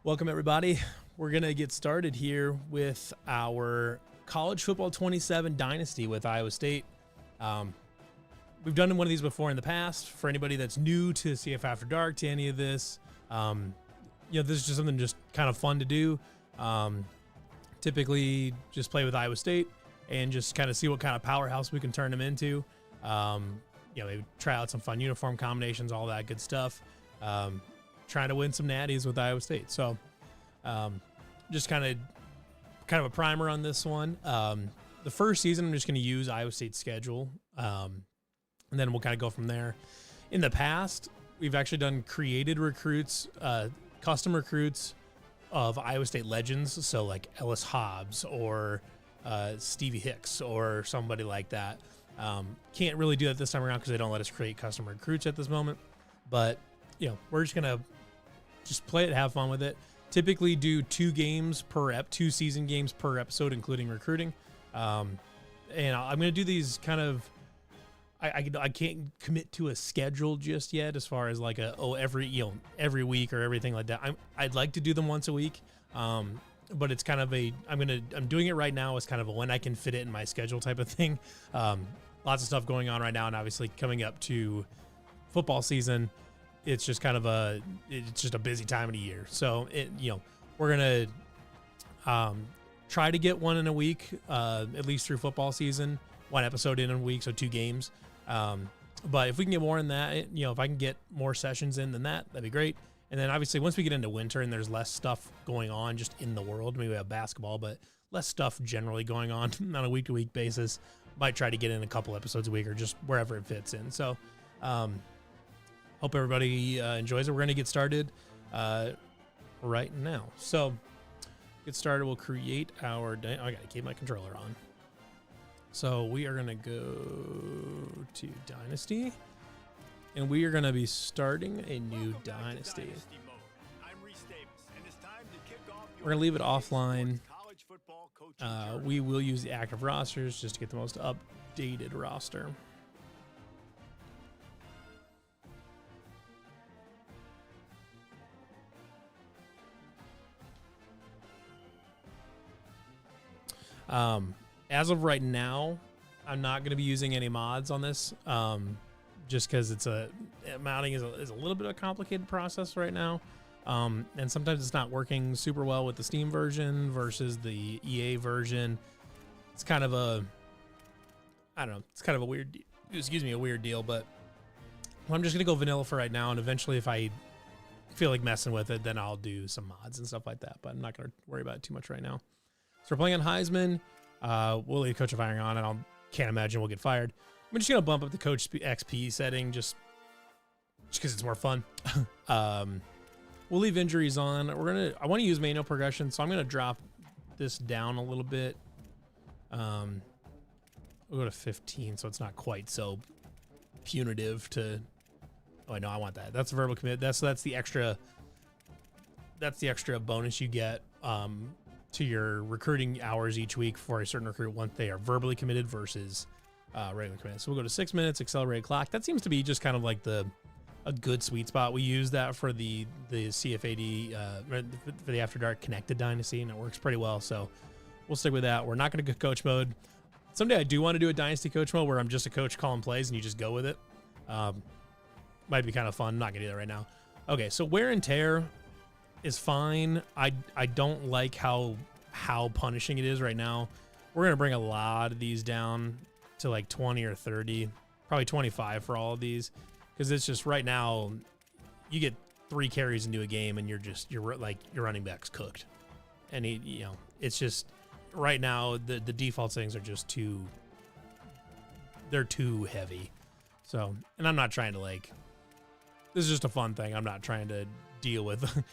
Welcome, everybody. We're going to get started here with our College Football 27 Dynasty with Iowa State. We've done one of these before in the past. For anybody that's new to CF After Dark, to any of this, this is just something just kind of fun to do. Typically, just play with Iowa State and just kind of see what kind of powerhouse we can turn them into. Maybe try out some fun uniform combinations, all that good stuff. Trying to win some natties with Iowa State. So just kind of a primer on this one. The first season, I'm just going to use Iowa State's schedule, and then we'll kind of go from there. In the past, we've actually done created recruits, custom recruits of Iowa State legends, so like Ellis Hobbs or Stevie Hicks or somebody like that. Can't really do that this time around because they don't let us create custom recruits at this moment. But we're just gonna play it, have fun with it. Typically do 2 season games per episode, including recruiting. And I'm gonna do these kind of. I can't commit to a schedule just yet, as far as like every week or everything like that. I'd like to do them once a week, but it's kind of I'm doing it right now as kind of a when I can fit it in my schedule type of thing. Lots of stuff going on right now, and obviously coming up to football season, it's just kind of a busy time of the year. So we're gonna try to get one in a week, at least through football season. 1 episode in a week, so 2 games. But if we can get more in that, if I can get more sessions in than that, that'd be great. And then obviously once we get into winter and there's less stuff going on just in the world, maybe we have basketball, but less stuff generally going on on a week-to-week basis, might try to get in a couple episodes a week or just wherever it fits in. So hope everybody enjoys it. We're going to get started right now. So get started. We'll create our I got to keep my controller on. So we are going to go to Dynasty, and we are going to be starting a new Dynasty. We're going to leave it offline. We will use the active rosters just to get the most updated roster. As of right now, I'm not going to be using any mods on this, just because mounting is a little bit of a complicated process right now, and sometimes it's not working super well with the Steam version versus the EA version. It's kind of a weird deal, but I'm just going to go vanilla for right now, and eventually if I feel like messing with it, then I'll do some mods and stuff like that, but I'm not going to worry about it too much right now. So we're playing on Heisman. We'll leave Coach of Firing on, and I can't imagine we'll get fired. I'm just going to bump up the Coach XP setting just because it's more fun. We'll leave injuries on. I want to use manual progression, so I'm going to drop this down a little bit. We'll go to 15, so it's not quite so punitive to... Oh, no, I want that. That's a verbal commit. That's the extra bonus you get to your recruiting hours each week for a certain recruit once they are verbally committed versus regular committed. So we'll go to 6 minutes, accelerated clock. That seems to be just kind of like a good sweet spot. We use that for the CFAD, for the After Dark connected Dynasty, and it works pretty well. So we'll stick with that. We're not going to go coach mode. Someday I do want to do a Dynasty coach mode where I'm just a coach calling plays and you just go with it. Might be kind of fun. I'm not going to do that right now. Okay, so wear and tear is fine. I don't like how punishing it is right now. We're going to bring a lot of these down to like 20 or 30, probably 25 for all of these, because it's just right now you get 3 carries into a game and your running back's cooked. And it's just right now the default settings are just they're too heavy. So, and I'm not trying to this is just a fun thing. I'm not trying to deal with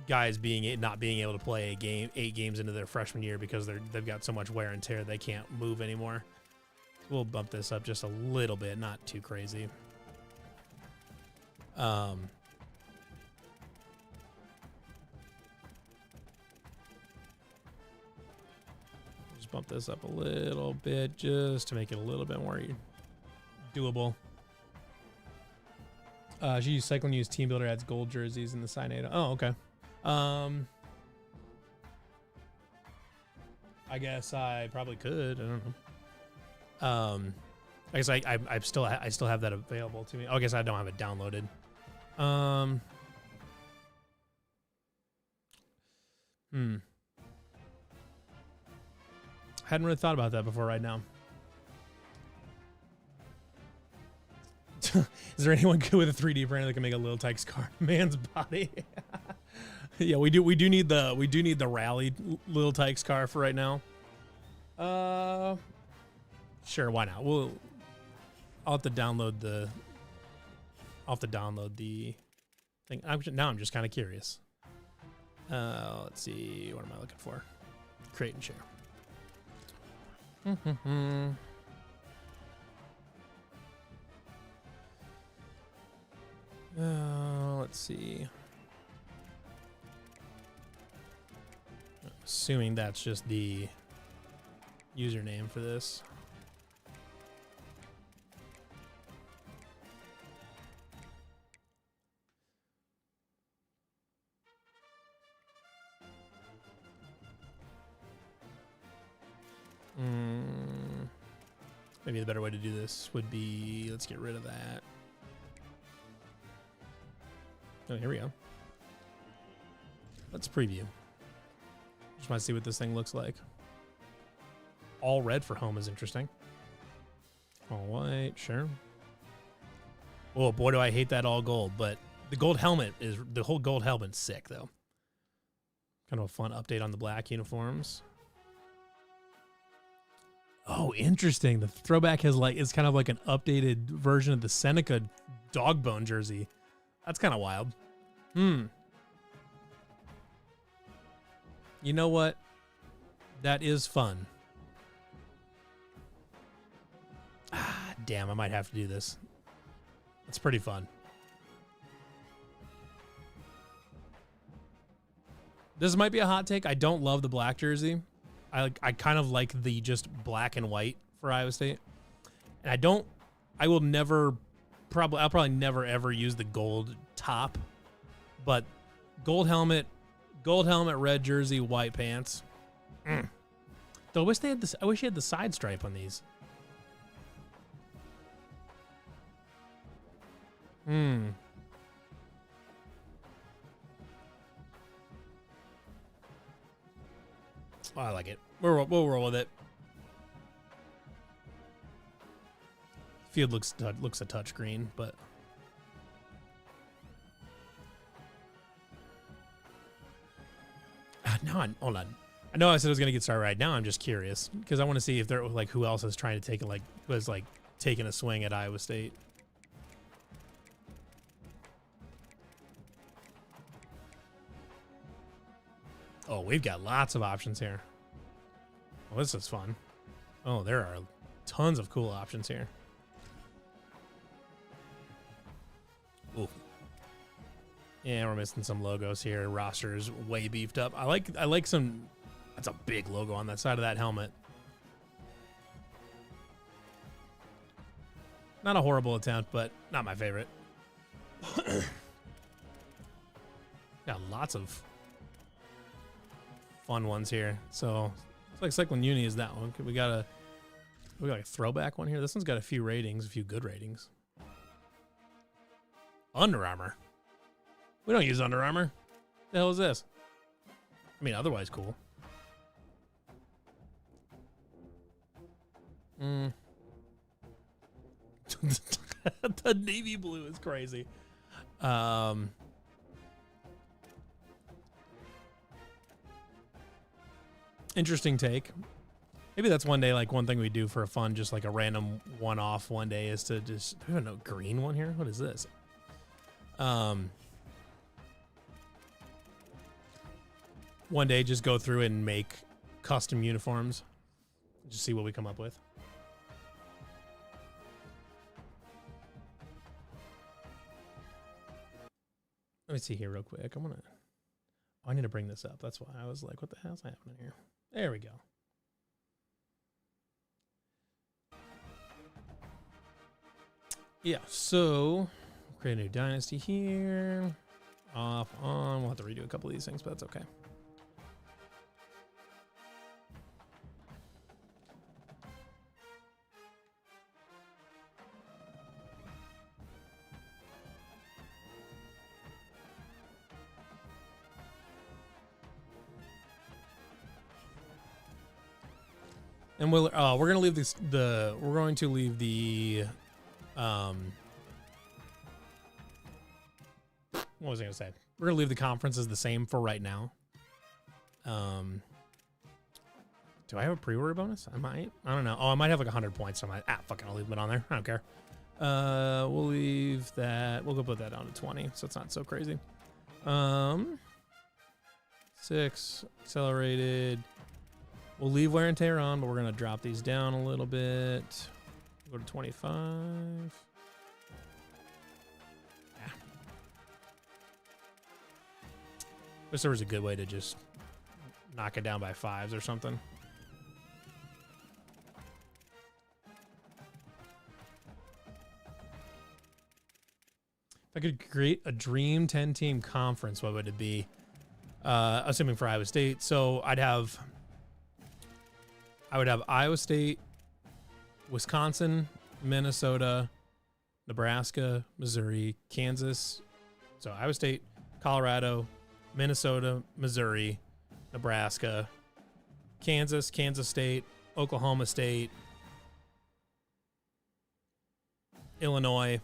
guys not being able to play 8 games into their freshman year because they've got so much wear and tear they can't move anymore. We'll bump this up just a little bit, not too crazy. Just bump this up a little bit just to make it a little bit more doable. She used Cyclone News Team Builder adds gold jerseys in the sign data. Oh, okay. I guess I probably could. I don't know. I guess I still have that available to me. Oh, I guess I don't have it downloaded. Hadn't really thought about that before right now. Is there anyone good with a 3D printer that can make a Lil Tykes car man's body? Yeah, we do need the rally Lil Tykes car for right now. Sure, why not? I'll have to download the thing. Now I'm just kind of curious. Let's see, what am I looking for? Create and share. Let's see. I'm assuming that's just the username for this. Maybe the better way to do this would be, let's get rid of that. Oh, here we go. Let's preview. Just want to see what this thing looks like. All red for home is interesting. All white, sure. Oh boy, do I hate that all gold, but the gold helmet is, the whole gold helmet's sick though. Kind of a fun update on the black uniforms. Oh, interesting. The throwback is kind of like an updated version of the Seneca dog bone jersey. That's kind of wild. You know what? That is fun. Ah, damn, I might have to do this. It's pretty fun. This might be a hot take. I don't love the black jersey. I kind of like the just black and white for Iowa State. And I'll probably never ever use the gold top, but gold helmet, red jersey, white pants. Though I wish they had this. I wish you had the side stripe on these. Oh, I like it. We'll roll with it. Field looks a touch green, but hold on. I know I said I was gonna get started right now. I'm just curious because I want to see if there like who else is trying to take it, was taking a swing at Iowa State. Oh, we've got lots of options here. Well, this is fun. Oh, there are tons of cool options here. Ooh. Yeah, we're missing some logos here. Roster's way beefed up. I like some. That's a big logo on that side of that helmet. Not a horrible attempt, but not my favorite. Got lots of fun ones here. So it's like Cyclone Uni is that one. We got a throwback one here. This one's got a few ratings, a few good ratings. Under Armour. We don't use Under Armour. The hell is this? I mean, otherwise cool. The navy blue is crazy. Interesting take. Maybe that's one day, like one thing we do for a fun, just like a random one-off one day is to just, I don't know, green one here. What is this? One day just go through and make custom uniforms. Just see what we come up with. Let me see here real quick. I need to bring this up. That's why I was like, what the hell's happening here? There we go. Yeah, so Create a new dynasty here. Off, on. We'll have to redo a couple of these things, but that's okay. And we're going to leave this we're going to leave the what was I going to say? We're going to leave the conferences the same for right now. Do I have a pre-order bonus? I might. I don't know. Oh, I might have like 100 points. So I might. Fucking, I'll leave it on there. I don't care. We'll leave that. We'll go put that down to 20, so it's not so crazy. 6 accelerated. We'll leave wear and tear on, but we're gonna drop these down a little bit. Go to 25. Yeah. Wish there was a good way to just knock it down by 5s or something. If I could create a dream 10-team conference, what would it be? Assuming for Iowa State. So I would have Iowa State, Wisconsin, Minnesota, Nebraska, Missouri, Kansas. So Iowa State, Colorado, Minnesota, Missouri, Nebraska, Kansas, Kansas State, Oklahoma State, Illinois,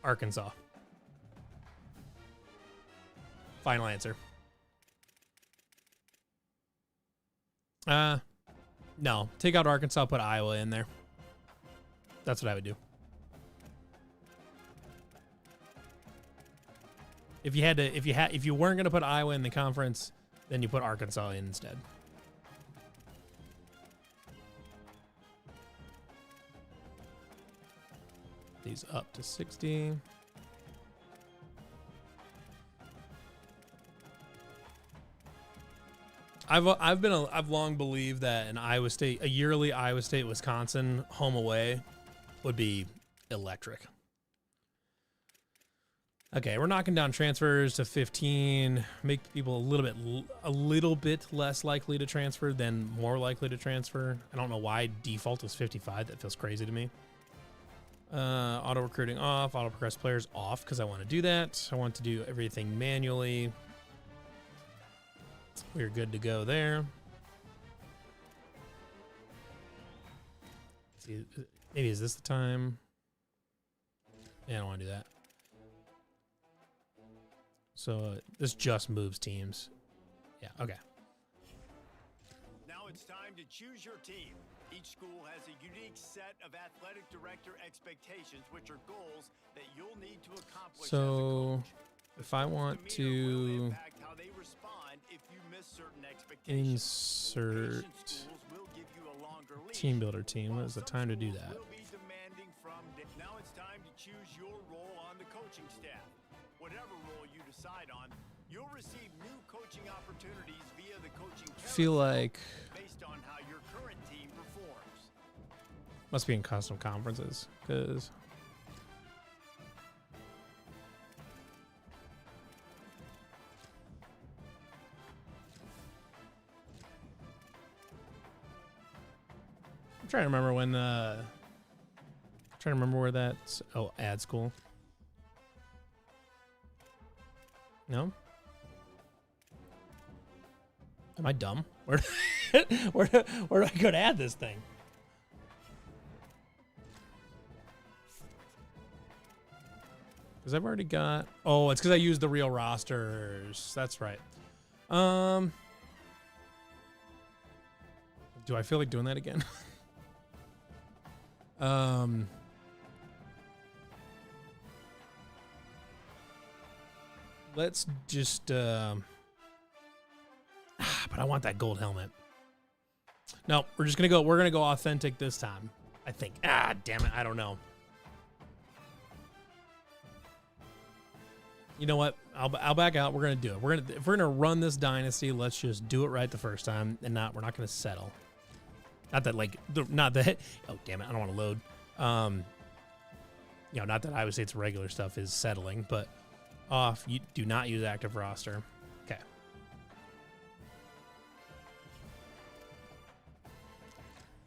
Arkansas. Final answer. No. Take out Arkansas, put Iowa in there. That's what I would do. If you weren't going to put Iowa in the conference, then you put Arkansas in instead. These up to 60. I've long believed that a yearly Iowa State Wisconsin home away would be electric. Okay, we're knocking down transfers to 15, make people a little bit less likely to transfer than more likely to transfer. I don't know why default is 55. That feels crazy to me. Auto recruiting off, auto progress players off because I want to do that. I want to do everything manually. We're good to go there. Let's see, maybe is this the time? Yeah, I don't want to do that. So this just moves teams. Yeah, okay. Now it's time to choose your team. Each school has a unique set of athletic director expectations, which are goals that you'll need to accomplish. So if I want to insert team builder team, what is the time to do that? Now it's time to choose your role on the coaching staff. Whatever role you decide on, you'll receive new coaching opportunities via the coaching feel like based on how your current team performs. Must be in custom conferences because I'm trying to remember when trying to remember where that's ad school. No? Am I dumb? Where do I go to add this thing? Because I've already got... Oh, it's because I used the real rosters. That's right. Do I feel like doing that again? Let's just... but I want that gold helmet. No, we're just going to go... We're going to go authentic this time. I think. Damn it. I don't know. You know what? I'll back out. We're gonna do it. If we're gonna run this dynasty, let's just do it right the first time, and we're not gonna settle. Not that. Oh damn it! I don't want to load. You know, not that Iowa State's regular stuff is settling, but off, you do not use active roster. Okay.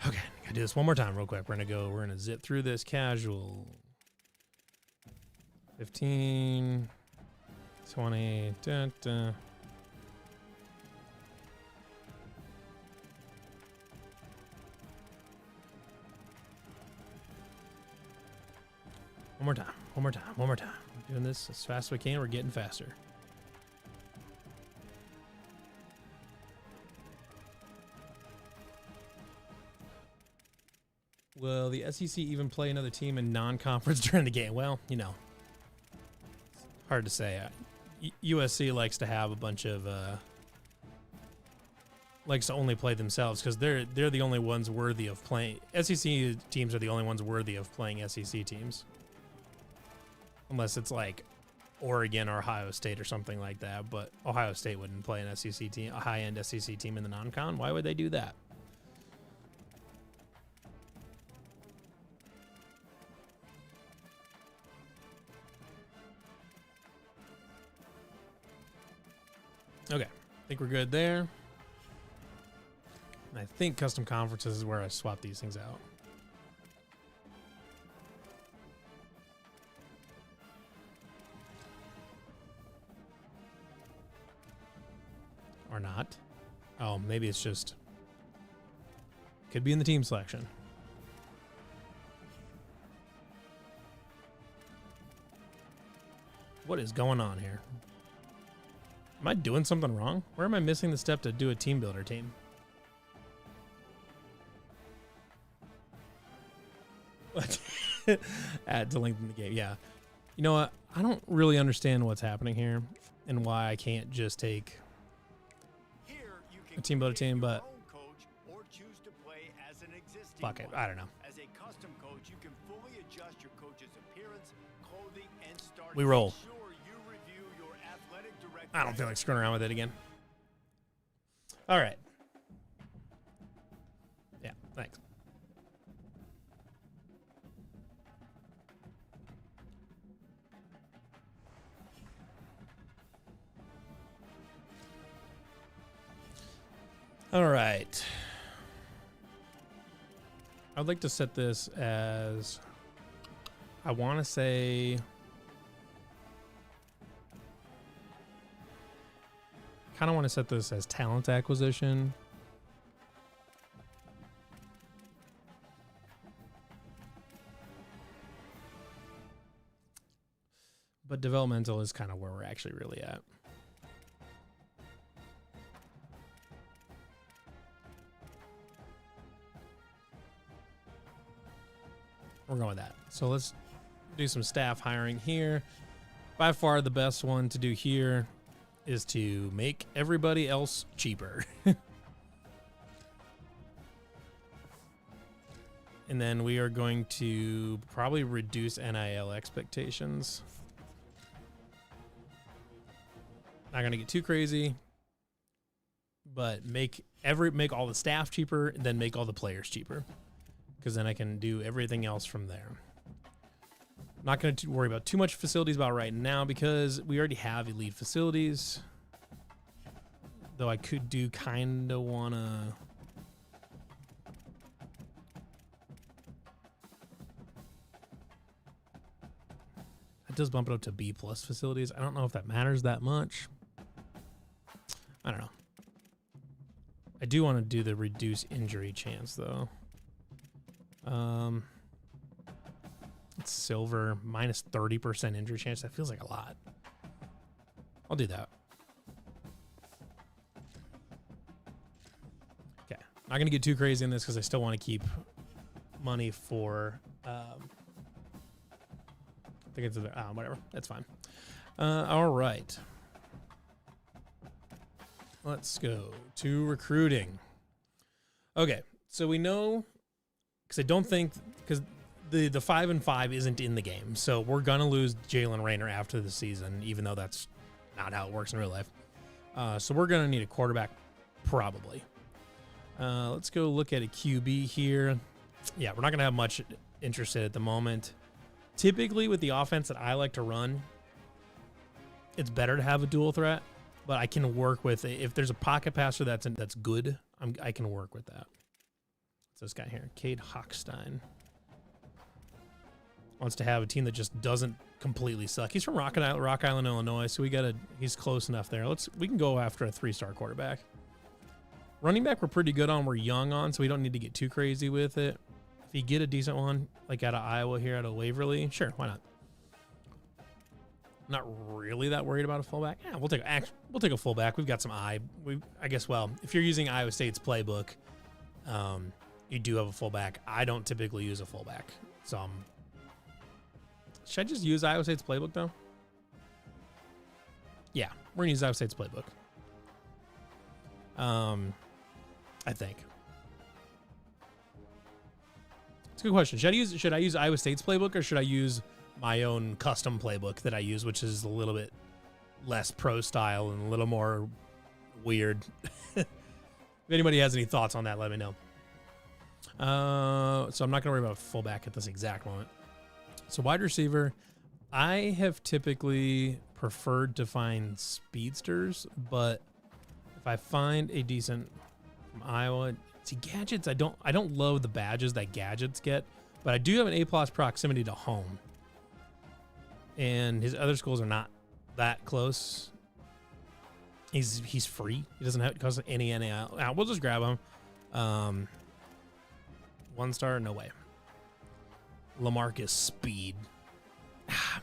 Okay, gotta do this one more time real quick. We're gonna zip through this casual. 15, 20, da, da. One more time, one more time, one more time. We're doing this as fast as we can. We're getting faster. Will the SEC even play another team in non-conference during the game? Well, you know, hard to say. USC likes to have a bunch of likes to only play themselves because they're the only ones worthy of playing. SEC teams are the only ones worthy of playing SEC teams, unless it's like Oregon or Ohio State or something like that. But Ohio State wouldn't play an SEC team, a high-end SEC team in the non-con. Why would they do that? Okay, I think we're good there. And I think custom conferences is where I swap these things out. Or not. Oh, maybe it's just... Could be in the team selection. What is going on here? Am I doing something wrong? Where am I missing the step to do a team builder team? What? Add to lengthen the game. Yeah. You know what? I don't really understand what's happening here and why I can't just take a team builder team, but fuck it. I don't know. As a custom coach, you can fully adjust your coach's appearance, clothing, and start. We roll. I don't feel like screwing around with it again. All right. Yeah, thanks. All right. I'd like to set this as, I want to say... kind of want to set this as talent acquisition. But developmental is kind of where we're actually really at. We're going with that. So let's do some staff hiring here. By far the best one to do here is to make everybody else cheaper. And then we are going to probably reduce NIL expectations. Not going to get too crazy, but make all the staff cheaper and then make all the players cheaper, because then I can do everything else from there. Not going to worry about too much facilities about right now because we already have elite facilities. Though I could do kind of want to... It does bump it up to B+ facilities. I don't know if that matters that much. I don't know. I do want to do the reduce injury chance, though. It's silver, minus 30% injury chance. That feels like a lot. I'll do that. Okay. Not going to get too crazy in this because I still want to keep money for... I think it's... whatever. That's fine. All right. Let's go to recruiting. Okay. So we know... Because I don't think... Because... The 5-5 isn't in the game, so we're gonna lose Jalen Raynor after the season, even though that's not how it works in real life. So we're gonna need a quarterback, probably. Let's go look at a QB here. Yeah, we're not gonna have much interested at the moment. Typically with the offense that I like to run, it's better to have a dual threat, but I can work with if there's a pocket passer that's good. I can work with that. It's this guy here, Cade Hochstein. Wants to have a team that just doesn't completely suck. He's from Rock Island, Illinois, so he's close enough there. We can go after a 3-star quarterback. Running back we're pretty good on. We're young on, so we don't need to get too crazy with it. If you get a decent one, like out of Iowa here, out of Waverly, sure, why not? Not really that worried about a fullback. Yeah, we'll take a fullback. We've got some I guess. Well, if you're using Iowa State's playbook, you do have a fullback. I don't typically use a fullback, so should I just use Iowa State's playbook though? Yeah, we're gonna use Iowa State's playbook. I think. It's a good question. Should I use Iowa State's playbook or should I use my own custom playbook that I use, which is a little bit less pro style and a little more weird? If anybody has any thoughts on that, let me know. So I'm not gonna worry about fullback at this exact moment. So wide receiver, I have typically preferred to find speedsters, but if I find a decent from Iowa, see gadgets, I don't love the badges that gadgets get, but I do have an A+ proximity to home. And his other schools are not that close. He's free. He doesn't have to cost any NAL. We'll just grab him. 1-star, no way. LaMarcus Speed.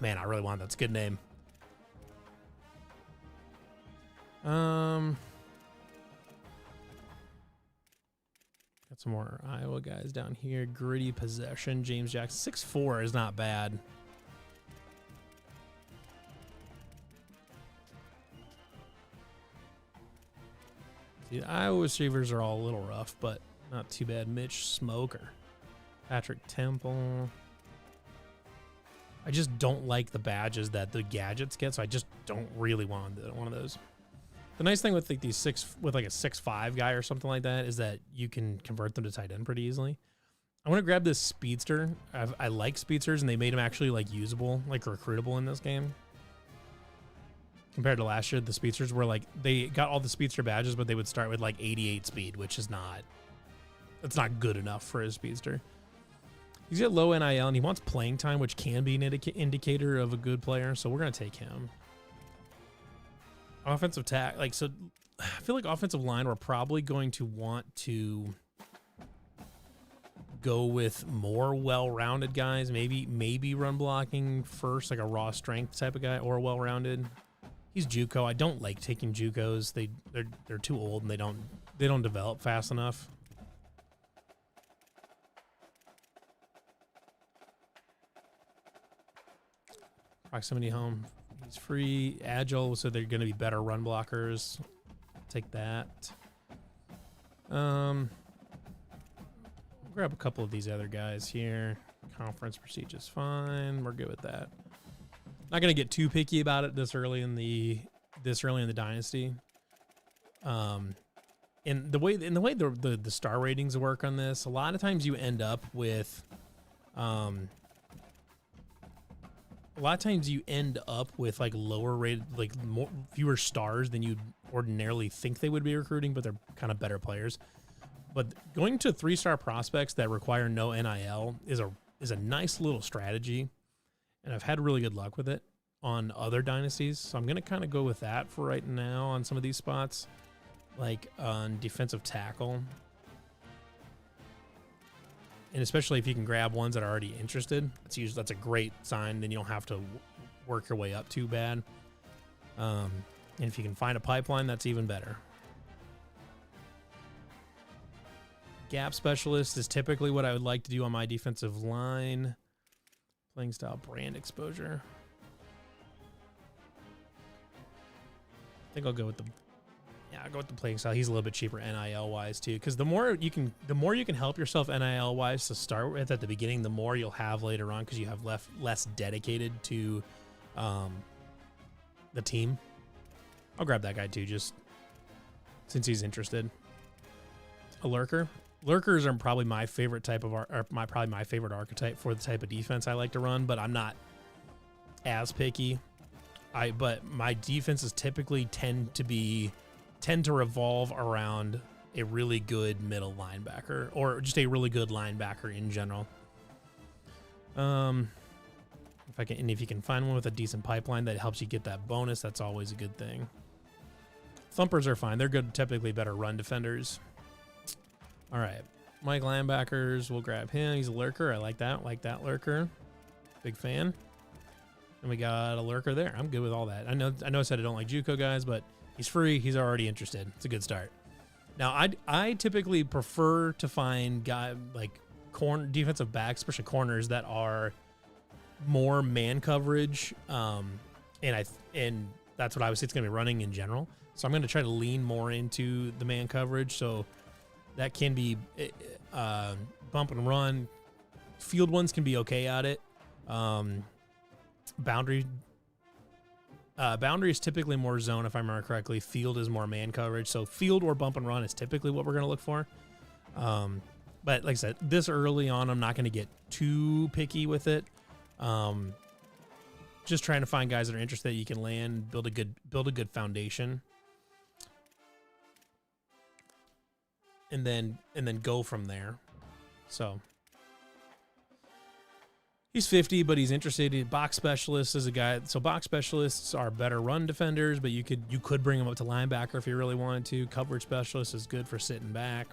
Man, I really want that. That's a good name. Got some more Iowa guys down here. Gritty possession. James Jackson. 6'4" is not bad. See, the Iowa receivers are all a little rough, but not too bad. Mitch Smoker. Patrick Temple. I just don't like the badges that the gadgets get, so I just don't really want one of those. The nice thing with like a 6'5" guy or something like that is that you can convert them to tight end pretty easily. I want to grab this speedster. I like speedsters, and they made them actually like usable, like recruitable in this game. Compared to last year, the speedsters were like, they got all the speedster badges, but they would start with like 88 speed, which is it's not good enough for a speedster. He's got low NIL, and he wants playing time, which can be an indicator of a good player, so we're going to take him. Offensive tack, so I feel like offensive line, we're probably going to want to go with more well-rounded guys, maybe run blocking first, like a raw strength type of guy, or well-rounded. He's JUCO. I don't like taking JUCOs. They're too old, and they don't develop fast enough. Proximity home. He's free, agile, so they're going to be better run blockers. Take that. Grab a couple of these other guys here. Conference prestige is fine. We're good with that. Not going to get too picky about it this early in the dynasty. And the way the star ratings work on this, a lot of times you end up with like lower rated, like fewer stars than you'd ordinarily think they would be recruiting, but they're kind of better players. But going to 3-star prospects that require no NIL is a nice little strategy, and I've had really good luck with it on other dynasties. So I'm going to kind of go with that for right now on some of these spots, like on defensive tackle. And especially if you can grab ones that are already interested, that's a great sign. Then you don't have to work your way up too bad. And if you can find a pipeline, that's even better. Gap specialist is typically what I would like to do on my defensive line. Playing style, brand exposure. I think I'll go with the playing style. He's a little bit cheaper NIL wise too, because the more you can help yourself NIL wise to start with at the beginning, the more you'll have later on, because you have less dedicated to the team. I'll grab that guy too, just since he's interested. A lurker. Lurkers are probably my favorite type of probably my favorite archetype for the type of defense I like to run, but I'm not as picky. But my defenses typically tend to revolve around a really good middle linebacker or just a really good linebacker in general. If you can find one with a decent pipeline that helps you get that bonus, that's always a good thing. Thumpers are fine. They're good, typically better run defenders. All right, Mike linebackers, we'll grab him. He's a lurker. I like that lurker. Big fan. And we got a lurker there. I'm good with all that. I know I said I don't like JUCO guys, but he's free. He's already interested. It's a good start. Now, I typically prefer to find defensive backs, especially corners, that are more man coverage. And that's what I was saying it's going to be running in general. So I'm going to try to lean more into the man coverage. So that can be bump and run. Field ones can be okay at it. Boundary is typically more zone, if I remember correctly. Field is more man coverage. So field or bump and run is typically what we're going to look for. But like I said, this early on, I'm not going to get too picky with it. Just trying to find guys that are interested that you can land, build a good foundation, and then go from there. So he's 50, but he's interested. Box specialist is a guy. So box specialists are better run defenders, but you could bring him up to linebacker if you really wanted to. Coverage specialist is good for sitting back.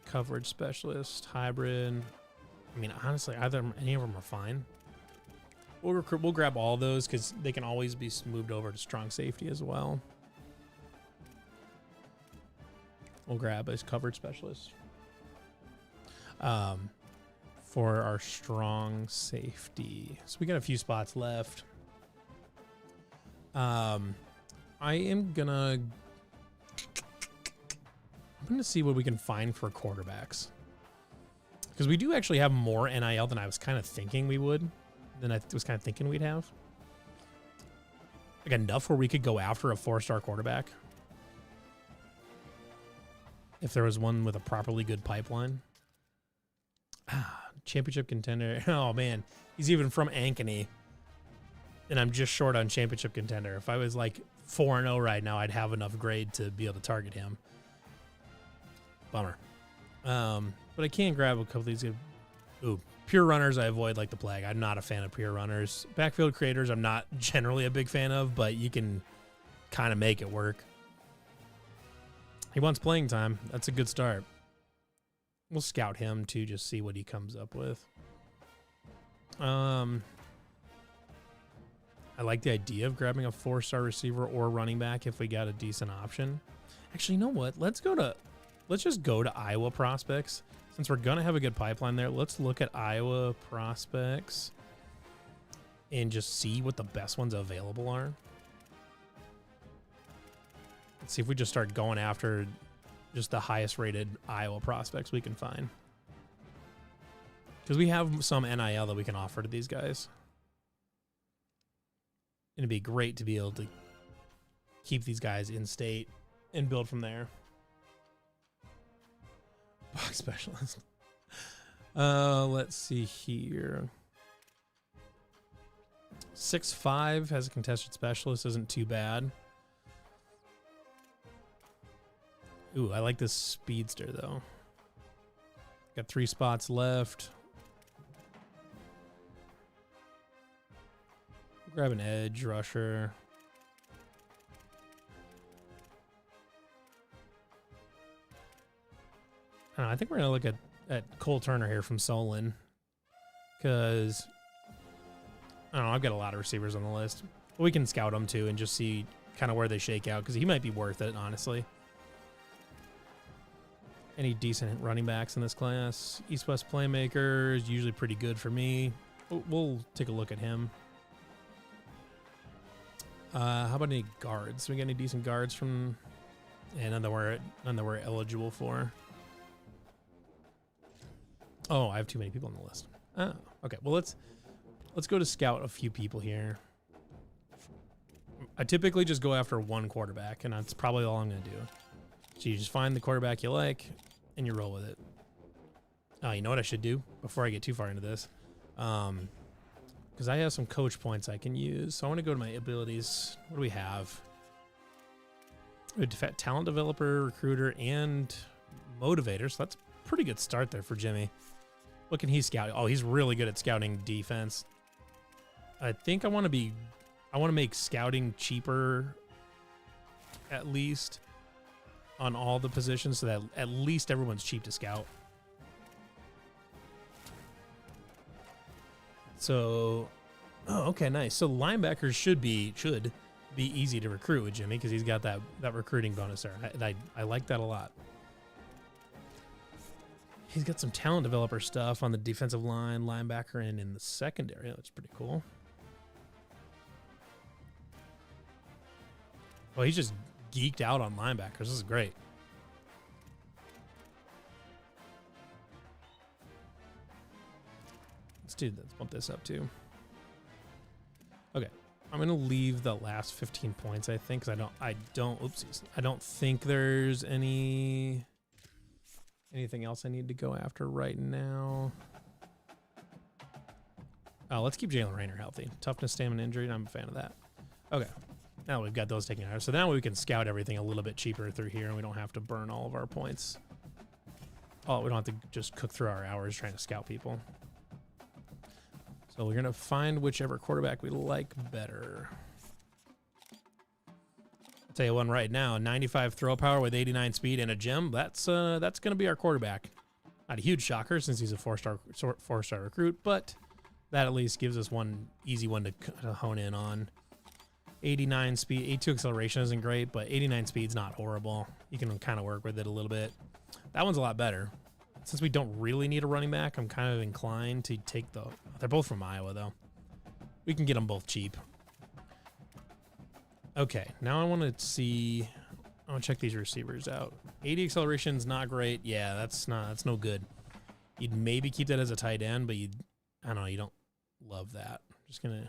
Coverage specialist, hybrid. I mean, honestly, any of them are fine. We'll grab all those because they can always be moved over to strong safety as well. We'll grab a coverage specialist for our strong safety. So we got a few spots left. I'm gonna see what we can find for quarterbacks. Because we do actually have more NIL than I was kind of thinking we would. Than I was kind of thinking we'd have. Like enough where we could go after a 4-star quarterback. If there was one with a properly good pipeline. Championship contender. Oh, man. He's even from Ankeny. And I'm just short on championship contender. If I was like 4-0 right now, I'd have enough grade to be able to target him. Bummer. But I can grab a couple of these. Ooh, pure runners I avoid like the plague. I'm not a fan of pure runners. Backfield creators I'm not generally a big fan of, but you can kind of make it work. He wants playing time. That's a good start. We'll scout him to just see what he comes up with. I like the idea of grabbing a 4-star receiver or running back if we got a decent option. Actually, you know what? Let's just go to Iowa prospects. Since we're going to have a good pipeline there, let's look at Iowa prospects and just see what the best ones available are. Let's see if we just start going after just the highest rated Iowa prospects we can find. Because we have some NIL that we can offer to these guys. And it'd be great to be able to keep these guys in state and build from there. Box specialist. Let's see here. 6'5" has a contested specialist. Isn't too bad. Ooh, I like this speedster though. Got 3 spots left. Grab an edge rusher. I think we're going to look at Cole Turner here from Solon. Because, I don't know, I've got a lot of receivers on the list. But we can scout them too and just see kind of where they shake out. Because he might be worth it, honestly. Any decent running backs in this class? East-West playmaker is usually pretty good for me. We'll take a look at him. How about any guards? We got any decent guards from... Yeah, none that we're eligible for. Oh, I have too many people on the list. Oh, okay. Well, let's go to scout a few people here. I typically just go after one quarterback, and that's probably all I'm going to do. So you just find the quarterback you like, and you roll with it. Oh, you know what I should do before I get too far into this? Because I have some coach points I can use. So I want to go to my abilities. What do we have? We have talent developer, recruiter, and motivator. So that's a pretty good start there for Jimmy. What can he scout? Oh, he's really good at scouting defense. I think I want to make scouting cheaper, at least, on all the positions, so that at least everyone's cheap to scout. So, oh, okay, nice. So linebackers should be easy to recruit with Jimmy because he's got that recruiting bonus there. I like that a lot. He's got some talent developer stuff on the defensive line, linebacker, and in the secondary. That's pretty cool. Well, he's just geeked out on linebackers. This is great. Let's bump this up too. Okay, I'm gonna leave the last 15 points. I think because I don't think there's anything else I need to go after right now. Let's keep Jalen Raynor healthy. Toughness, stamina, injury. I'm a fan of that. Okay. Now we've got those taken out. So now we can scout everything a little bit cheaper through here, and we don't have to burn all of our points. Oh, we don't have to just cook through our hours trying to scout people. So we're going to find whichever quarterback we like better. I'll tell you one right now, 95 throw power with 89 speed and a gem. That's going to be our quarterback. Not a huge shocker since he's a four-star recruit, but that at least gives us one easy one to hone in on. 89 speed, 82 acceleration isn't great, but 89 speed's not horrible. You can kind of work with it a little bit. That one's a lot better. Since we don't really need a running back, I'm kind of inclined to take they're both from Iowa, though. We can get them both cheap. Okay, now I want to check these receivers out. 80 acceleration's not great. Yeah, that's no good. You'd maybe keep that as a tight end, but I don't know, you don't love that. Just gonna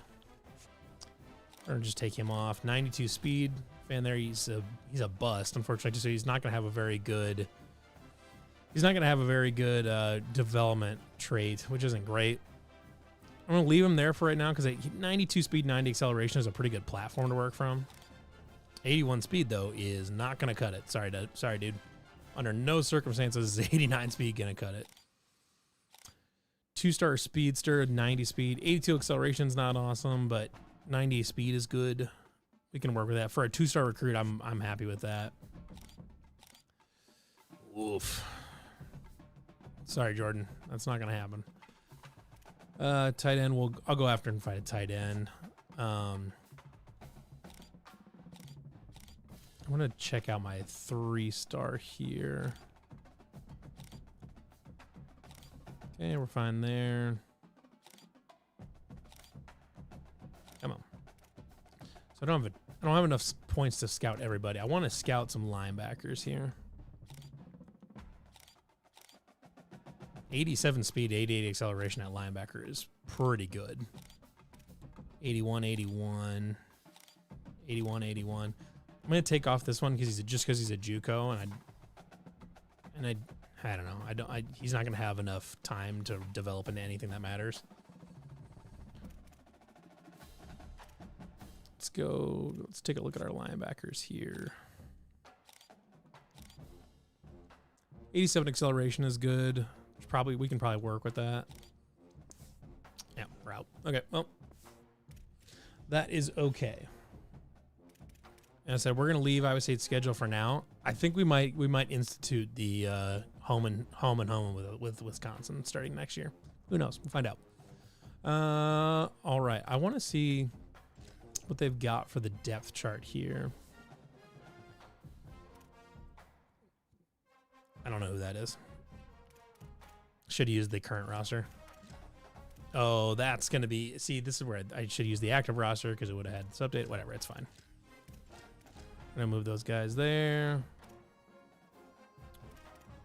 just take him off. 92 speed, fan there. He's a bust, unfortunately. So he's not gonna have a very good. He's not gonna have a very good development trait, which isn't great. I'm gonna leave him there for right now because 92 speed, 90 acceleration is a pretty good platform to work from. 81 speed though is not gonna cut it. Sorry, dude. Under no circumstances is 89 speed gonna cut it. 2-star speedster, 90 speed, 82 acceleration is not awesome, but 90 speed is good. We can work with that. For a 2-star recruit, I'm happy with that. Oof. Sorry, Jordan. That's not gonna happen. Tight end, I'll go after and fight a tight end. I'm gonna check out my 3-star here. Okay, we're fine there. Come on. So I don't have enough points to scout everybody. I want to scout some linebackers here. 87 speed, 88 acceleration at linebacker is pretty good. 81, 81, 81, 81. I'm gonna take off this one because he's a JUCO, and I don't know. He's not gonna have enough time to develop into anything that matters. Let's take a look at our linebackers here. 87 acceleration is good. We can probably work with that. Yeah, we're out. Okay, well, that is okay. And I said we're gonna leave Iowa State's schedule for now. I think we might institute the home and home with Wisconsin starting next year. Who knows? We'll find out. All right, I want to see what they've got for the depth chart here. I don't know who that is. Should use the current roster. Oh, that's going to be... See, this is where I should use the active roster because it would have had this update. Whatever, it's fine. I'm going to move those guys there.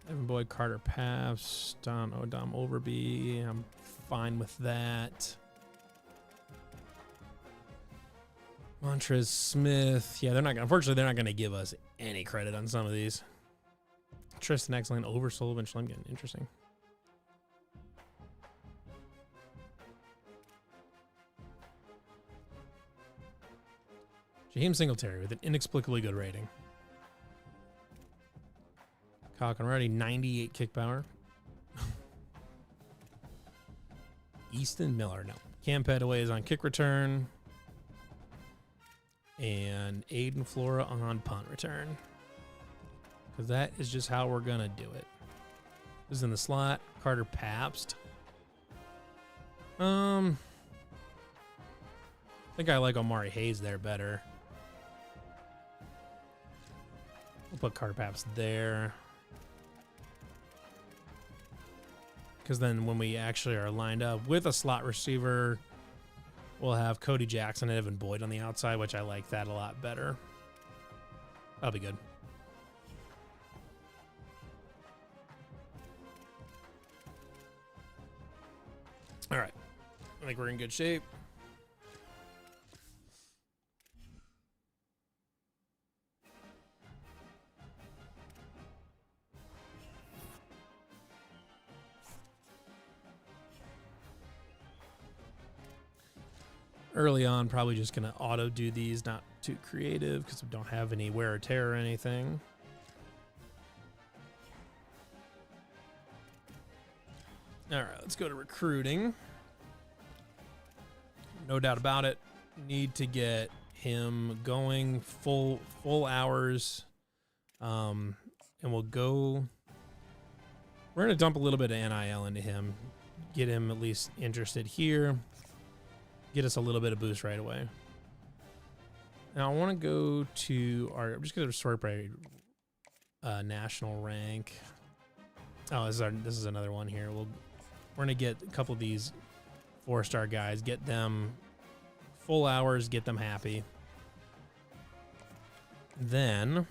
Evan Boyd, Carter Paffs, Don Odom Overby. I'm fine with that. Montrez Smith. Yeah, unfortunately, they're not going to give us any credit on some of these. Tristan Excellent over Sullivan Schlemgen. Interesting. Jaheim Singletary with an inexplicably good rating. Kyle Conradi, 98 kick power. Easton Miller, no. Cam Petaway is on kick return. And Aiden Flora on punt return. Because that is just how we're going to do it. Who's in the slot? Carter Pabst. I think I like Omari Hayes there better. We'll put Carter Pabst there. Because then when we actually are lined up with a slot receiver, we'll have Cody Jackson and Evan Boyd on the outside, which I like that a lot better. That'll be good. All right. I think we're in good shape. Early on, probably just going to auto do these, not too creative because we don't have any wear or tear or anything. All right, let's go to recruiting. No doubt about it. Need to get him going full hours. And we'll go. We're going to dump a little bit of NIL into him. Get him at least interested here. Get us a little bit of boost right away. Now I want to go to our. I'm just going to sort by national rank. Oh, this is another one here. We're going to get a couple of these 4-star guys. Get them full hours. Get them happy. Then,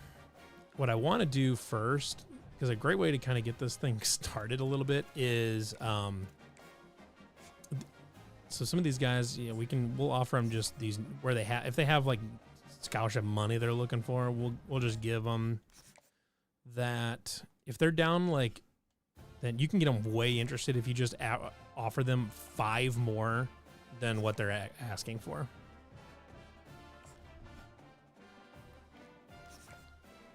what I want to do first, because a great way to kind of get this thing started a little bit is. So some of these guys, you know, we'll offer them just these where they have, if they have like scholarship money they're looking for, we'll just give them that. If they're down, like, then you can get them way interested if you just offer them 5 more than what they're asking for.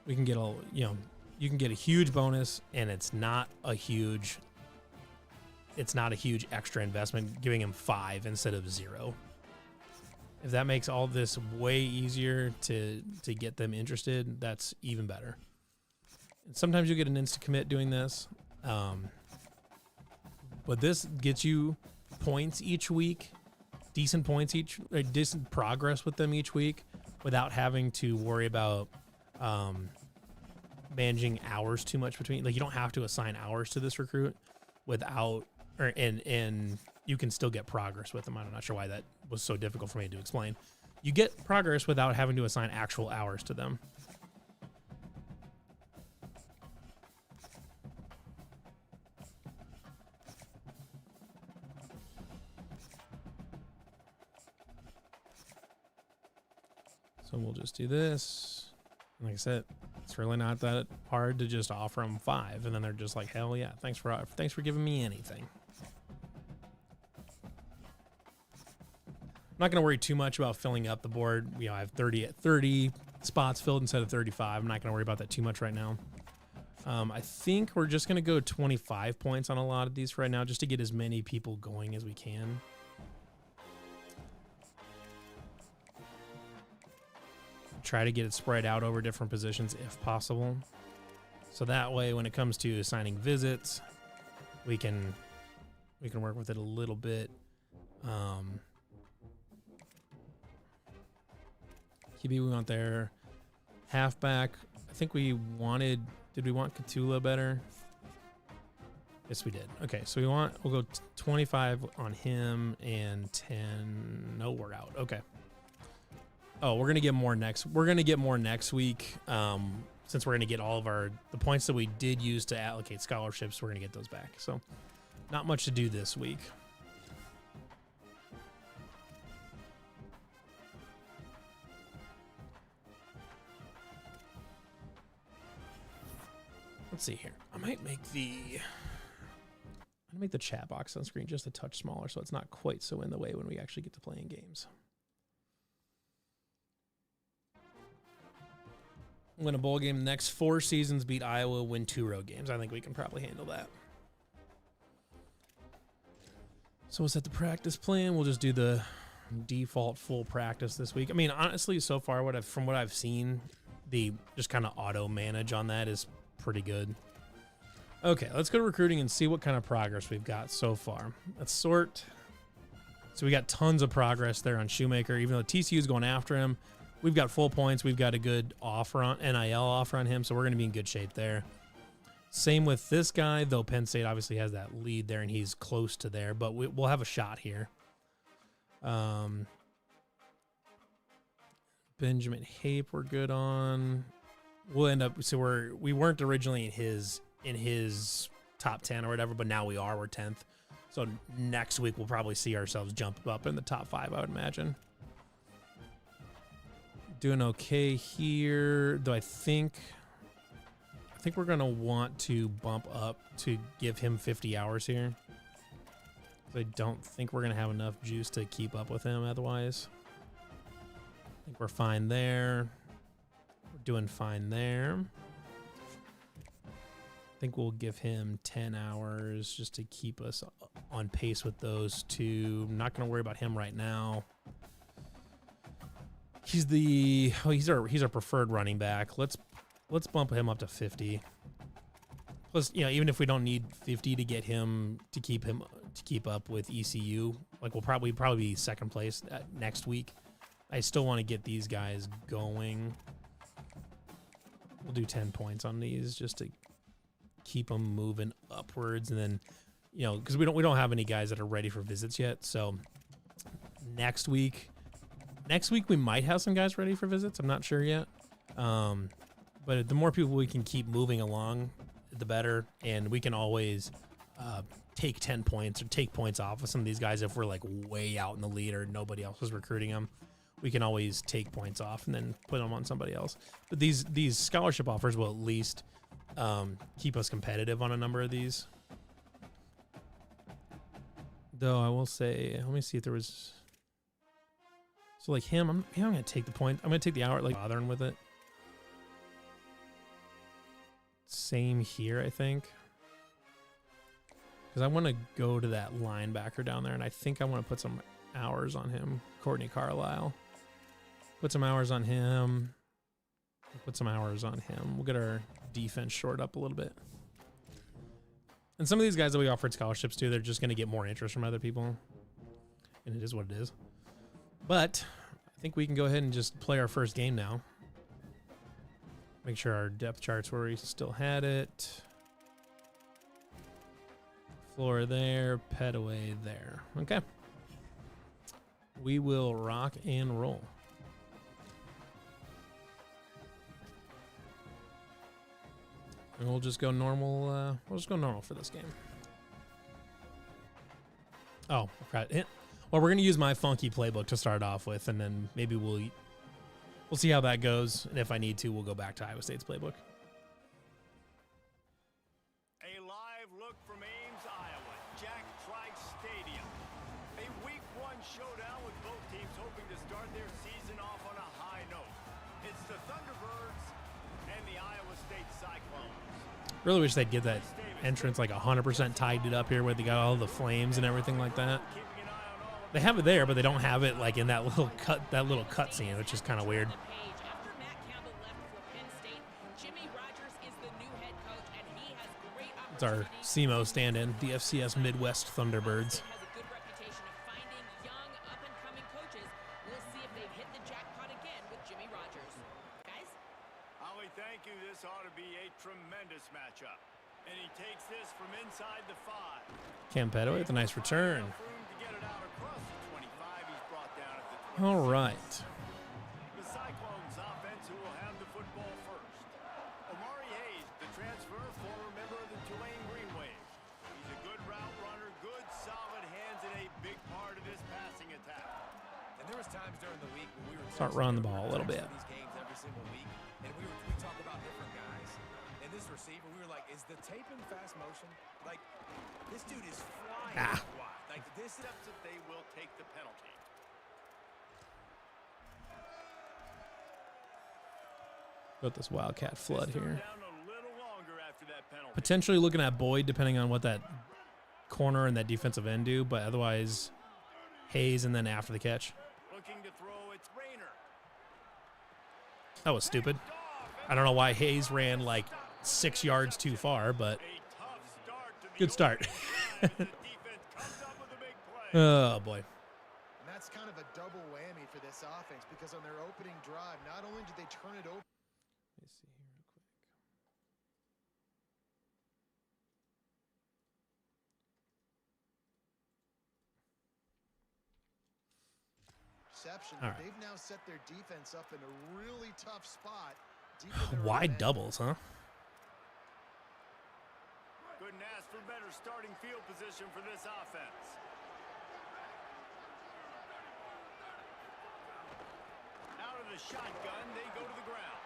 We can get you can get a huge bonus, and it's not a huge extra investment giving him 5 instead of 0. If that makes all this way easier to get them interested, that's even better. And sometimes you get an instant commit doing this. But this gets you points each week, decent progress with them each week without having to worry about managing hours too much between. Like, you don't have to assign hours to this recruit and you can still get progress with them. I'm not sure why that was so difficult for me to explain. You get progress without having to assign actual hours to them. So we'll just do this. Like I said, it's really not that hard to just offer them 5, and then they're just like, hell yeah, thanks for giving me anything. I'm not going to worry too much about filling up the board. You know, I have 30 spots filled instead of 35. I'm not going to worry about that too much right now. I think we're just going to go 25 points on a lot of these right now, just to get as many people going as we can. Try to get it spread out over different positions if possible. So that way, when it comes to assigning visits, we can work with it a little bit. QB we want there. Halfback, I think did we want Katula better? Yes, we did. Okay, so we'll go 25 on him and 10. No, we're out. Okay. Oh, we're gonna get more next week. Since we're gonna get all of the points that we did use to allocate scholarships, we're gonna get those back. So, not much to do this week. Let's see here. I might make the chat box on screen just a touch smaller so it's not quite so in the way when we actually get to playing games. Win a bowl game the next 4 seasons, beat Iowa, win 2 road games. I think we can probably handle that. So we'll set the practice plan. We'll just do the default full practice this week. I mean, honestly, so far from what I've seen, the just kind of auto manage on that is pretty good. Okay, let's go to recruiting and see what kind of progress we've got so far. Let's sort. So we got tons of progress there on Shoemaker, even though TCU is going after him. We've got full points. We've got a good offer on NIL offer on him, so we're going to be in good shape there. Same with this guy, though Penn State obviously has that lead there, and he's close to there, but we'll have a shot here. Benjamin Hape we're good on. We'll end up, so we weren't originally in his top 10 or whatever, but now we are. We're 10th. So next week we'll probably see ourselves jump up in the top 5, I would imagine. Doing okay here, though I think we're going to want to bump up to give him 50 hours here. I don't think we're going to have enough juice to keep up with him otherwise. I think we're fine there. We're doing fine there. I think we'll give him 10 hours just to keep us on pace with those 2. I'm not going to worry about him right now. He's our preferred running back. Let's bump him up to 50. Plus, you know, even if we don't need 50 to get him to keep up with ECU, like we'll probably be second place next week. I still want to get these guys going. We'll do 10 points on these just to keep them moving upwards, and then, you know, because we don't have any guys that are ready for visits yet. So next week we might have some guys ready for visits. I'm not sure yet. But the more people we can keep moving along, the better. And we can always take 10 points or take points off of some of these guys if we're like way out in the lead or nobody else is recruiting them. We can always take points off and then put them on somebody else. But these scholarship offers will at least keep us competitive on a number of these. Though I will say, let me see if there was. So like him, I'm going to take the point. I'm going to take the hour, like bothering with it. Same here, I think. Because I want to go to that linebacker down there, and I think I want to put some hours on him. Courtney Carlisle. Put some hours on him. Put some hours on him. We'll get our defense short up a little bit. And some of these guys that we offered scholarships to, they're just going to get more interest from other people. And it is what it is. But I think we can go ahead and just play our first game now. Make sure our depth chart's where we still had it. Floor there, Petaway there. Okay. We will rock and roll. And we'll just go normal. We'll just go normal for this game. Oh, okay. Well, we're going to use my funky playbook to start off with, and then maybe we'll see how that goes. And if I need to, we'll go back to Iowa State's playbook. A live look from Ames, Iowa, Jack Trice Stadium. A Week 1 showdown with both teams hoping to start their season off on a high note. It's the Thunderbirds and the Iowa State Cyclones. Really wish they'd get that entrance like 100% tied it up here where they got all the flames and everything like that. They have it there, but they don't have it like in that little cut scene, which is kind of weird. It's our SEMO stand-in, the FCS Midwest Thunderbirds. Holly, thank you. This ought to be a tremendous matchup. And he takes this from inside the 5. Cam Petaway with a nice return. All right. The Cyclones offense who will have the football first. Omari Hayes, the transfer, former member of the Tulane Green Wave. He's a good route runner, good solid hands, and a big part of this passing attack. And there was times during the week when we were start running the ball a little bit. These games every single week, and we talk about different guys. And And this receiver, we were like, is the tape in fast motion? Like, this dude is flying wide. Like, this is Steps that they will take the penalty. Got this Wildcat flood here. Down a little longer after that penalty. Potentially looking at Boyd, depending on what that corner and that defensive end do, but otherwise Hayes and then after the catch. Looking to throw, it's Rayner. That was stupid. I don't know why Hayes ran like 6 yards too far, but good start. Oh, boy. And that's kind of a double whammy for this offense because on their opening drive, not only did they turn it over. Let me see here real quick. Reception. All right. They've now set their defense up in a really tough spot. Wide doubles, huh? Couldn't ask for better starting field position for this offense. Out of the shotgun, they go to the ground.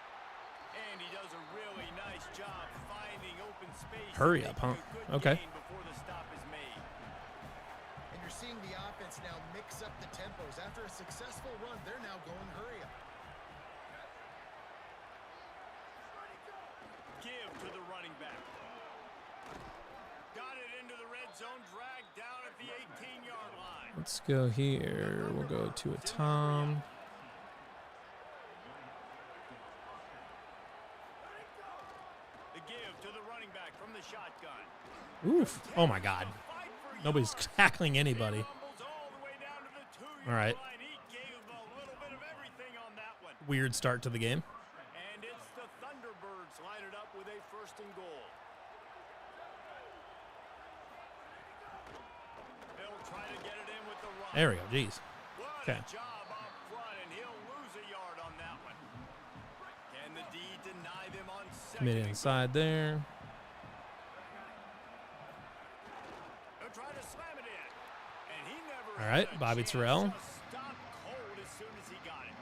And he does a really nice job finding open space. Hurry up, huh? Okay. Before the stop is made. And you're seeing the offense now mix up the tempos. After a successful run, they're now going hurry up. Give to the running back. Got it into the red zone, dragged down at the 18-yard line. Let's go here. We'll go to a Tom. The give to the running back from the shotgun. Oof. Oh, my God. Nobody's tackling anybody. All right. He gave a little bit of everything on that one. Weird start to the game. And it's the Thunderbirds line it up with a 1st and goal. They'll try to get it in with the run. There we go. Jeez. What Okay. a job up front, and he'll lose a yard on that one. Can the D deny them on 2nd? Commit inside there. They'll try to slam it in. And he never All right, had a Bobby chance. Terrell. Just stopped cold as soon as he got it.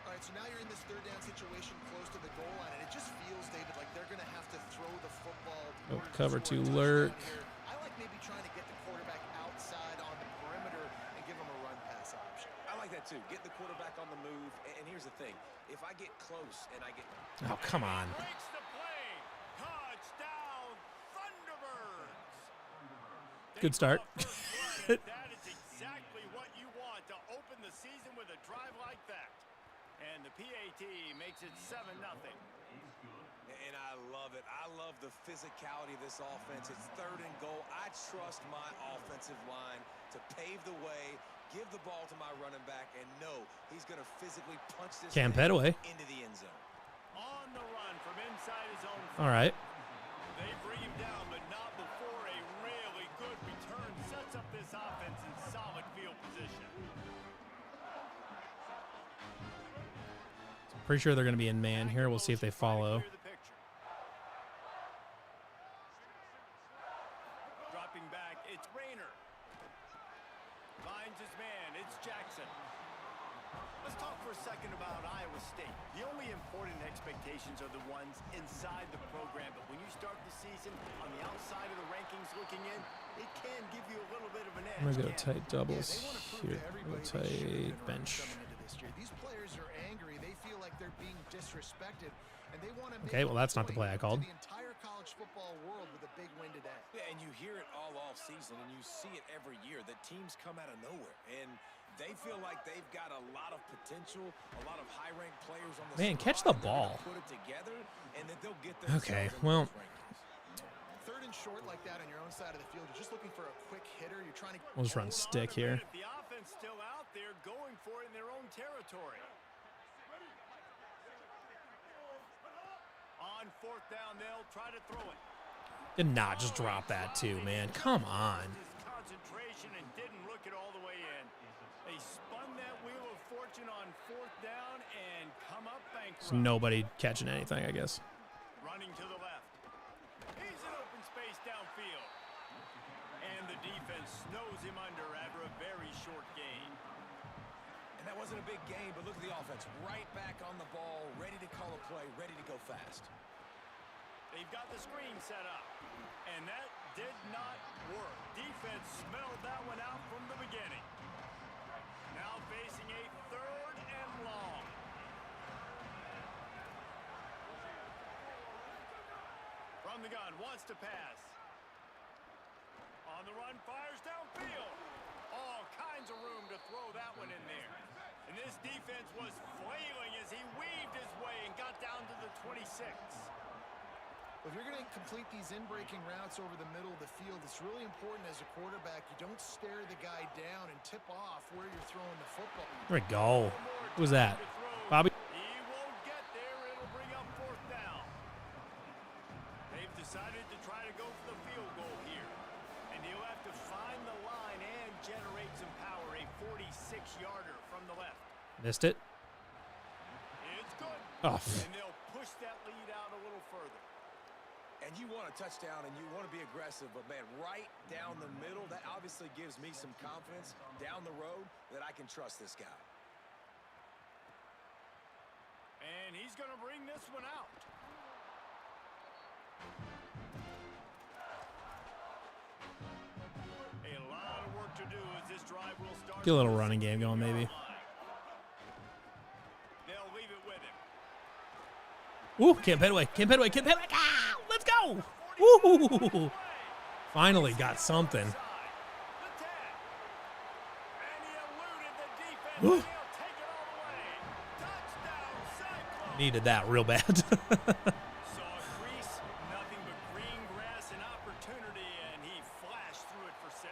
All right, so now you're in this 3rd down situation close to the goal line, and it just feels, David, like they're going to have to throw the football. in Oh, order to cover score a to touchdown Lurk. here. I like maybe trying to get the quarterback outside on the perimeter and give him a run pass option. I like that too. Get the quarterback on the move. And here's the thing. If I get close and I get... Oh, come on. Breaks the play. Touchdown, Thunderbirds. Good start. That is exactly what you want to open the season with a drive like that. And the PAT makes it 7-0. And I love it. I love the physicality of this offense. It's 3rd and goal. I trust my offensive line to pave the way, give the ball to my running back, and know he's going to physically punch this Cam thing Petaway. into the end zone. On the run from inside his own. All right. They bring him down, but not before a really good return sets up this offense in solid field position. Pretty sure they're going to be in man here. We'll see if they follow. Dropping back, it's Rayner. Finds his man, it's Jackson. Let's talk for a second about Iowa State. The only important expectations are the ones inside the program, but when you start the season on the outside of the rankings looking in, it can give you a little bit of an edge. I'm going to go tight doubles They want to prove here. to We'll everybody they tight shouldn't have bench. coming into this year. These players are angry. They feel like they're being disrespected, and they want to. Okay, well, that's not the play I called. The entire college football world with a big win today. Yeah, and you hear it all season, and you see it every year. The teams come out of nowhere, and they feel like they've got a lot of potential, a lot of high-ranked players on the Man, squad, catch the and they're gonna ball. Put it together, and that they'll get Okay, themselves in well. those rankings. 3rd and short like that on your own side of the field. You're just looking for a quick hitter. You're trying to. We'll just run stick here. The offense still out there going for it in their own territory. On 4th down, they'll try to throw it. Did not just drop that too, man. Come on. His concentration and didn't look it all the way in. They spun that wheel of fortune on 4th down and come up bankrupt. There's nobody catching anything, I guess. Running to the left. He's in open space downfield. And the defense snows him under after a very short gain. And that wasn't a big game, but look at the offense. Right back on the ball, ready to call a play, ready to go fast. They've got the screen set up, and that did not work. Defense smelled that one out from the beginning. Now facing a 3rd and long. From the gun, wants to pass. On the run, fires downfield. All kinds of room to throw that one in there. And this defense was flailing as he weaved his way and got down to the 26. If you're going to complete these in-breaking routes over the middle of the field, it's really important as a quarterback you don't stare the guy down and tip off where you're throwing the football. There we go. Who was that? Bobby? He won't get there. It'll bring up 4th down. They've decided to try to go for the field goal here. And he'll have to find the line and generate some power. A 46-yarder from the left. Missed it. It's good. Oh. And they'll push that lead out a little further. And you want a touchdown and you want to be aggressive, but man, right down the middle, that obviously gives me some confidence down the road that I can trust this guy. And he's going to bring this one out. A lot of work to do as this drive will start. Get a little running game going, maybe. They'll leave it with him. Ooh, Camp Headway. Camp Headway. Camp Headway. Ah, let's go. Ooh. Finally got something. Needed that real bad. Saw a crease, nothing but green grass and opportunity, and he flashed through it for 6.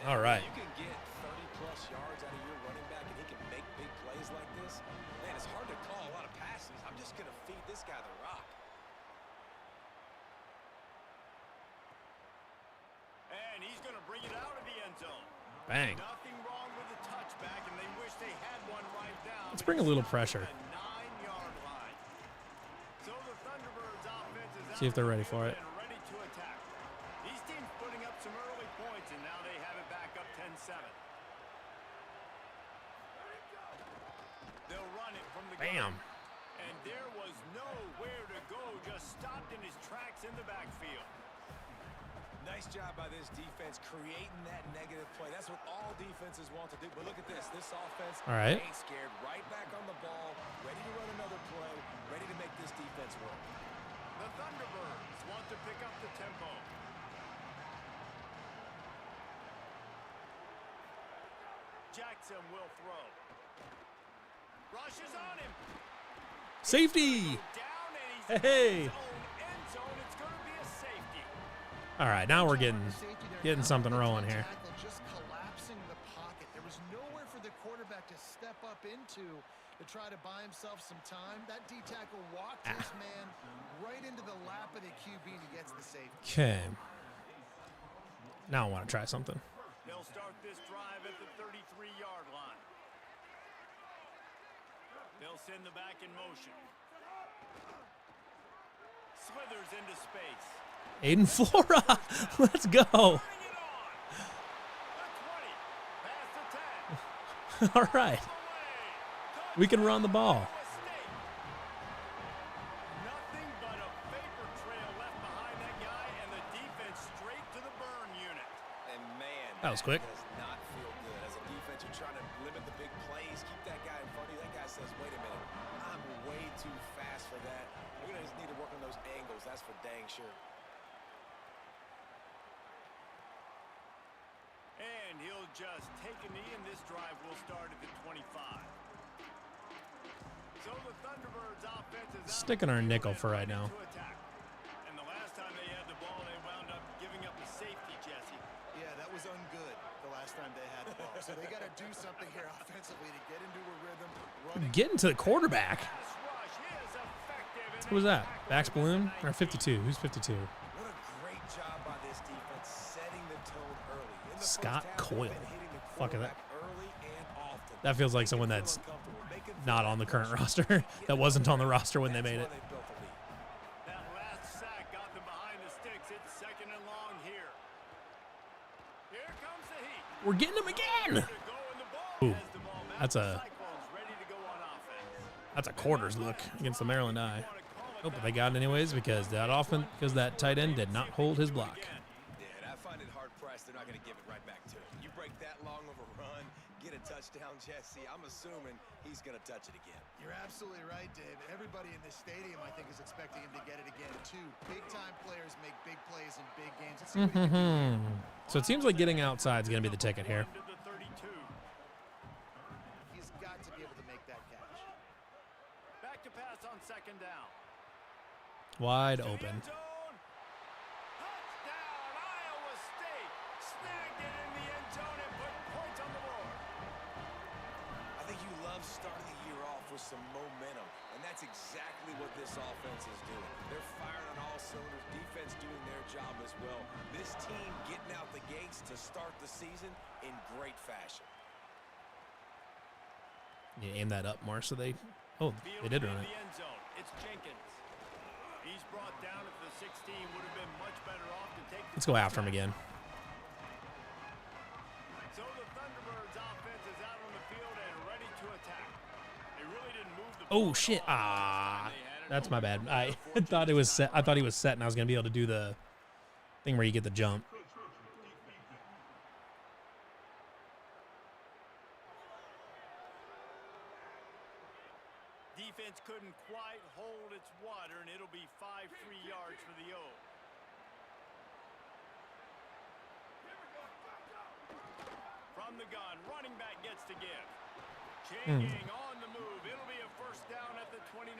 All right. You can get 30-plus yards out of your running back, and he can make big plays like this. Man, it's hard to call a lot of passes. I'm just going to feed this guy the rock. And he's going to bring it out of the end zone. Bang. Nothing wrong with the touchback, and they wish they had one right down. Let's bring a little pressure. See if they're ready for it. Ready to attack. These teams putting up some early points, and now they have it back up 10-7. They'll run it from the Bam. gun. And there was nowhere to go, just stopped in his tracks in the backfield. Nice job by this defense creating that negative play. That's what all defenses want to do. But look at this. This offense ain't scared. Right back on the ball, ready to run another play, ready to make this defense work. The Thunderbirds want to pick up the tempo. Jackson will throw. Rush is on him. Safety. Down and he's Hey. in his own end zone. It's going to be a safety. All right, now we're getting something rolling here. Just collapsing the pocket. There was nowhere for the quarterback to step up into to try to buy himself some time. That D-tackle walked his man right into the lap of the QB and he gets the safety. Okay. Now I want to try something. They'll start this drive at the 33-yard line. They'll send the back in motion. Slithers into space. Aiden Flora. Let's go. Bring it on. The 20. Past the 10. All right. We can run the ball. Nothing but a vapor trail left behind that guy, and the defense straight to the burn unit. And man, That was quick. does not feel good. As a defense, you're trying to limit the big plays, keep that guy in front of you. That guy says, wait a minute, I'm way too fast for that. We're going to just need to work on those angles. That's for dang sure. And he'll just take a knee, and this drive will start at the 25. So the Thunderbirds offense is Sticking our nickel for right now. to attack. And the last time they had the ball, they wound up giving up a safety, Jesse. Yeah, that was ungood the last time they had the ball. So they got to do something here offensively to get into a rhythm. Getting to the quarterback. Pass rush is effective. And Who was they that? tackle Bax the Balloon back. or 52? Who's 52? What a great job by this defense setting the tone early. In the Scott first half, Coyle. they've been hitting the Fuck is that? quarterback early and often. That feels like someone that's not on the current roster. That wasn't on the roster when they made it. That last sack got them behind the sticks. It's 2nd and long here. Here comes the heat. We're getting him again. To go in the ball. Ooh, Has the ball back. that's a Cyclones ready to go on offense. that's a quarters look against the Maryland Eye. Want to call Oh, but they got it anyways because that tight end did not hold his block. Yeah, and I find it hard-pressed they're not going to give it right back to him. You break that long of a run, get a touchdown, Jesse, I'm assuming he's going to touch it again. You're absolutely right, Dave. Everybody in this stadium, I think, is expecting him to get it again, too. Big-time players make big plays in big games. Let's see what he can do. So it seems like getting outside is going to be the ticket here. He's got to be able to make that catch. Back to pass on second down. Wide open. Touchdown, Iowa State. Snagged it in the end zone and put points on the board. I think you love starting the year off with some momentum, and that's exactly what this offense is doing. They're firing on all cylinders, defense doing their job as well. This team getting out the gates to start the season in great fashion. You aim that up more so they did run it. The end zone. It's Jenkins. He's brought down at the 16. Would have been much better off to take. Let's go after him again. So the Thunderbirds offense is out on the field and ready to attack. They really didn't move the ball. Oh shit! That's my bad. I thought it was set. I thought he was set, and I was gonna be able to do the thing where you get the jump. Defense couldn't quite hold its water, and it'll be 5 free yards for the O. From the gun, running back gets to give. Changing on the move. It'll be a first down at the 29.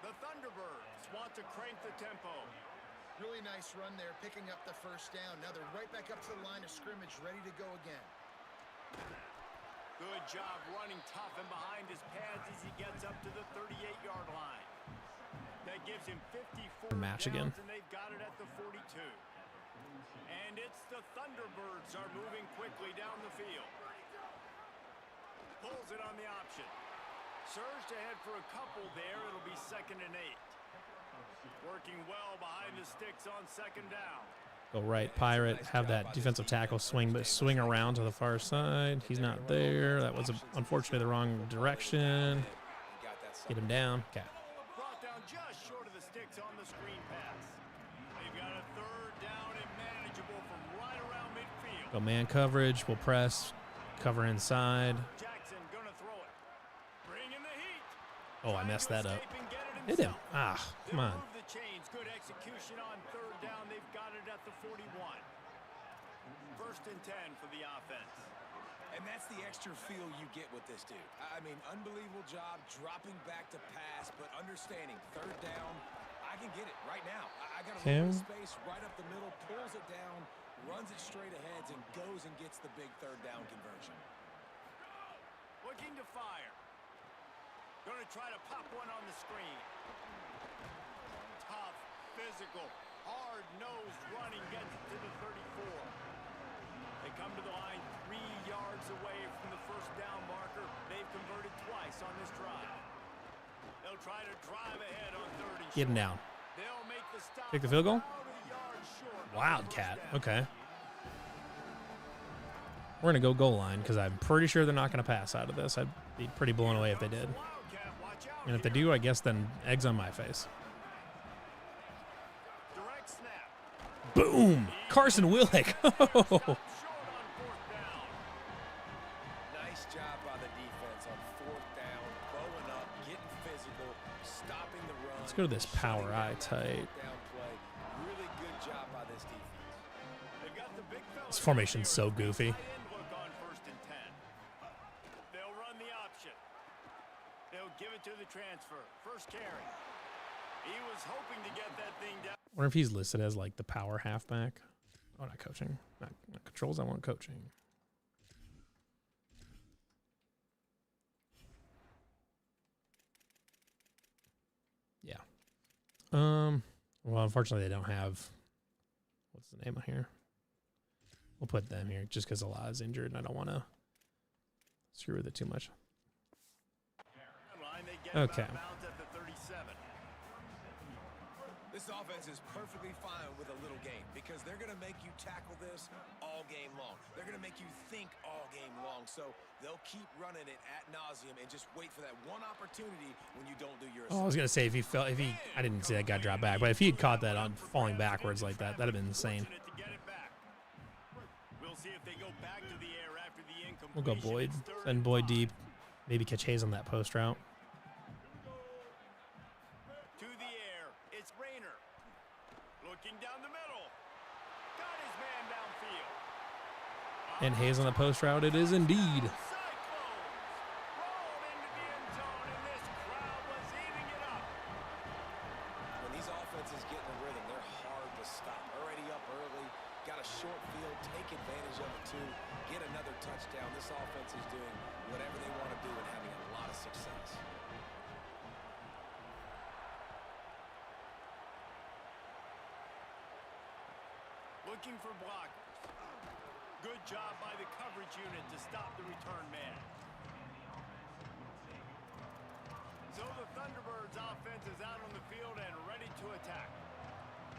The Thunderbirds want to crank the tempo. Really nice run there, picking up the first down. Now they're right back up to the line of scrimmage, ready to go again. Good job running tough and behind his pads as he gets up to the 38-yard line. That gives him 54 match downs, again. and they've got it at the 42. And it's the Thunderbirds are moving quickly down the field. Pulls it on the option. Surged ahead for a couple there. It'll be 2nd and 8. Working well behind the sticks on 2nd down. Go right, Pirate. Have that defensive tackle swing around to the far side. He's not there. That was unfortunately the wrong direction. Get him down. Okay. Brought down just short of the sticks on the screen pass. They've got a 3rd down and manageable from right around midfield. Go man coverage. We'll press. Cover inside. Jackson gonna throw it. Bringing the heat. Oh, I messed that up. Hit Hit him. Come on. Move the chains. Good execution on 3rd down. They've got it at the 41. 1st and 10 for the offense. And that's the extra feel you get with this dude. I mean, unbelievable job dropping back to pass, but understanding 3rd down, I can get it right now. I got a little bit of space right up the middle, pulls it down, runs it straight ahead, and goes and gets the big 3rd down conversion. Looking to fire. Going to try to pop one on the screen. Tough, physical, hard-nosed running gets it to the 34. They come to the line 3 yards away from the 1st down marker. They've converted twice on this drive. They'll try to drive ahead on 3rd and short. Get him down. They'll make the stop. Kick the field goal? About a yard short. Wildcat. Okay. We're going to go goal line because I'm pretty sure they're not going to pass out of this. I'd be pretty blown away if they did. And if they do, I guess then eggs on my face. Direct snap. Boom! Carson Willick. Nice job by the defense on 4th down, bowing up, getting physical, stopping the run. Let's go to this power eye tight. Really good job by this defense. This formation's so goofy. Look on 1st and 10. They'll run the option. They'll give it to the transfer. First carry. He was hoping to get that thing down. I wonder if he's listed as like the power halfback. Oh, not coaching. Not controls. I want coaching. Yeah. Well, unfortunately, they don't have. What's the name on here? We'll put them here just because Ala is injured, and I don't want to screw with it too much. Okay. This offense is perfectly fine with a little game because they're going to make you tackle this all game long. They're going to make you think all game long long, so they'll keep running it ad nauseum and just wait for that one opportunity when you don't do your Oh, I was gonna say I didn't see that guy drop back, but if he had caught that on falling backwards like that, that'd have been insane. We'll go Boyd, send Boyd deep, maybe catch Hayes on that post route. To the air, it's Rayner. Looking down the middle. Got his man downfield. And Hayes on the post route, it is indeed. Cyclones rolled into the end zone, and this crowd was eating it up. When these offenses get in a rhythm, they're hard to stop. Already up early, got a short field, take advantage of it too, get another touchdown. This offense is doing whatever they want to do and having a lot of success. Looking for blockers. Good job by the coverage unit to stop the return man. So the Thunderbirds offense is out on the field and ready to attack.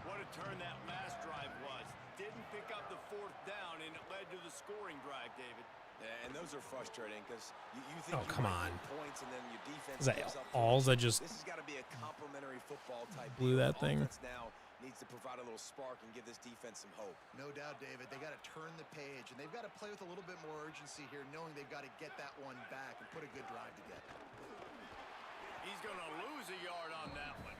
What a turn that last drive was. Didn't pick up the fourth down, and it led to the scoring drive, David. Yeah, and those are frustrating because you think Oh, come on. Points and then your defense Is that gives up alls points. that just This has got to be a complimentary football type blew deal. that thing? Offense now needs to provide a little spark and give this defense some hope. No doubt, David. They got to turn the page, and they've got to play with a little bit more urgency here, knowing they've got to get that one back and put a good drive together. He's going to lose a yard on that one.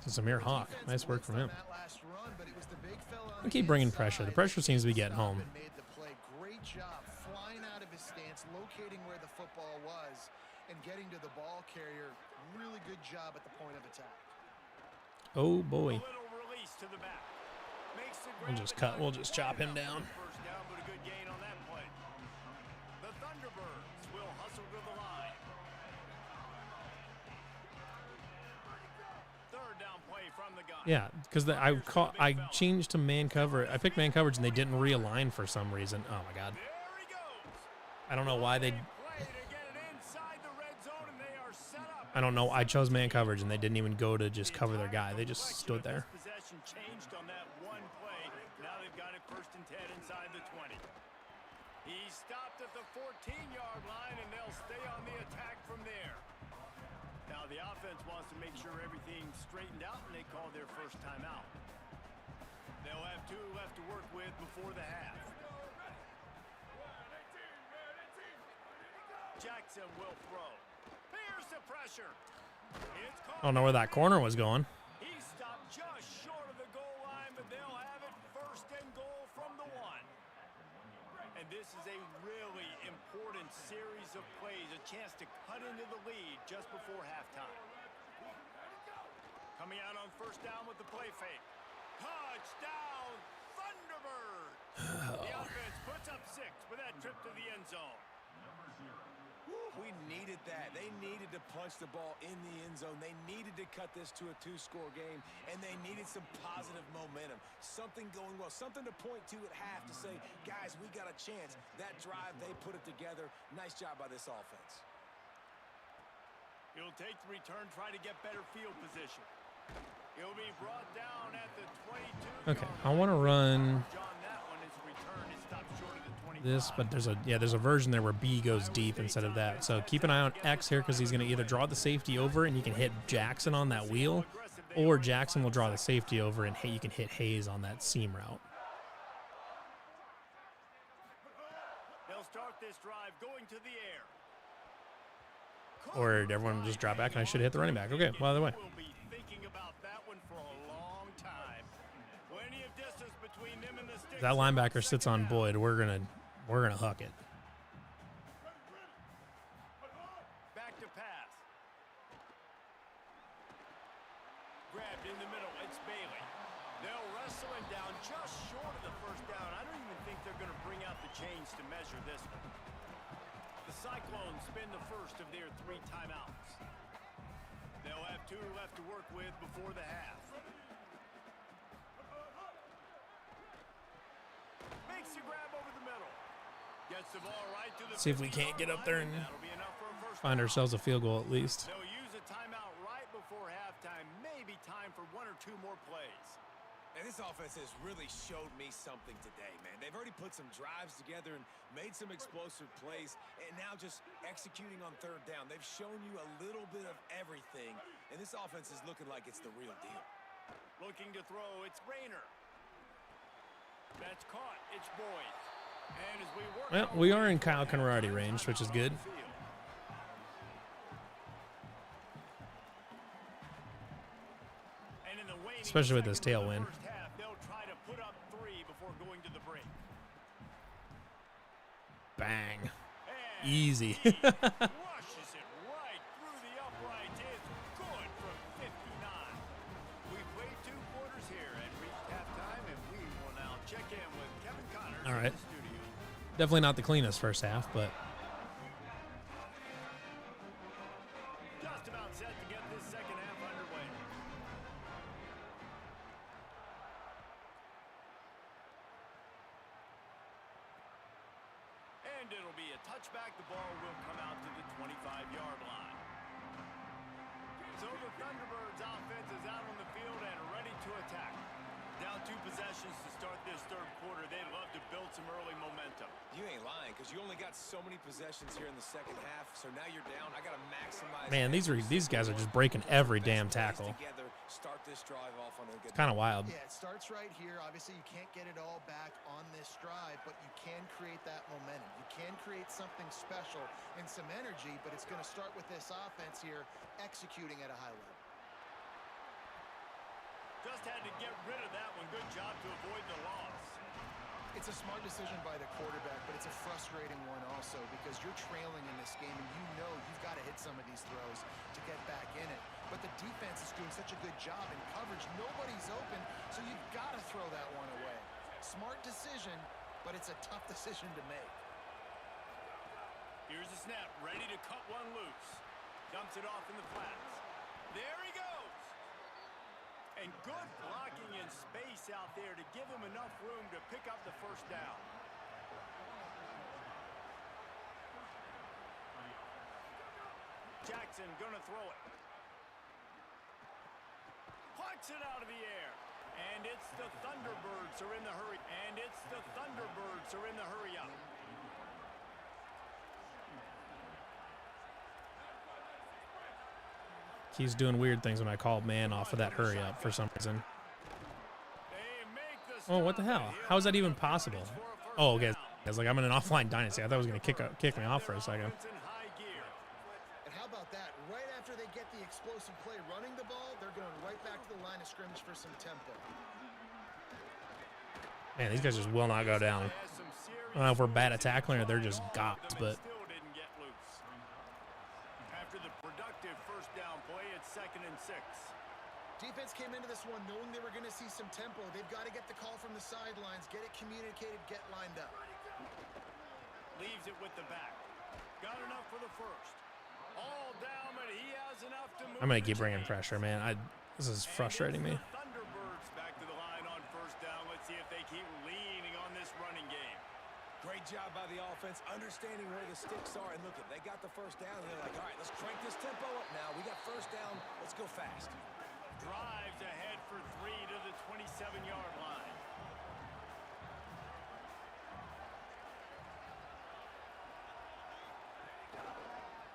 This is Amir Hawk. Nice work from him. That last run, but it was the big fella on We keep bringing the pressure. The inside pressure seems to be getting stop home. and made the play. Great job flying out of his stance, locating where the football was, and getting to the ball carrier. Really good job at the point of attack. Oh boy. A little release to the back. Makes the We'll just chop him down. First down, but a good gain on that play. The Thunderbirds will hustle to the line. Third down play from the gun. Yeah, because I changed to man cover. I picked man coverage and they didn't realign for some reason. Oh my god. There he goes. I don't know why they. Play to get it inside the red zone, and they are set up. I don't know. I chose man coverage and they didn't even go to just cover their guy. They just stood there. Possession changed on that one play. Now they've got it 1st and 10 inside the 20. He stopped at the 14-yard line, and they'll stay on the attack from there. Now the offense wants to make sure everything's straightened out, and they call their first timeout. They'll have 2 left to work with before the half. Jackson will throw. Here's the pressure. I don't know where that corner was going. He stopped just short of the goal line, but they'll have it 1st and goal from the 1. And this is a really important series of plays, a chance to cut into the lead just before halftime. Coming out on 1st down with the play fake. Touchdown, Thunderbirds! The offense puts up 6 with that trip to the end zone. We needed that. They needed to punch the ball in the end zone. They needed to cut this to a 2-score game, and they needed some positive momentum. Something going well, something to point to at half to say, guys, we got a chance. That drive, they put it together. Nice job by this offense. He'll take the return, try to get better field position. He'll be brought down at the 22. Okay, I want to run John, that one is returned. It stopped short of the 25. this, but there's a version there where B goes deep instead of that. So keep an eye on X here because he's going to either draw the safety over and you can hit Jackson on that wheel, or Jackson will draw the safety over and you can hit Hayes on that seam route. They'll start this drive going to the air. Or everyone just drop back and I should hit the running back. Okay, well, either way. We'll be thinking about that one for a long time. Plenty of distance between them and the sticks. If that linebacker sits on Boyd, we're gonna huck it. Back to pass. Grabbed in the middle. It's Bailey. They'll wrestle him down just short of the 1st down. I don't even think they're going to bring out the chains to measure this one. The Cyclones spend the 1st of their 3 timeouts. They'll have 2 left to work with before the half. Makes a grab over the middle. Gets the ball right to the See if we can't get up there and That'll be enough for a first find down. ourselves a field goal at least. They'll use a timeout right before halftime. Maybe time for 1 or 2 more plays. And this offense has really showed me something today, man. They've already put some drives together and made some explosive plays, and now just executing on third down. They've shown you a little bit of everything, and this offense is looking like it's the real deal. Looking to throw, it's Rayner. That's caught, it's Boyd. And as we work, Well, we are in Kyle Conradi range, which is good. Especially with this tailwind. They'll try to put up 3 before going to the break. Bang. And Easy. he rushes it right through the uprights. It's good from 59. We've played 2 quarters here and reached halftime, and we will now check in with Kevin Connors All right. in the studio. Definitely not the cleanest first half, but Just about set to get this second half underway. And it'll be a touchback. The ball will come out to the 25-yard line. So the Thunderbirds offense is out on the field and ready to attack. Down 2 possessions to start this third quarter. They'd love to build some early momentum. You ain't lying, because you only got so many possessions here in the second half, so now you're down. I got to maximize. man, these guys are just breaking every damn tackle. Together, start this drive off on a good. It's kind of wild. Yeah, it starts right here. Obviously, you can't get it all back on this drive, but you can create that momentum. You can create something special and some energy, but it's going to start with this offense here executing at a high level. Just had to get rid of that one. Good job to avoid the loss. It's a smart decision by the quarterback, but it's a frustrating one also because you're trailing in this game and you know you've got to hit some of these throws to get back in it. But the defense is doing such a good job in coverage. Nobody's open, so you've got to throw that one away. Smart decision, but it's a tough decision to make. Here's the snap, ready to cut one loose. Dumps it off in the flats. There he goes. And good blocking in space out there to give him enough room to pick up the first down. Jackson gonna throw it. Plucks it out of the air. And it's the Thunderbirds are in the hurry. And it's the Thunderbirds are in the hurry up. He's doing weird things when I call man off of that hurry up for some reason. Oh, what the hell? How is that even possible? Oh, okay. It's like I'm in an offline dynasty. I thought it was going to kick me off for a second. And how about that? Right after they get the explosive play running the ball, they're going right back to the line of scrimmage for some tempo. Man, these guys just will not go down. I don't know if we're bad at tackling or they're just gots, but After the productive first down play, it's 2nd and 6. Defense came into this one knowing they were going to see some tempo. They've got to get the call from the sidelines, get it communicated, get lined up. Leaves it with the back. Got enough for the first. All down, but he has enough to move. I'm going to keep bringing pressure, man. This is frustrating me. Thunderbirds back to the line on first down. Let's see if they keep leaning on this running game. Great job by the offense, understanding where the sticks are. And look, they got the first down. They're like, all right, let's crank this tempo up now. We got first down. Let's go fast. Drives ahead for 3 to the 27-yard line.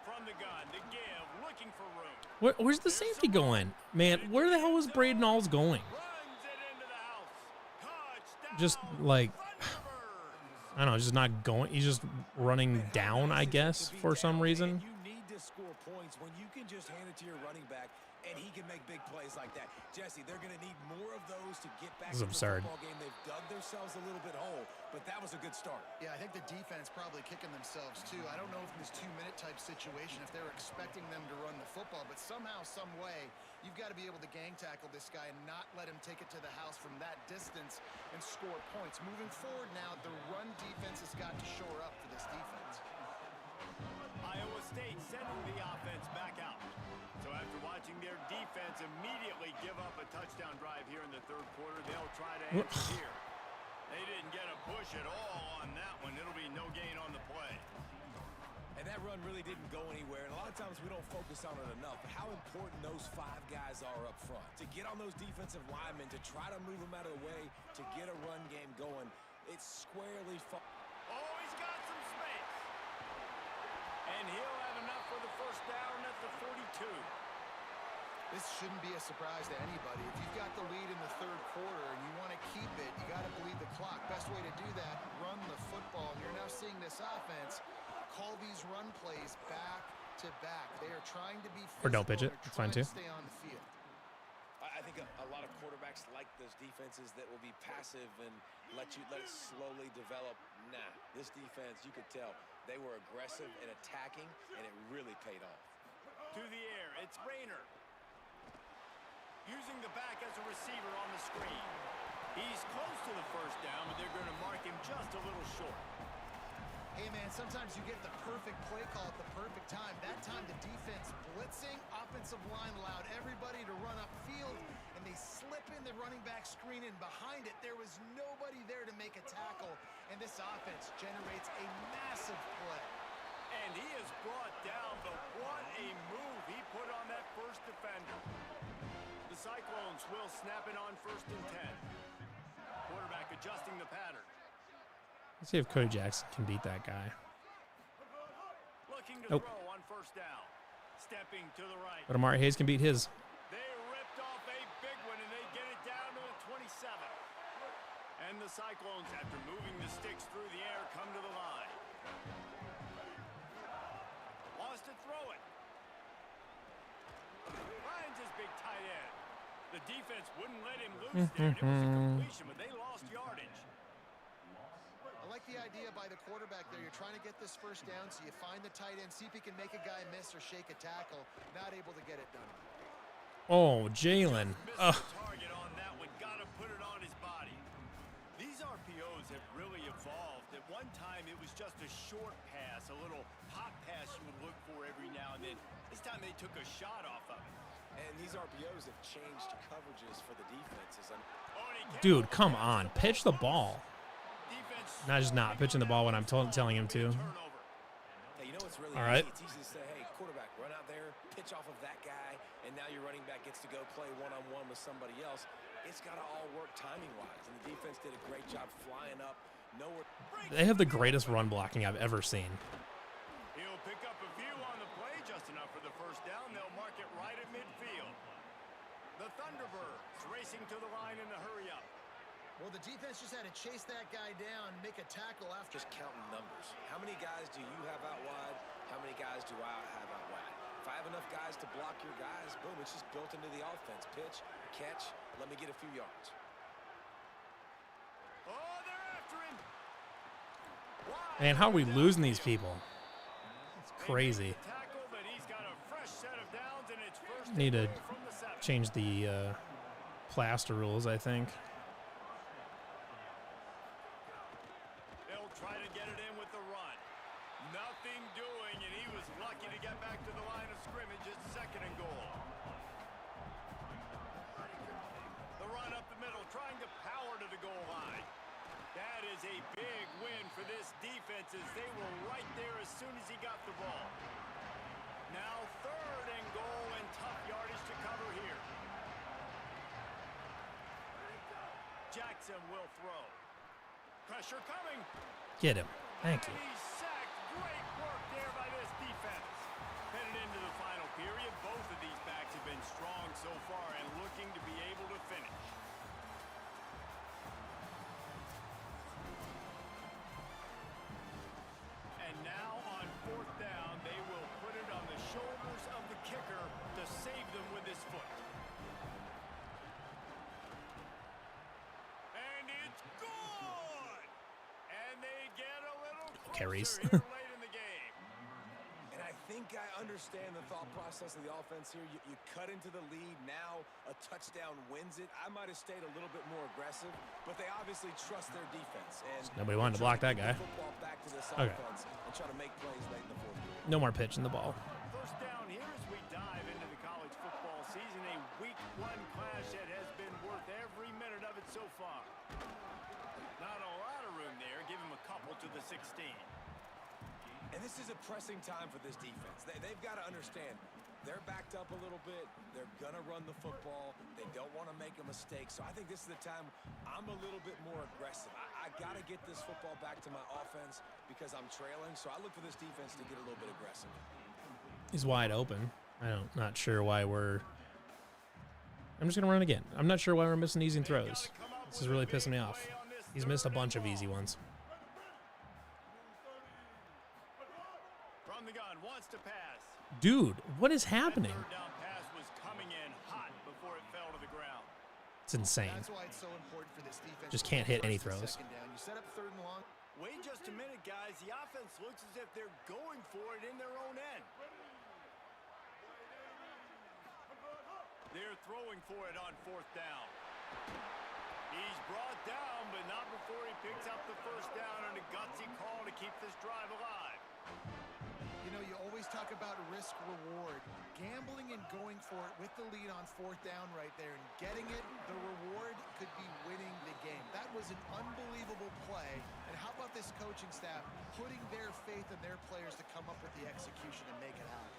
From the gun, the give, looking for room. Where's the safety going? Man, where the hell was Braden Alls going? Runs it into the house. Touchdown. Just like, Thunderbirds. I don't know, just not going. He's just running down, I guess, for some reason. You need to score points when you can just hand it to your running back and he can make big plays like that. Jesse, they're going to need more of those to get back This is into absurd. the football game. They've dug themselves a little bit whole, but that was a good start. Yeah, I think the defense probably kicking themselves too. I don't know if in this 2-minute type situation, if they're expecting them to run the football, but somehow, some way, you've got to be able to gang tackle this guy and not let him take it to the house from that distance and score points. Moving forward now, the run defense has got to shore up for this defense. Iowa State sending the offense back out. So after watching their defense immediately give up a touchdown drive here in the third quarter, they'll try to answer here. They didn't get a push at all on that one. It'll be no gain on the play. And that run run really didn't go anywhere, and a lot of times we don't focus on it enough. But how important those 5 guys are up front. To get on those defensive linemen, to try to move them out of the way, to get a run game going, it's squarely Oh, he's got some space. And he'll have enough for the first down at the 42. This shouldn't be a surprise to anybody. If you've got the lead in the third quarter and you want to keep it, you got to bleed the clock. Best way to do that, run the football. And you're now seeing this offense call these run plays back to back. They are trying to be physical. Or don't pitch it. It's fine too. Stay on the field. I think a lot of quarterbacks like those defenses that will be passive and let it slowly develop. Nah, this defense, you could tell, they were aggressive and attacking, and it really paid off. To the air, it's Rayner. Using the back as a receiver on the screen. He's close to the first down, but they're going to mark him just a little short. Hey, man, sometimes you get the perfect play call at the perfect time. That time the defense blitzing, offensive line allowed everybody to run upfield, and they slip in the running back screen, and behind it, there was nobody there to make a tackle, and this offense generates a massive play. And he is brought down, but what a move he put on that first defender. The Cyclones will snap it on 1st and 10. Quarterback adjusting the pattern. Let's see if Cody Jackson can beat that guy. Looking to throw on 1st down. Stepping to the right. But Amari Hayes can beat his. They ripped off a big one, and they get it down to the 27. And the Cyclones, after moving the sticks through the air, come to the line. Wants to throw it. Finds his big tight end. The defense wouldn't let him loose there. It was a completion, but they lost yardage. I like the idea by the quarterback there. You're trying to get this first down, so you find the tight end, see if he can make a guy miss or shake a tackle. Not able to get it done. Oh, Jalen. Target on that one. Got to put it on his body. These RPOs have really evolved. At one time, it was just a short pass, a little pop pass you would look for every now and then. This time, they took a shot off of it. And these RPOs have changed coverages for the defenses. Dude, come on. Pitch the ball. Not just not pitching the ball when I'm telling him to. Hey, you know what's really all right. It's easy to say, hey, quarterback, run out there, pitch off of that guy, and now your running back gets to go play one-on-one with somebody else. It's got to all work timing-wise, and the defense did a great job flying up. Nowhere. They have the greatest run blocking I've ever seen. He'll pick up a few on the play, just enough for the first down. They'll mark it right at midfield. The Thunderbirds racing to the line in the hurry-up. Well, the defense just had to chase that guy down, make a tackle after. Just counting numbers. How many guys do you have out wide? How many guys do I have out wide? If I have enough guys to block your guys, boom, it's just built into the offense. Pitch, catch, let me get a few yards. Oh, they're after him. Man, how are we losing these people? It's crazy. Tackle, but he's got a fresh set of downs, and it's first Need to from the 7. change the plaster rules, I think. Try to get it in with the run. Nothing doing, and he was lucky to get back to the line of scrimmage at 2nd and goal. The run up the middle, trying to power to the goal line. That is a big win for this defense as they were right there as soon as he got the ball. Now 3rd and goal and tough yardage to cover here. Jackson will throw. Pressure coming. Get him. Thank you. And he's sacked. Great work there by this defense. Headed into the final period, both of these backs have been strong so far and looking to be able to finish. And now on 4th down, they will put it on the shoulders of the kicker to save them with his foot. And it's good! And they get a little Carries. closer here late in the game. And I think I understand the thought process of the offense here. You cut into the lead. Now a touchdown wins it. I might have stayed a little bit more aggressive, but they obviously trust their defense. And Nobody wanted to block that guy. Back to this Okay. offense and try to make plays late in the 4th quarter. No more pitching the ball. First down here as we dive into the college football season. A week 1 clash that has been worth every minute of it so far. Not a lot of room there. Give him a couple to the 16. And This is a pressing time for this defense. They've got to understand. They're backed up a little bit. They're going to run the football. They don't want to make a mistake. So I think this is the time I'm a little bit more aggressive. I got to get this football back to my offense because I'm trailing. So I look for this defense to get a little bit aggressive. He's wide open. Not sure why we're... I'm just going to run again. I'm not sure why we're missing easy throws. This is really pissing me off. He's missed a bunch of easy ones. From the gun, wants to pass. Dude, what is happening? Third down pass was coming in hot before it fell to the ground. It's insane. That's why it's so important for this defense. Just can't hit any throws. You set up third and long. Wait just a minute, guys. The offense looks as if they're going for it in their own end. They're throwing for it on fourth down. He's brought down, but not before he picks up the first down on a gutsy call to keep this drive alive. You know, you always talk about risk-reward. Gambling and going for it with the lead on fourth down right there and getting it, the reward could be winning the game. That was an unbelievable play. And how about this coaching staff putting their faith in their players to come up with the execution and make it happen?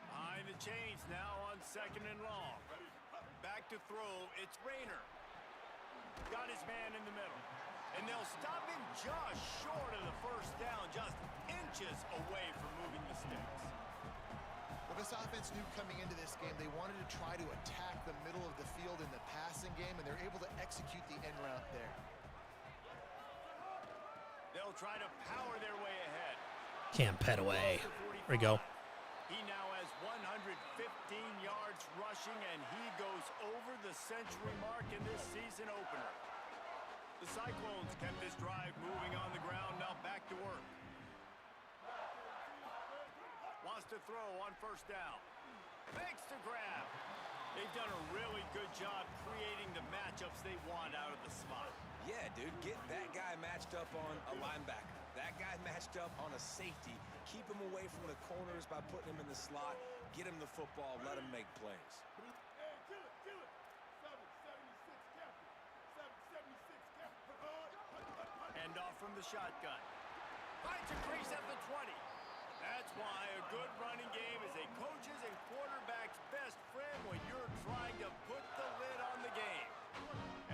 Behind the chains now on second and long. Back to throw, it's Rayner. Got his man in the middle. And they'll stop him just short of the first down, just inches away from moving the sticks. Well, this offense knew coming into this game they wanted to try to attack the middle of the field in the passing game, and they're able to execute the end route there. They'll try to power their way ahead. Can't pet away. There we go. He now has 115 yards rushing, and he goes over the century mark in this season opener. The Cyclones kept this drive moving on the ground, now back to work. Wants to throw on first down. Fakes to grab. They've done a really good job creating the matchups they want out of the slot. Yeah, dude, get that guy matched up on a linebacker. That guy matched up on a safety. Keep him away from the corners by putting him in the slot. Get him the football. Let him make plays. Hand off from the shotgun. Finds a crease at the 20. That's why a good running game is a coach's and quarterback's best friend when you're trying to put the lid on the game.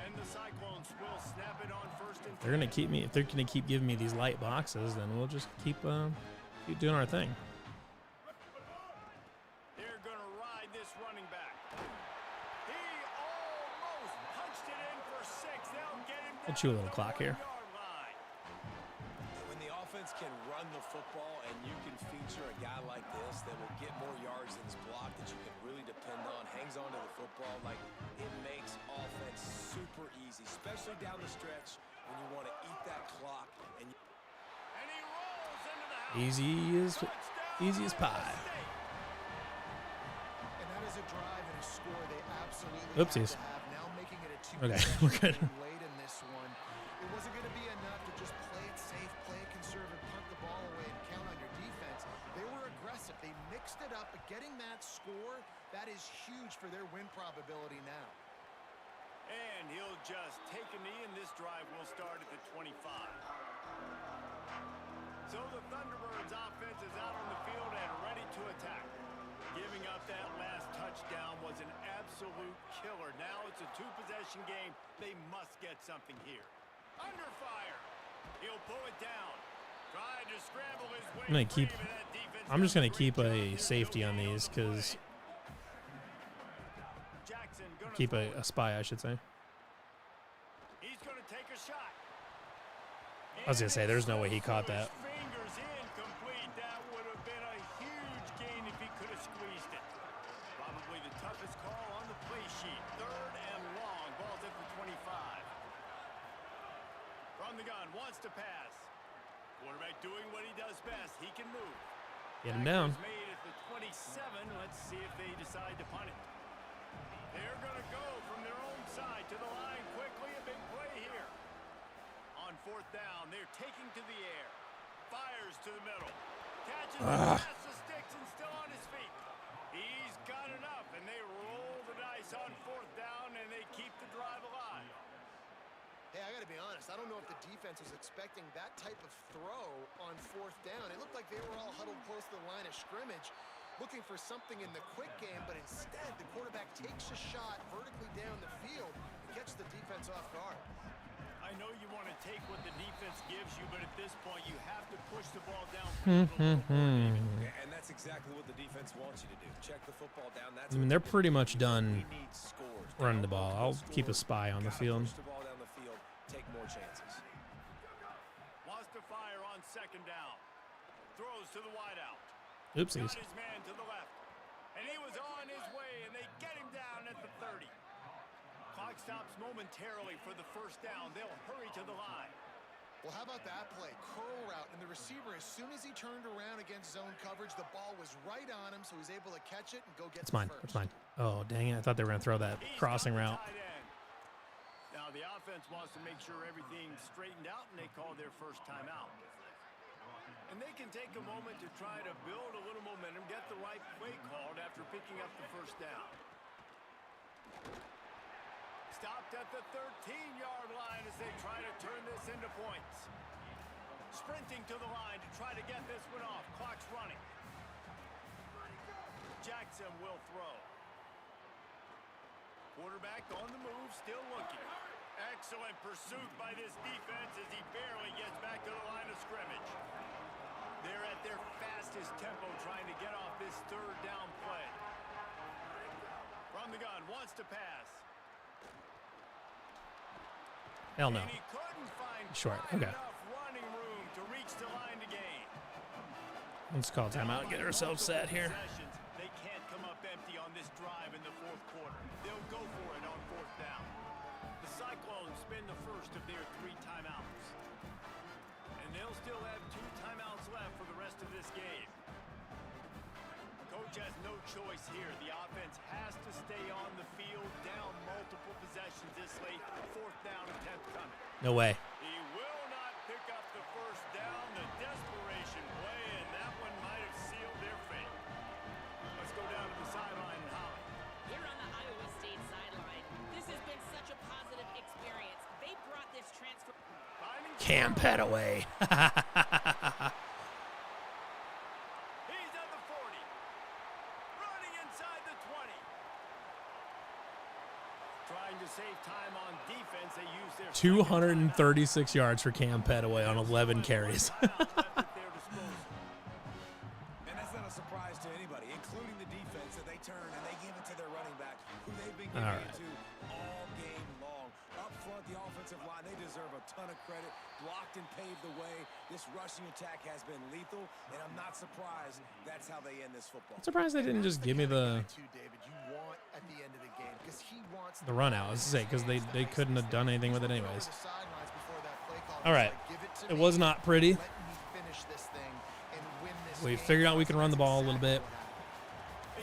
And the Cyclones will snap it on first and 10. They're gonna keep me. If they're gonna keep giving me these light boxes, then we'll just keep doing our thing. They're gonna ride this running back. He almost punched it in for 6. They'll get him down. We'll chew a little clock here. When the offense can run the football and you can feature a guy like this that will get more yards than his block that you can really depend on, hangs on to the football, like it makes offense super easy, especially down the stretch when you want to eat that clock. And he rolls into the house. Easy as pie. And that is a drive and a score they absolutely Oopsies. have to have. Now making it a 2 Okay, we're good. late in this one. It wasn't going to be enough to just play it safe, play it conservative, punt the ball away, and count on your defense. They were aggressive. They mixed it up, but getting that score, that is huge for their win probability now. And he'll just take a knee, and this drive will start at the 25. So the Thunderbirds offense is out on the field and ready to attack. Giving up that last touchdown was an absolute killer. Now it's a 2-possession game. They must get something here. Under fire. He'll pull it down. Trying to scramble his way. I'm just gonna keep a safety on these because keep a spy, I should say. He's gonna take a shot. I was gonna say there's no way he caught that. Fingers incomplete. That would have been a huge gain if he could have squeezed it. Probably the toughest call on the play sheet. Third and long. Ball's at the 25. From the gun, wants to pass. Quarterback doing what he does best. He can move. Get him down. Made at the 27. Let's see if they decide to punt it. They're going to go from their own side to the line quickly. A big play here. On fourth down, they're taking to the air. Fires to the middle. Catches past the sticks and still on his feet. He's got enough, and they roll the dice on fourth down, and they keep the drive alive. Hey, I got to be honest. I don't know if the defense was expecting that type of throw on 4th down. It looked like they were all huddled close to the line of scrimmage, looking for something in the quick game, but instead the quarterback takes a shot vertically down the field and gets the defense off guard. I know you want to take what the defense gives you, but at this point you have to push the ball downfield a little more even. Yeah, and that's exactly what the defense wants you to do. Check the football down. That's I mean, they're pretty much done we need scores. running the ball. I'll keep a spy on the Gotta field. push the ball down the field. Take more chances. Wants to fire on 2nd down. Throws to the wideout. Oopsies. Got his man to the left. And he was on his way, and they get him down at the 30. Clock stops momentarily for the 1st down. They'll hurry to the line. Well, how about that play? Curl route, and the receiver, as soon as he turned around against zone coverage, the ball was right on him, so he's able to catch it and go get It's mine. first. It's mine. Oh, dang it. I thought they were going to throw that He's crossing got the route. tight end. Now the offense wants to make sure everything's straightened out, and they call their first timeout. And they can take a moment to try to build a little momentum, get the right play called after picking up the 1st down. Stopped at the 13-yard line as they try to turn this into points. Sprinting to the line to try to get this one off. Clock's running. Jackson will throw. Quarterback on the move, still looking. Excellent pursuit by this defense as he barely gets back to the line of scrimmage. They're at their fastest tempo trying to get off this 3rd down play. From the gun, wants to pass. Hell no. And he couldn't find Short. quite Okay. enough running room to reach the line to gain. Let's call timeout and get ourselves set here. They can't come up empty on this drive in the 4th quarter. They'll go for it on 4th down. The Cyclones spend the first of their 3 timeouts. And they'll still have 2 timeouts left for the rest of this game. Coach has no choice here. The offense has to stay on the field, down multiple possessions this late. 4th down attempt coming. No way. He will not pick up the 1st down. The desperation play, and that one might have sealed their fate. Let's go down to the sideline and Holly. Here on the Iowa State sideline, this has been such a positive experience. They brought this transfer. Cam Petaway. He's at the 40. Running inside the 20. Trying to save time on defense. They use their 236 yards for Cam Petaway on 11 carries. And that's not a surprise to anybody, including the defense, that they turn and they give it to their running back, who they've been giving it to all game long. Up front, the offensive line, they deserve a ton of credit. Blocked and paved the way. This rushing attack has been lethal, and I'm not surprised that's how they end this football. I'm surprised they didn't just give me the David, you want at the end of the game, because he wants run out. I was to say, because they couldn't have done anything with it anyways. the sidelines before that play call. All right. Give it to It me. was not pretty. Let me finish this thing and win this We game. figured out we can run the ball a little bit.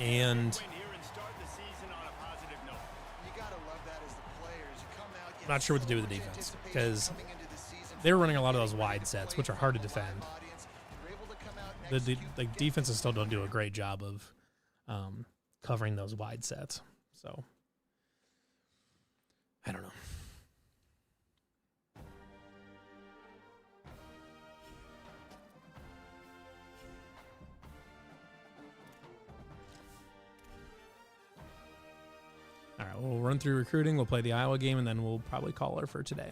And Win here and start the season on a positive note. You gotta love that as the players. You come out, I'm not sure what to do with the defense, because coming into the season, they were running a lot of those wide sets, which are hard to defend. you're able to come out and The execute defenses still don't do a great job of covering those wide sets. So, I don't know. All right, we'll run through recruiting. We'll play the Iowa game, and then we'll probably call her for today.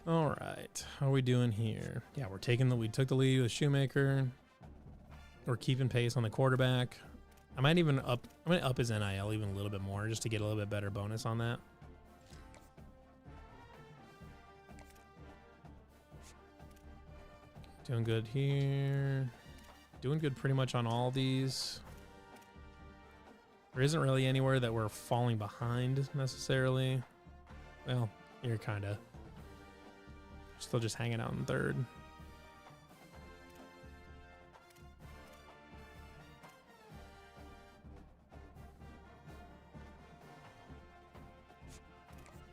All right, how are we doing here? Yeah, we took the lead with Shoemaker. We're keeping pace on the quarterback. I might up his NIL even a little bit more just to get a little bit better bonus on that. Doing good here. Doing good pretty much on all these. There isn't really anywhere that we're falling behind necessarily. Well, you're kind of still just hanging out in 3rd.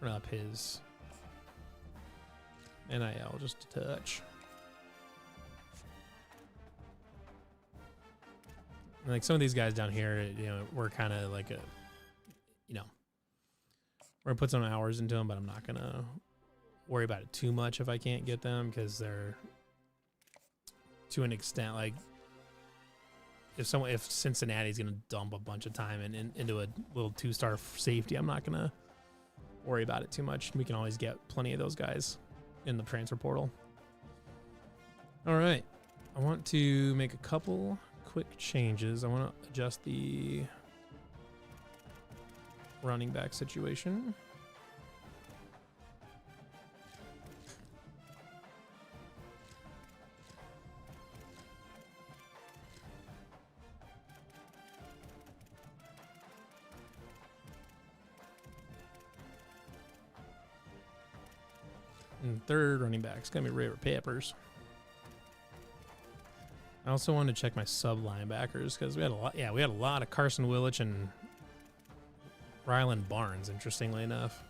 Turn up his NIL just a touch. Like some of these guys down here, you know, we're kind of like a, you know, we're gonna put some hours into them, but I'm not gonna worry about it too much if I can't get them, because they're, to an extent, like if Cincinnati's gonna dump a bunch of time into a little 2-star safety, I'm not gonna worry about it too much. We can always get plenty of those guys in the transfer portal. All right, I want to make a couple quick changes. I want to adjust the running back situation. And third running back is going to be River Peppers. I also wanted to check my sub linebackers because we had a lot. Yeah, we had a lot of Carson Willich and Rylan Barnes, interestingly enough.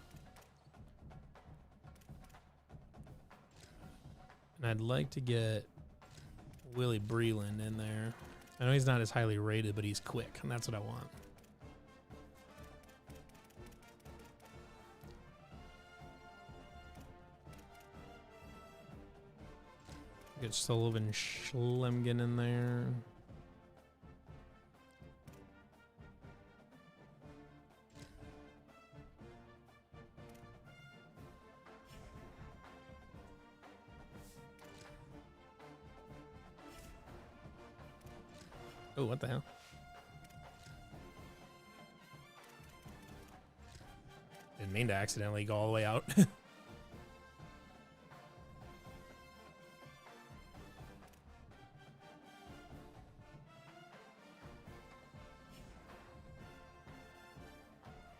And I'd like to get Willie Breland in there. I know he's not as highly rated, but he's quick, and that's what I want. Get Sullivan Schlemgen in there. Oh, what the hell? Didn't mean to accidentally go all the way out.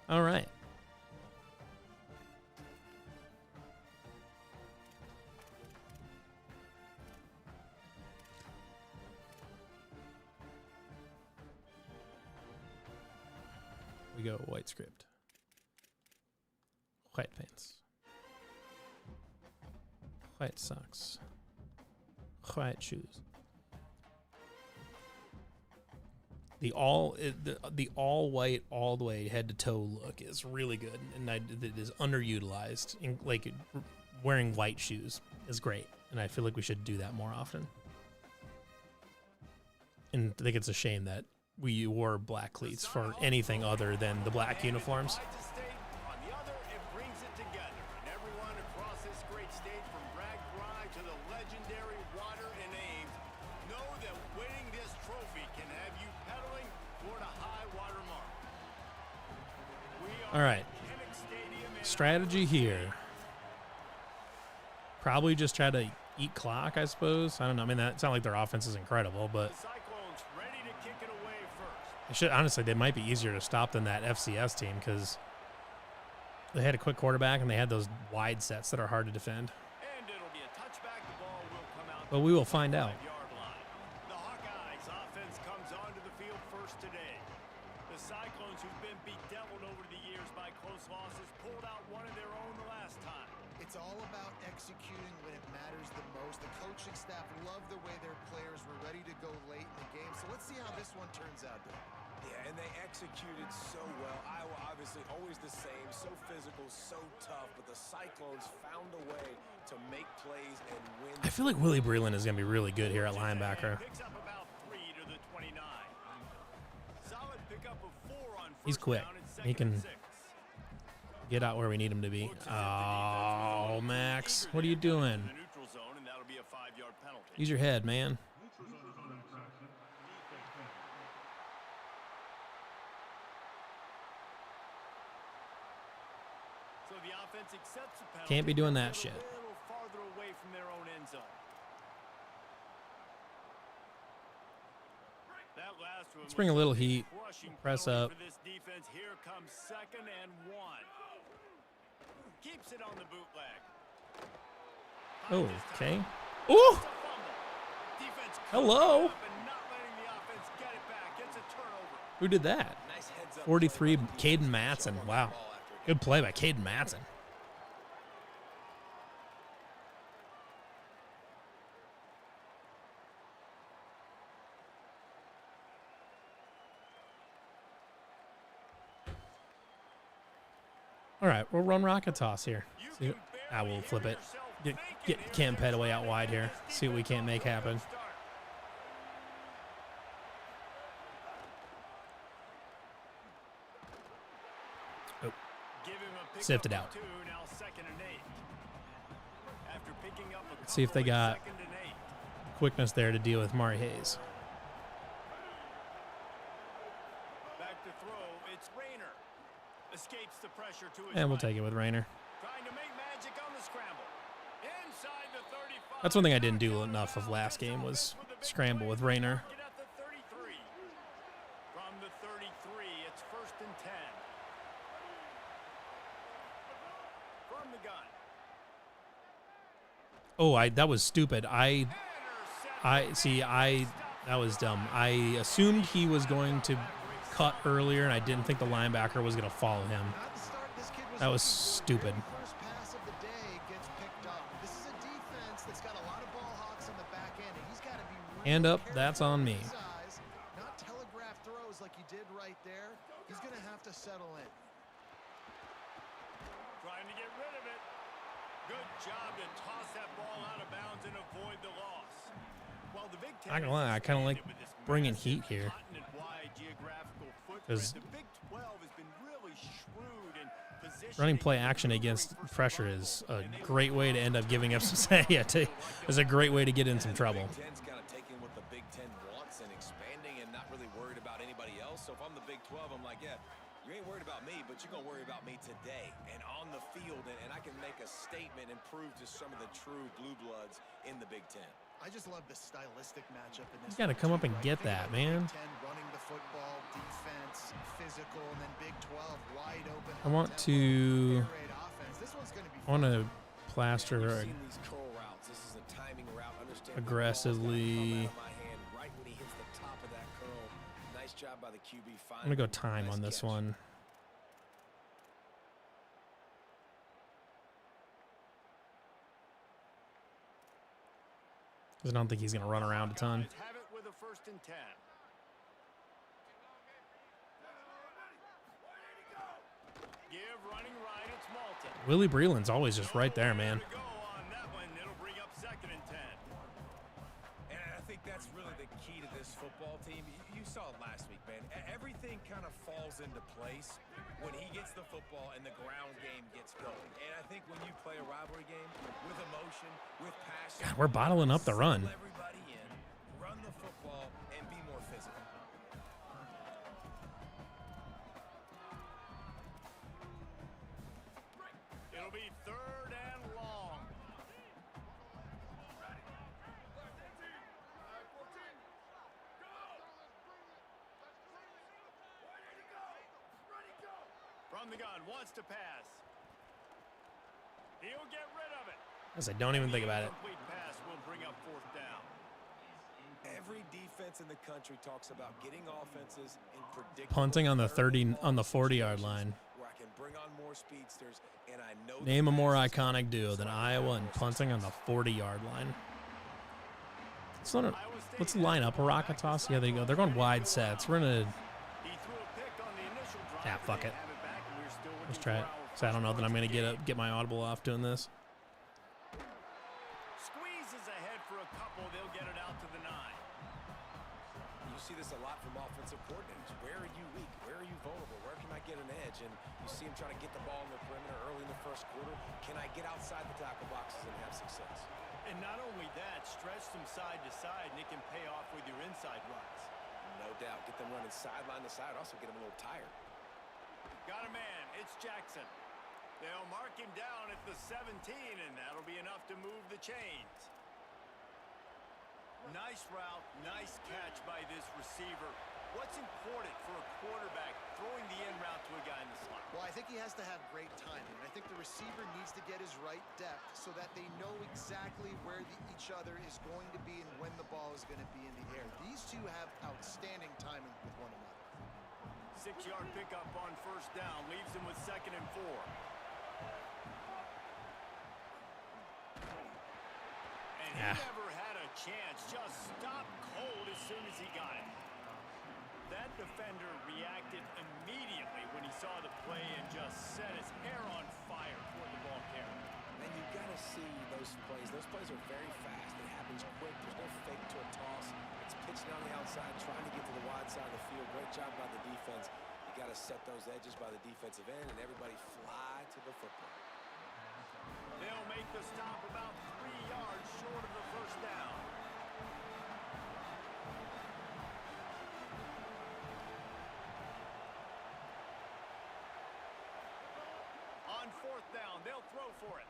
All right. We go white script. White pants. White socks. White shoes. The all white all the way head to toe look is really good, and it is underutilized. Like wearing white shoes is great, and I feel like we should do that more often. And I think it's a shame that we wore black cleats for anything other than the black uniforms. On the other, it brings it together. And everyone across this great state, from Bragg Drive to the legendary Water and Ames, know that winning this trophy can have you pedaling toward a high water mark. All right. Strategy here. Probably just try to eat clock, I suppose. I don't know. I mean, it's not like their offense is incredible, but honestly, they might be easier to stop than that FCS team because they had a quick quarterback and they had those wide sets that are hard to defend. And it'll be a touchback. The ball will come out. But we will find out. The Hawkeyes offense comes onto the field first today. The Cyclones, who've been bedeviled over the years by close losses, pulled out one of their own the last time. It's all about executing when it matters the most. The coaching staff loved the way their players were ready to go late in the game. So let's see how this one turns out. Yeah, and they executed so well. Iowa obviously always the same, so physical, so tough, but the Cyclones found a way to make plays and win. I feel like Willie Breland is going to be really good here at linebacker. He's quick. He can get out where we need him to be. Oh, Max, what are you doing? Use your head, man. Can't be doing that shit. Let's bring a little heat. Press up. Here comes 2nd and 1. Keeps it on the bootleg. Oh, okay. Ooh! Hello. Who did that? 43, Caden Matson. Wow. Good play by Caden Matson. All right, we'll run rocket toss here. See, I will flip it. Get Cam Petaway out wide here. See what we can't make happen. Oh. Sifted out. Let's see if they got quickness there to deal with Mari Hayes. Back to throw, it's Rayner. Escapes the pressure to his And we'll right. take it with Rayner. Trying to make magic on the scramble. Inside the 35. That's one thing I didn't do enough of last game was scramble with Rayner. At the 33. From the 33, it's 1st and 10. From the gun. Oh, that was stupid. That was dumb. I assumed he was going to cut earlier, and I didn't think the linebacker was going to follow him. That was stupid. First pass of the day gets picked up. This is a defense that's got a lot of ball hawks on the back end, and he's got to be really Hand up, careful that's on me. with his eyes, not telegraph throws like he did right there. He's going to have to settle in. Trying to get rid of it. Good job to toss that ball out of bounds and avoid the loss. Well, the Big Ten Not gonna lie, I kind of like bringing heat here. Because running play action against pressure is a great way to end up giving up some. Is a great way to get in some trouble. Big Ten's kind of taking what the Big Ten wants and expanding and not really worried about anybody else. So if I'm the Big 12, I'm like, yeah, you ain't worried about me, but you're going to worry about me today and on the field, and I can make a statement and prove to some of the true blue bloods in the Big Ten. I just love the stylistic matchup in this. You got to come up and get that, man. Big 10 running the football, defense, physical, and then Big 12 wide open. I want to. I want to plaster You've seen these curl routes. This is a timing route. Understand aggressively. right when he hits the top of that curl. Nice job by the QB. I'm gonna go time on this one. Because I don't think he's gonna run around a ton. Have it with a 1st and 10. Give running right, it's Malton. Willie Breland's always just right there, man. Go on that one. It'll bring up 2nd and 10. And I think that's really the key to this football team. You saw it last week, man. Everything kind of falls into place when he gets the football and the ground game gets going. And I think when you play a rivalry game with emotion, with passion, God, we're bottling up the run. everybody in, run the football, and be more physical. It'll be 3rd and long. From the gun, wants to pass. He'll get rid of it. I don't even think about it. Complete pass will bring up 4th down. Every defense in the country talks about getting offenses in predictable Punting on the 30, on the 40-yard situations line. where I can bring on more speedsters, and I know Name a more iconic duo than Iowa and punting on the 40-yard line. Let's line up a rocket toss. Yeah, there you go. They're going wide sets. We're gonna. He threw a pick on the initial drive. Yeah, fuck it. Have it back, and we're still Let's looking try it. for our So I don't know that I'm gonna game. get my audible off doing this. Squeezes ahead for a couple. They'll get it out to the 9. You see this a lot from offensive coordinators. Where are you weak? Where are you vulnerable? Where can I get an edge? And you see him trying to get the ball in the perimeter early in the 1st quarter. Can I get outside the tackle boxes and have success? And not only that, stretch them side to side, and it can pay off with your inside runs. No doubt. Get them running sideline to side. Also get them a little tired. Got a man. It's Jackson. They'll mark him down at the 17, and that'll be enough to move the chains. Nice route, nice catch by this receiver. What's important for a quarterback throwing the in route to a guy in the slot? Well, I think he has to have great timing. I think the receiver needs to get his right depth so that they know exactly where each other is going to be and when the ball is going to be in the air. These two have outstanding timing with one another. 6-yard pickup on 1st down, leaves him with 2nd and 4. And he never had a chance, just stopped cold as soon as he got it. That defender reacted immediately when he saw the play and just set his hair on those plays. Those plays are very fast. It happens quick. There's no fake to a toss. It's pitching on the outside, trying to get to the wide side of the field. Great job by the defense. You got to set those edges by the defensive end, and everybody fly to the football. They'll make the stop about 3 yards short of the first down. On fourth down, they'll throw for it.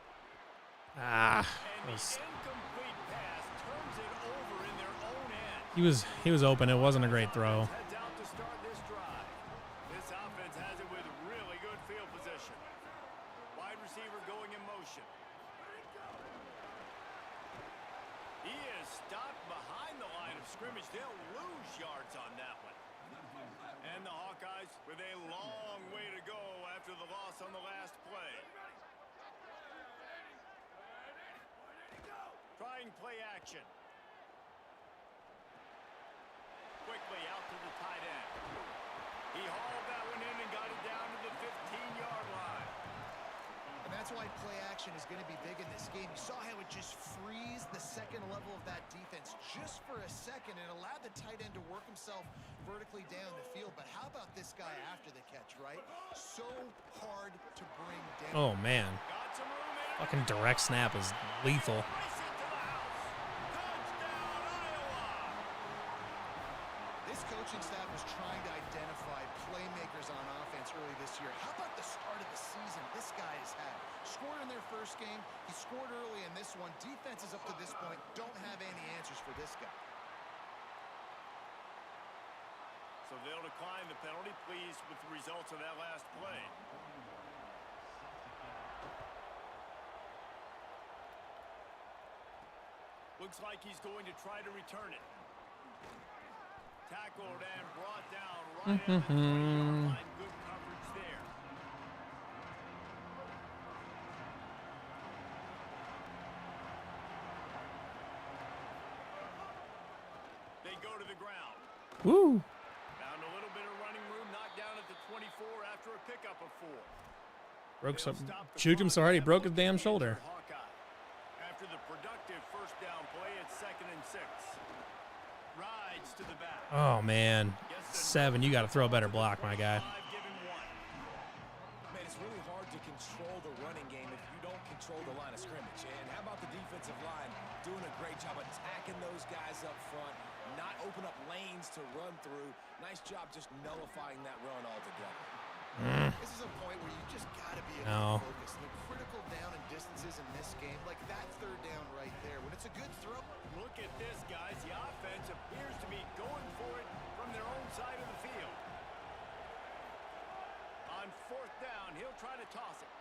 Ah, And the incomplete pass turns it over in their own end. he was open. It wasn't a great throw. Heads out to start this drive. This offense has it with really good field position. Wide receiver going in motion. He is stopped behind the line of scrimmage. They'll lose yards on that one. And the Hawkeyes with a long way to go after the loss on the last play. Trying play action. Quickly out to the tight end. He hauled that one in and got it down to the 15-yard line. And that's why play action is going to be big in this game. You saw how it just frees the second level of that defense just for a second and allowed the tight end to work himself vertically down the field. But how about this guy after the catch, right? So hard to bring down. Oh, man. Got some room in. Fucking direct snap is lethal. Race it to the house. Touchdown, Iowa. This coaching staff was trying to identify playmakers on offense early this year. How about the start of the season this guy has had? Scored in their first game. He scored early in this one. Defenses up to this point don't have any answers for this guy. So they'll decline the penalty, pleased with the results of that last play. Looks like he's going to try to return it. Tackled and brought down right at the 20-yard line. Good coverage there. They go to the ground. Woo. Found a little bit of running room, knocked down at the 24 after a pickup of 4. Juked him so hard he broke his damn shoulder. Hawkeye. After the productive first down play, it's 2nd and 6. Rides to the back. Oh, man. 7, you got to throw a better block, my guy. Man, it's really hard to control the running game if you don't control the line of scrimmage. And how about the defensive line doing a great job attacking those guys up front, not open up lanes to run through. Nice job just nullifying that run altogether. This is a point where you just got to be able to focus. The critical down and distances in this game, like that third down right there, when it's a good throw. Look at this, guys. The offense appears to be going for it from their own side of the field. On 4th down, he'll try to toss it.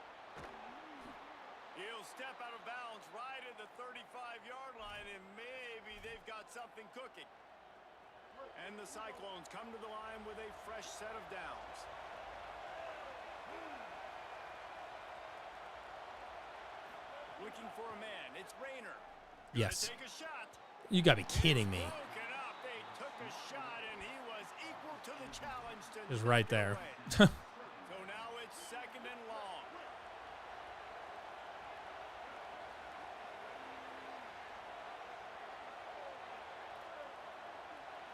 He'll step out of bounds right at the 35-yard line, and maybe they've got something cooking. And the Cyclones come to the line with a fresh set of downs. Looking for a man. It's Rayner. Yes. Take a shot. You got to be kidding me. Broken up. They took a shot, and he was equal to the challenge to Just right there. so now it's 2nd and long.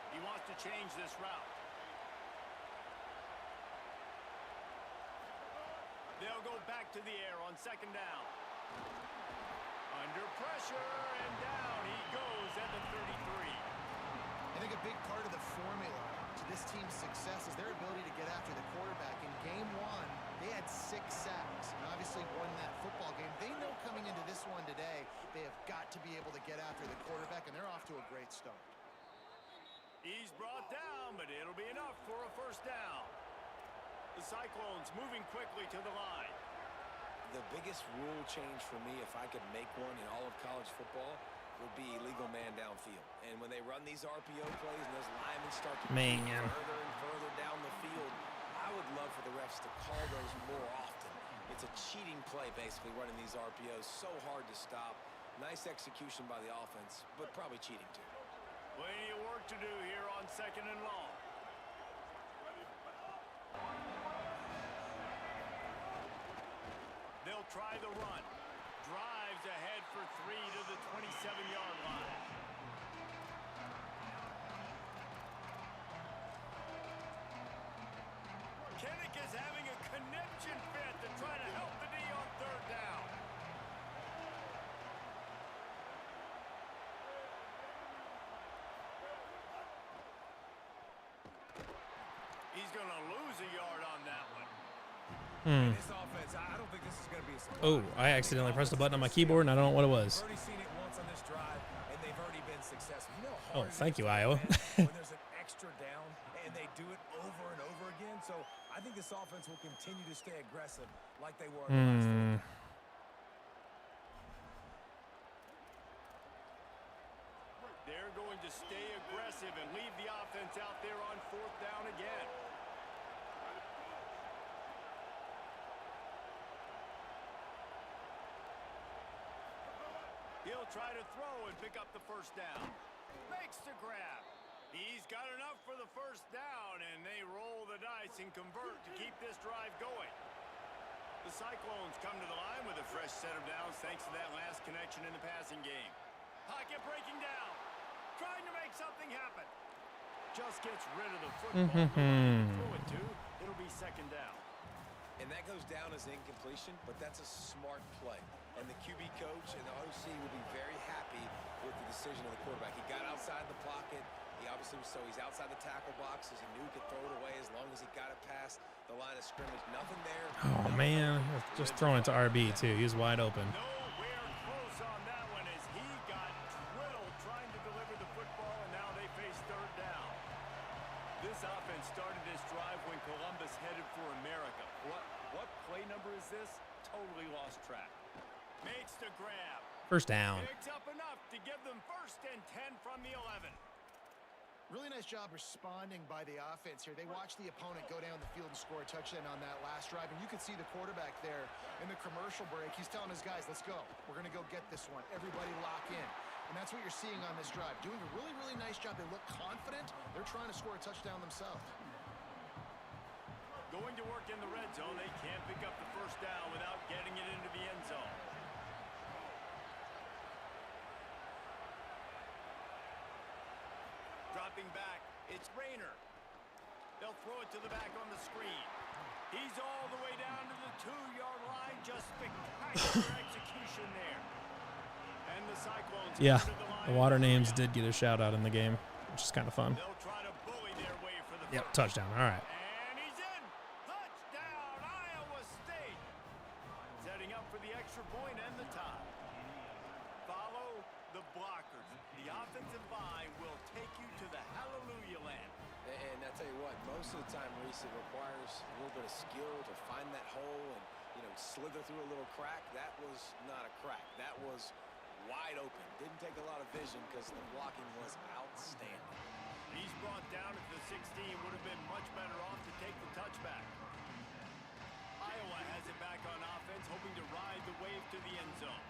He wants to change this route. They'll go back to the air on 2nd down. Under pressure, and down he goes at the 33. I think a big part of the formula to this team's success is their ability to get after the quarterback. In game 1, they had 6 sacks and obviously won that football game. They know coming into this one today, they have got to be able to get after the quarterback, and they're off to a great start. He's brought down, but it'll be enough for a first down. The Cyclones moving quickly to the line. The biggest rule change for me, if I could make one in all of college football, would be illegal man downfield. And when they run these RPO plays and those linemen start to move further and further down the field, I would love for the refs to call those more often. It's a cheating play, basically, running these RPOs. So hard to stop. Nice execution by the offense, but probably cheating too. Plenty of work to do here on 2nd and long. They'll try the run. drives ahead for 3 to the 27-yard line. Kinnick is having a conniption fit to try to help the D on 3rd down. He's going to lose a yard on that one. This offense, I don't think this is going to be a surprise. Oh, I accidentally pressed a button on my keyboard, and I don't know what it was. Already seen it once on this drive, and they've already been successful. You know Oh, how hard it thank is you, to Iowa. defend when there's an extra down, and they do it over and over again. So I think this offense will continue to stay aggressive like they were in the last week. They're going to stay aggressive and leave the offense out there on 4th down again. He'll try to throw and pick up the 1st down. Makes the grab. He's got enough for the 1st down, and they roll the dice and convert to keep this drive going. The Cyclones come to the line with a fresh set of downs thanks to that last connection in the passing game. Pocket breaking down. Trying to make something happen. Just gets rid of the football. Throw it to. It'll be 2nd down. And that goes down as incompletion, but that's a smart play. And the QB coach and the OC will be very happy with the decision of the quarterback. He got outside the pocket. He obviously so he's outside the tackle box as he knew he could throw it away as long as he got it past the line of scrimmage. Nothing there. Oh, man. Just throwing it to RB, too. He was wide open. Nowhere close on that one as he got drilled trying to deliver the football, and now they face 3rd down. This offense started this drive when Columbus headed for America. What play number is this? Totally lost track. Makes the grab. 1st down. Picks up enough to give them 1st and 10 from the 11. Really nice job responding by the offense here. They watched the opponent go down the field and score a touchdown on that last drive, and you could see the quarterback there in the commercial break. He's telling his guys, let's go. We're going to go get this one. Everybody lock in. And that's what you're seeing on this drive. Doing a really, really nice job. They look confident. They're trying to score a touchdown themselves. Going to work in the red zone. They can't pick up the 1st down without getting it into the end zone. Dropping back, it's Rayner. They'll throw it to the back on the screen. He's all the way down to the 2-yard line. Just spectacular execution there. And the Cyclones The water names did get a shout out in the game, which is kind of fun. They'll try to bully their way for the Yep, touchdown. All right. And he's in. Touchdown, Iowa State. Setting up for the extra point and the tie. Follow the blockers. The offensive line will take you to the hallelujah land. And I tell you what, most of the time, Reese, it requires a little bit of skill to find that hole and, slither through a little crack. That was not a crack. That was wide open. Didn't take a lot of vision because the blocking was outstanding. He's brought down at the 16. Would have been much better off to take the touchback. Iowa has it back on offense, hoping to ride the wave to the end zone.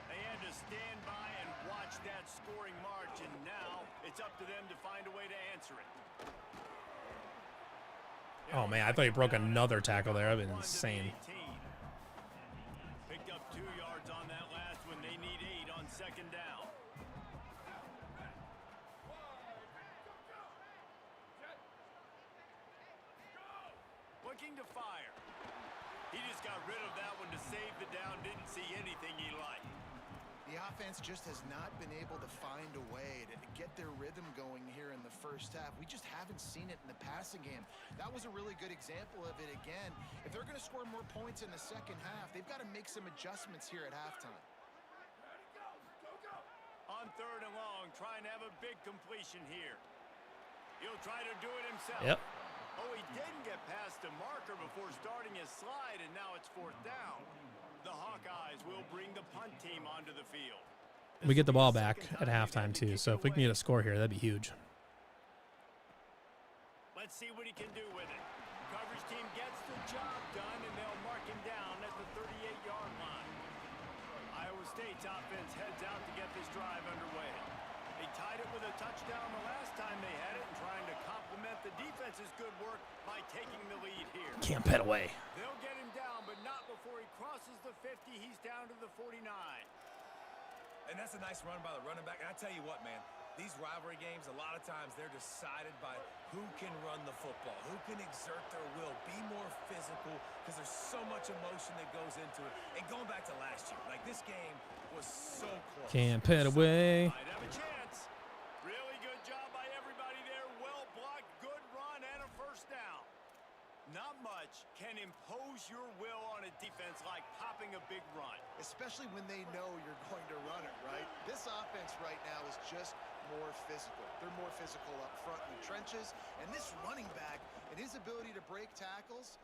They had to stand by and watch that scoring march, and now it's up to them to find a way to answer it. Oh, man, I thought he broke another tackle there. That would have been insane. Picked up 2 yards on that last one. They need 8 on 2nd down. Looking to fire. He just got rid of that one to save the down. Didn't see anything he liked. The offense just has not been able to find a way to get their rhythm going here in the 1st half. We just haven't seen it in the passing game. That was a really good example of it again. If they're going to score more points in the 2nd half, they've got to make some adjustments here at halftime. On 3rd and long, trying to have a big completion here. He'll try to do it himself. Yep. Oh, he didn't get past the marker before starting his slide, and now it's 4th down. The Hawkeyes will bring the punt team onto the field. We get the ball back at halftime, too, so if we can get a score here, that'd be huge. Let's see what he can do with it. Coverage team gets the job done, and they'll mark him down at the 38-yard line. Iowa State's offense heads out to get this drive underway. They tied it with a touchdown the last time they had it and trying to complement the defense's good work by taking the lead here. Can't pet away. They'll get him down, but not before he crosses the 50. He's down to the 49. And that's a nice run by the running back. And I tell you what, man, these rivalry games, a lot of times they're decided by who can run the football, who can exert their will, be more physical, because there's so much emotion that goes into it. And going back to last year, like this game was so close. Can't pet away. Might have a chance. Really good job by everybody there. Well blocked, good run, and a first down. Not much can impose your will on a defense like popping a big run. Especially when they know you're going to run it, right? This offense right now is just more physical. They're more physical up front in the trenches. And this running back and his ability to break tackles,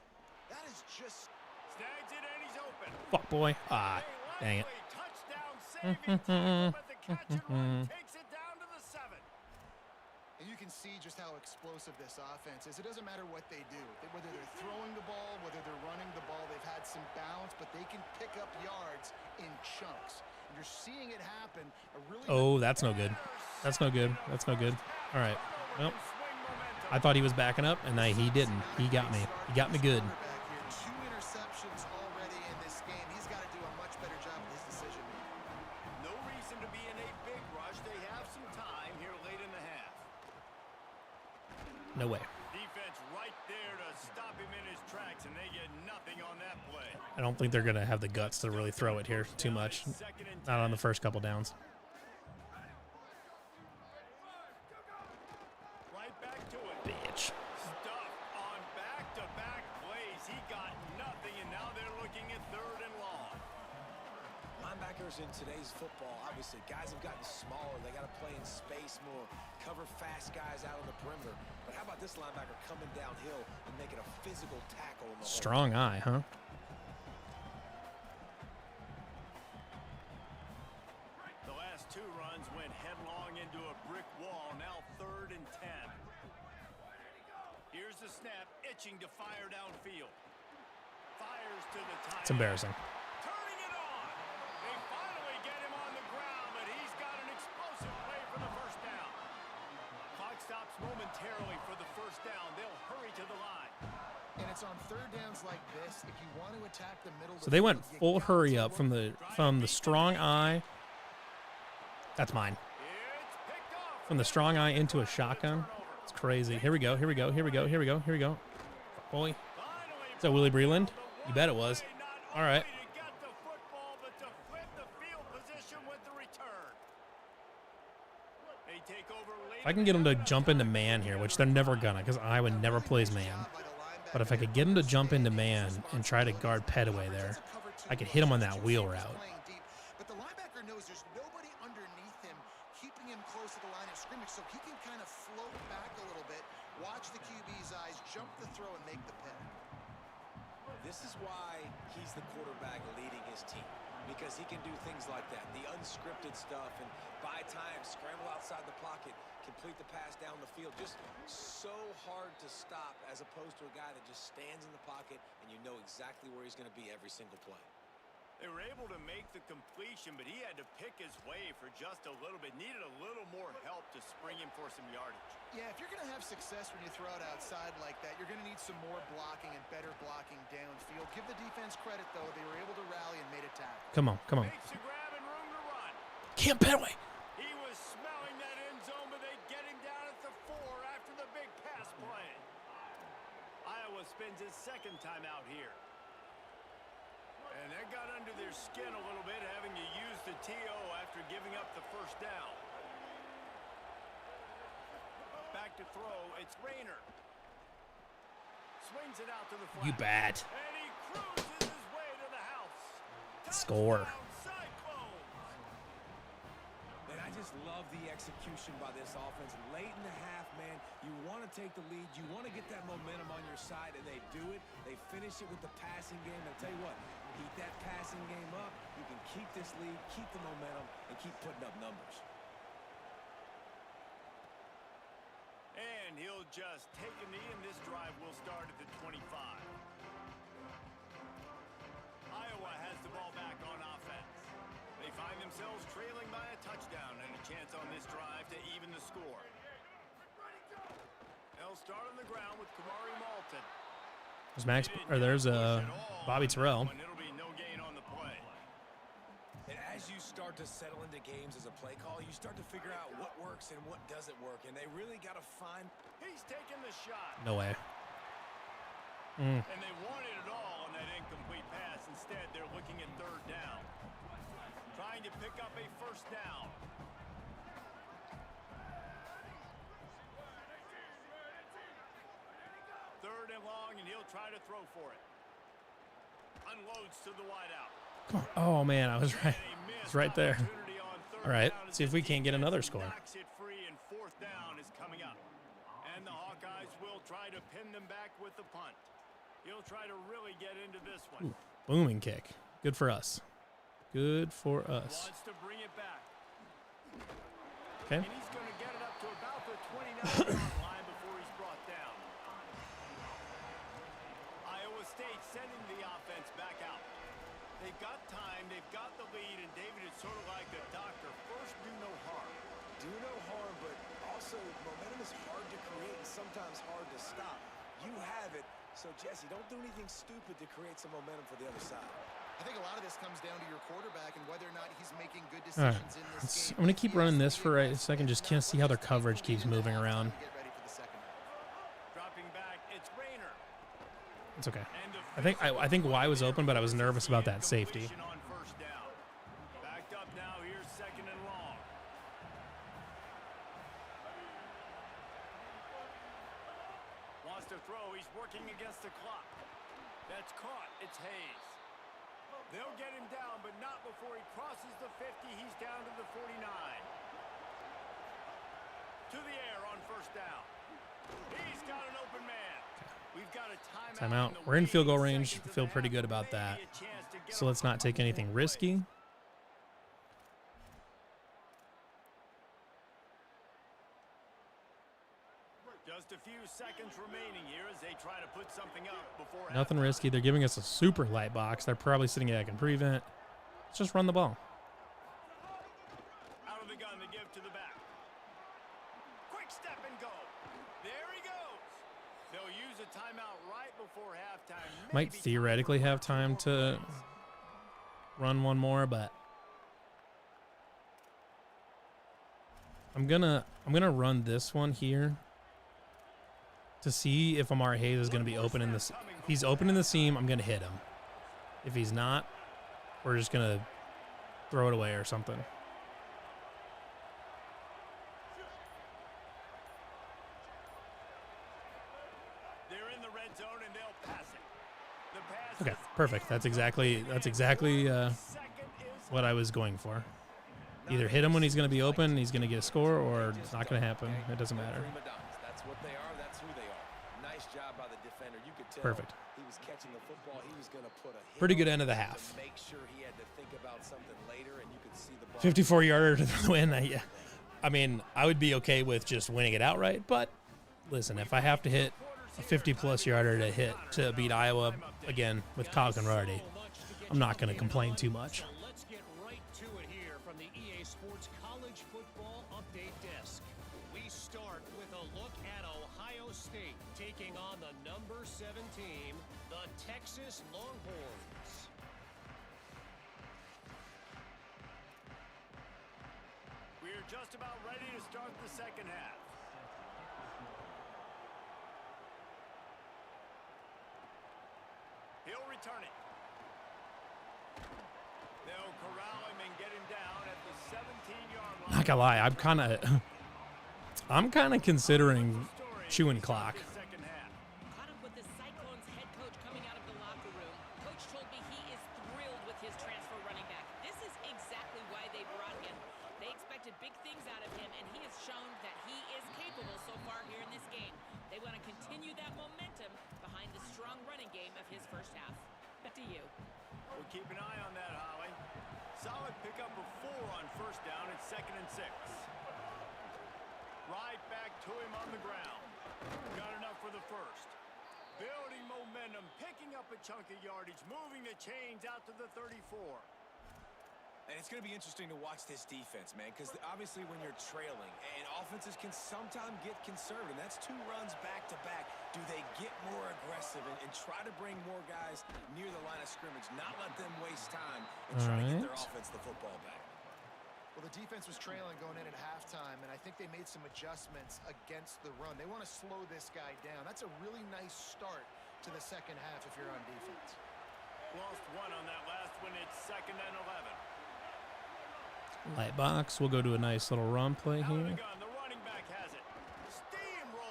that is just... Snags it and he's open. Fuck, boy. Ah, dang it. Touchdown saving tackle, but the catch and run takes it down to the 7. And you can see just how explosive this offense is. It doesn't matter what they do. Whether they're throwing the ball, whether they're running the ball, they've had some bounce, but they can pick up yards in chunks. And you're seeing it happen. Oh, that's no good. That's no good. That's no good. All right. Well, I thought he was backing up, and he didn't. He got me. He got me good. 2 interceptions already in this game. He's got to do a much better job with his decision making. No reason to be in a big rush. They have some time here late in the half. No way. Defense right there to stop him in his tracks, and they get nothing on that play. I don't think they're going to have the guts to really throw it here too much. Not on the first couple downs. Right back to it. Bitch. Stuff on back-to-back plays. He got nothing, and now they're looking at 3rd and long. Linebackers in today's football, obviously, guys have gotten smaller. They got to play in space more, cover fast guys out on the perimeter. But how about this linebacker coming downhill and making a physical tackle in the Strong eye, huh? The last 2 runs went headlong into a brick wall. Now 3rd and 10. Here's the snap, itching to fire downfield. Fires to the tight. It's embarrassing. Turning it on. They finally get him on the ground, but he's got an explosive play for the first down. Clock stops momentarily for the first down. They'll hurry to the line. And it's on 3rd downs like this. If you want to attack the middle, So they went full hurry up from the strong eye. That's mine. It's picked off. From the strong eye into a shotgun. It's crazy. Here we go. Here we go. Here we go. Here we go. Here we go. Boy. Is that Willie Breland? You bet it was. All right. If I can get him to jump into man here, which they're never gonna, because Iowa never plays man. But if I could get him to jump into man and try to guard Petaway there, I could hit him on that wheel route. But the linebacker knows there's nobody underneath him, keeping him close to the line of scrimmage, so he can kind of float back a little bit, watch the QB's eyes, jump the throw, and make the pick. This is why he's the quarterback leading his team, because he can do things like that, the unscripted stuff, and buy time, scramble outside the pocket, complete the pass down the field. Just so hard to stop as opposed to a guy that just stands in the pocket and you know exactly where he's going to be every single play. They were able to make the completion, but he had to pick his way for just a little bit. Needed a little more help to spring him for some yardage. Yeah, if you're going to have success when you throw it outside like that, you're going to need some more blocking and better blocking downfield. Give the defense credit, though. They were able to rally and made a tackle. Come on, come on. Makes a grab and room to run. Can't Petaway. He was smelling that end zone, but they get him down at the 4 after the big pass play. Iowa spends his 2nd time out here. And that got under their skin a little bit, having to use the TO after giving up the first down. Back to throw, it's Rayner. Swings it out to the flat. You bet. And he cruises his way to the house. Score. And I just love the execution by this offense. Late in the half, man, you want to take the lead. You want to get that momentum on your side, and they do it. They finish it with the passing game. I'll tell you what, keep that passing game up. You can keep this lead, keep the momentum, and keep putting up numbers. And he'll just take a knee, and this drive will start at the 25. Iowa has the ball back on offense. They find themselves themselves trailing by a touchdown and a chance on this drive to even the score. They'll start on the ground with Kamari Malton. There's Max, or there's Bobby Terrell. And it'll be no gain on the play. And as you start to settle into games as a play call, you start to figure out what works and what doesn't work. And they really got to find. He's taking the shot. No way. And they wanted it all on that incomplete pass. Instead, they're looking at third down. Trying to pick up a first down. Third and long, and he'll try to throw for it. Unloads to the wideout. Come on. Oh, man, I was right. It's right there. All right, see if we can't get another score. Knocks it free, and fourth down is coming up. And the Hawkeyes will try to pin them back with the punt. He'll try to really get into this one. Ooh, booming kick. Good for us. Good for us. Wants to bring it back. Okay. And he's going to get it up to about the 29-yard line before he's brought down. Iowa State sending the offense back out. They've got time, they've got the lead, and David is sort of like a doctor. First, do no harm. Do no harm, but also momentum is hard to create and sometimes hard to stop. You have it, so Jesse, don't do anything stupid to create some momentum for the other side. I think a lot of this comes down to your quarterback and whether or not he's making good All decisions right. in this game. I'm going to keep running this for a second. Just can't see how their coverage keeps moving around. Get ready for the second half. Dropping back, it's Rayner. It's okay. I think Y was open, but I was nervous about that safety. On first down. Backed up now, here's second and long. Wants to throw, he's working against the clock. That's caught, it's Hayes. They'll get him down, but not before he crosses the 50. He's down to the 49. To the air on first down. He's got an open man. We've got a Timeout. We're in field goal range. Feel pretty good about that. So let's not take anything risky. Just a few seconds remaining here as they try to put something up before Nothing risky. They're giving us a super light box. They're probably sitting back and prevent. Let's just run the ball. Out of the gun to give to the back. Quick step and go. There he goes. They'll use a timeout right before halftime. Might theoretically have time to run one more, but I'm gonna run this one here to see if Amari Hayes is gonna be open in this. If he's open in the seam, I'm gonna hit him. If he's not, we're just gonna throw it away or something. They're in the red zone and they'll pass it. The pass Okay, is perfect. That's exactly what I was going for. Either hit him when he's going to be open, and he's going to get a score, or it's not going to happen. It doesn't matter. That's what they are. That's who they are. Nice job by the defender. You could tell Perfect. he was catching the football. He was going to put a hit Pretty good on end of the it half. to make sure he had to think about something later, and you could see the ball. 54-yarder to the win. I mean, I would be okay with just winning it outright, but listen, if I have to hit a 50-plus yarder to beat Iowa again with Kyle Conradi, I'm not going to complain too much. Let's get right to it here from the EA Sports College Football Update Desk. We start with a look at Ohio State taking on the number 7 team, the Texas Longhorns. We're just about ready to start the second half. He'll return it. They'll corral him and get him down at the 17-yard line. Not gonna lie, I'm kind of considering chewing clock. Second half. Caught up with the Cyclones head coach coming out of the locker room. Coach told me he is thrilled with his transfer running back. This is exactly why they brought him. They expected big things out of him, and he has shown that he is capable so far here in this game. They want to continue that momentum behind the strong running game of his first half. Back to you. We'll keep an eye on that, Holly. Solid pickup of 4 on first down at 2nd and 6. Right back to him on the ground. Got enough for the first. Building momentum, picking up a chunk of yardage, moving the chains out to the 34. And it's going to be interesting to watch this defense, man, because obviously when you're trailing, and offenses can sometimes get conservative. That's 2 runs back-to-back. Do they get more aggressive and try to bring more guys near the line of scrimmage, not let them waste time, and try to get their offense the football back? Well, the defense was trailing going in at halftime, and I think they made some adjustments against the run. They want to slow this guy down. That's a really nice start to the second half if you're on defense. Lost 1 on that last one. It's 2nd and 11. Light box. We'll go to a nice little run play here. The running back has it.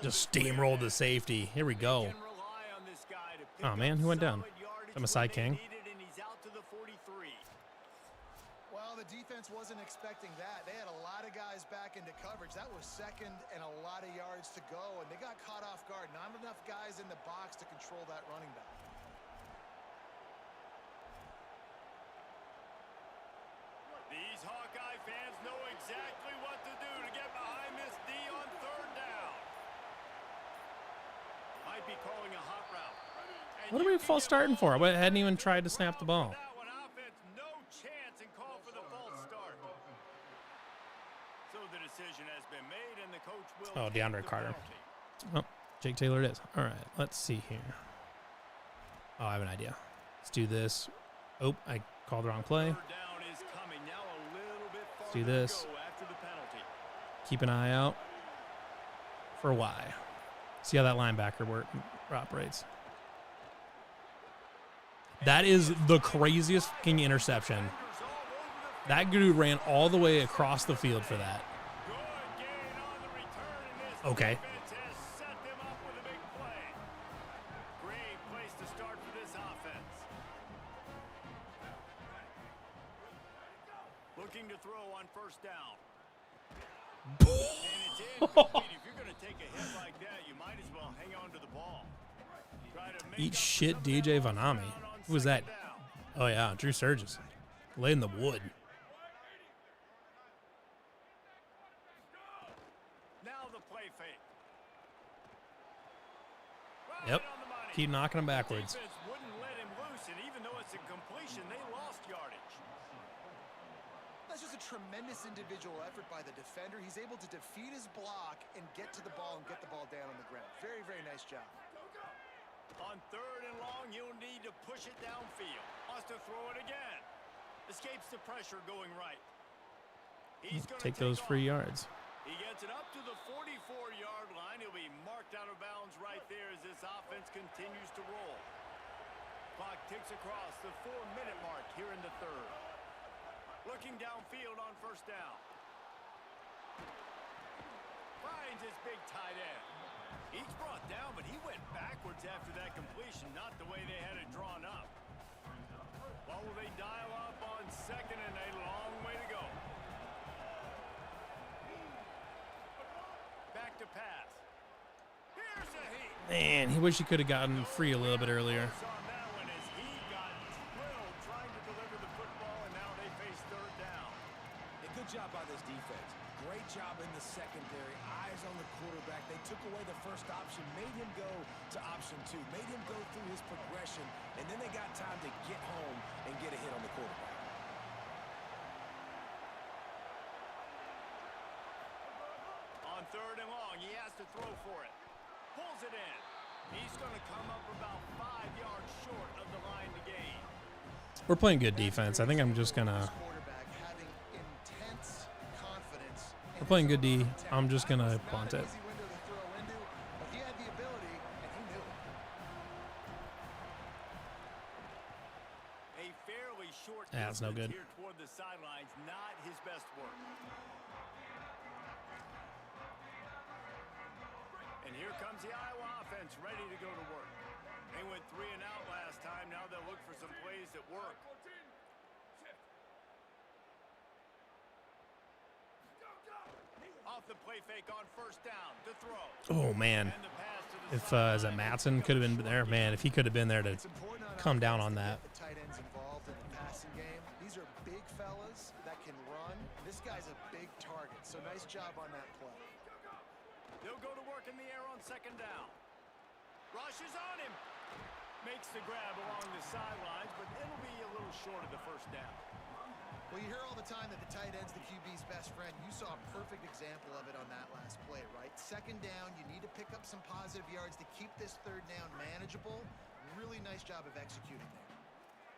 Just steamroll the safety. Here we go. Oh, man. Who went down? I'm a side king. Well, the defense wasn't expecting that. They had a lot of guys back into coverage. That was 2nd and a lot of yards to go, and they got caught off guard. Not enough guys in the box to control that running back. These Hawkeye fans know exactly what to do to get behind this D on 3rd down. Might be calling a hot route. What are we false starting for? I hadn't even tried to snap the ball. That one offense, no chance, and call for the false start. So the decision has been made, and the coach will. Oh, DeAndre Carter. Oh, Jake Taylor it is. All right, let's see here. Oh, I have an idea. Let's do this. Oh, I called the wrong play. Let's do this. Keep an eye out for Y. See how that linebacker operates. That is the craziest fucking interception. That dude ran all the way across the field for that. Okay. Great place to start for this offense. Looking to throw on 1st down. And it's incomplete. If you're going to take a hit like that, you might as well hang on to the ball. Eat shit, DJ Vanami. Who was that? Oh, yeah, Drew Sturgis. Lay in the wood. Now the play fake. Yep. Keep knocking him backwards. The defense wouldn't let him loose, and even though it's a completion, they lost yardage. That's just a tremendous individual effort by the defender. He's able to defeat his block and get to the ball and get the ball down on the ground. Very, very nice job. On 3rd and long, you'll need to push it downfield. Wants to throw it again. Escapes the pressure going right. He's going to take those free yards. He gets it up to the 44-yard line. He'll be marked out of bounds right there as this offense continues to roll. Clock ticks across the 4-minute mark here in the 3rd. Looking downfield on 1st down. Finds his big tight end. He's brought down, but he went backwards after that completion, not the way they had it drawn up. What will they dial up on 2nd and a long way to go? Back to pass. Here's a heat. Man, he wish he could have gotten free a little bit earlier. On that one as he got drilled trying to deliver the football, and now they face 3rd down. A good job by this defense. Great job in the secondary. Eyes on the quarterback. They took away the first option, made him go to option 2, made him go through his progression, and then they got time to get home and get a hit on the quarterback. On 3rd and long, he has to throw for it. Pulls it in. He's going to come up about 5 yards short of the line to gain. We're playing good defense. I think I'm just going to... We're playing good D. I'm just going to punt it. Yeah, that's no good. Here toward the sidelines, not his best work. And here comes the Iowa offense ready to go to work. They went 3 and out last time. Now they'll look for some plays that work. Off the play fake on 1st down to throw. Oh, man. If is that Matson could have been there, man, if he could have been there to come down on that. Tight ends involved in the passing game. These are big fellas that can run. This guy's a big target, so nice job on that play. They'll go to work in the air on 2nd down. Rushes on him. Makes the grab along the sidelines, but it'll be a little short of the 1st down. Well, you hear all the time that the tight end's the QB's best friend. You saw a perfect example of it on that last play, right? Second down, you need to pick up some positive yards to keep this third down manageable. Really nice job of executing there.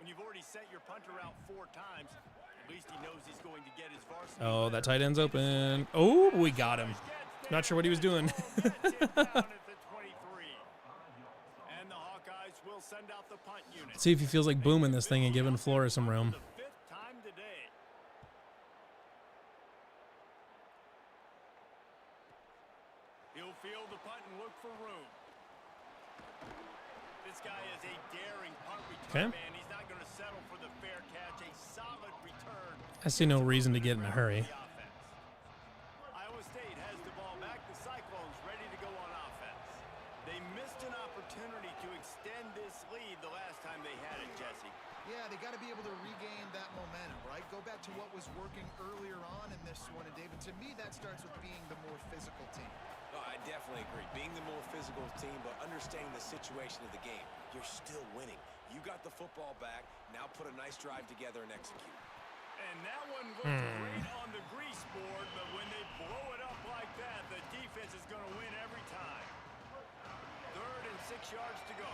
When you've already sent your punter out 4 times, at least he knows he's going to get his varsity. Oh, that tight end's open. Oh, we got him. Not sure what he was doing. See if he feels like booming this thing and giving Flores some room. He'll field the punt and look for room. This guy is a daring punt return man. He's not going to settle for the fair catch. A solid return. I see no reason to get in a hurry. Iowa State has the ball back. The Cyclones ready to go on offense. They missed an opportunity to extend this lead the last time they had it, Jesse. Yeah, they got to be able to regain that momentum, right? Go back to what was working earlier on in this one. And, David, to me, that starts with being the more physical team. No, I definitely agree. Being the more physical team, but understanding the situation of the game. You're still winning. You got the football back. Now put a nice drive together and execute. And that one looked great on the grease board, but when they blow it up like that, the defense is going to win every time. 3rd and 6 yards to go.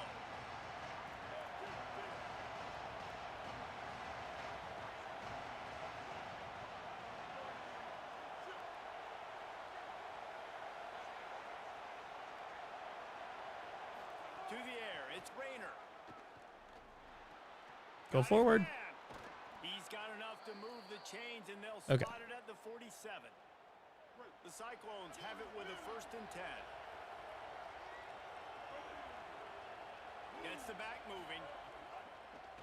To the air, it's Rayner. Go forward. He's got enough to move the chains, and they'll spot it at the 47. The Cyclones have it with a 1st and 10. Gets the back moving.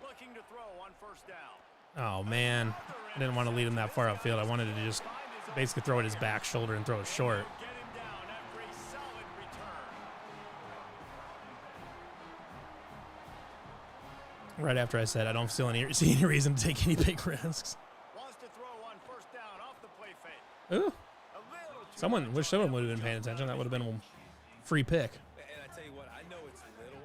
Looking to throw on 1st down. Oh, man. I didn't want to lead him that far upfield. I wanted to just basically throw it his back shoulder and throw it short. Get him down after a solid return. Right after I said I don't see any reason to take any big risks. Wants to throw on 1st down off the play fake. Ooh. Wish someone would have been paying attention. That would have been a free pick. And I tell you what, I know it's little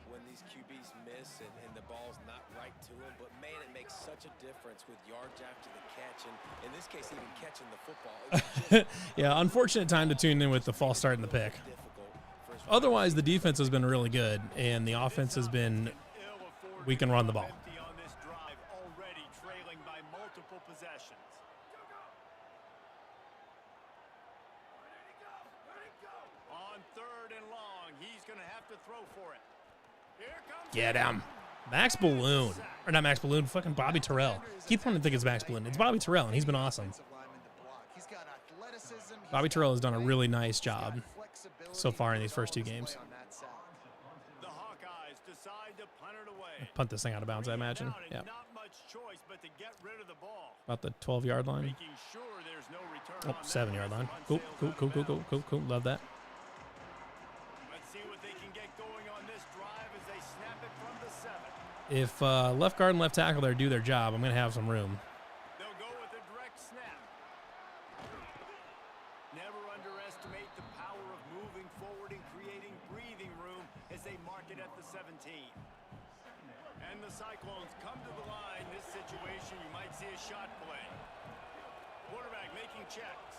when these QBs miss and the ball's not right to them, but man, it makes such a difference with yards after the catch, and in this case, even catching the football. Yeah, unfortunate time to tune in with the false start and the pick. Otherwise, the defense has been really good, and the offense has been, we can run the ball. On this drive, already trailing by multiple possessions. On 3rd and long, he's going to have to throw for it. Here comes Get him. Max Balloon. Or not Max Balloon, fucking Bobby Terrell. Keep wanting to think it's Max Balloon. It's Bobby Terrell, and he's been awesome. Bobby Terrell has done a really nice job so far in these first 2 games. The Hawkeyes decide to punt it away. Punt this thing out of bounds, I imagine. Yeah. Not much choice but to get rid of the ball. About the 12-yard line. Making sure there's no return on 7-yard that. line. Cool. Love that. Let's see what they can get going on this drive as they snap it from the 7. If left guard and left tackle there do their job, I'm going to have some room. They'll go with a direct snap. Never underestimate the power of moving forward and creating breathing room as they mark it at the 17. And the Cyclones come to the line. This situation, you might see a shot play. Quarterback making checks.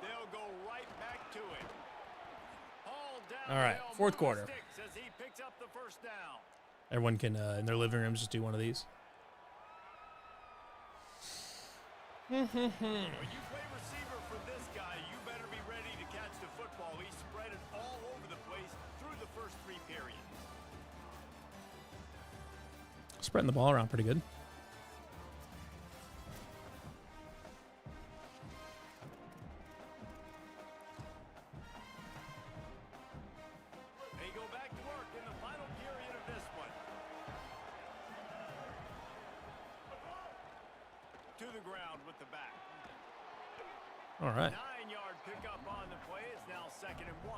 They'll go right back to it. All right, 4th quarter. As he picks up the 1st down. Everyone can, in their living rooms, just do one of these. When you play receiver for this guy, you better be ready to catch the football. He spread it all over the place through the first 3 periods. Spreading the ball around pretty good. They go back to work in the final period of this one. To the ground with the back. All right. 9-yard pickup on the play. It's now 2nd and 1.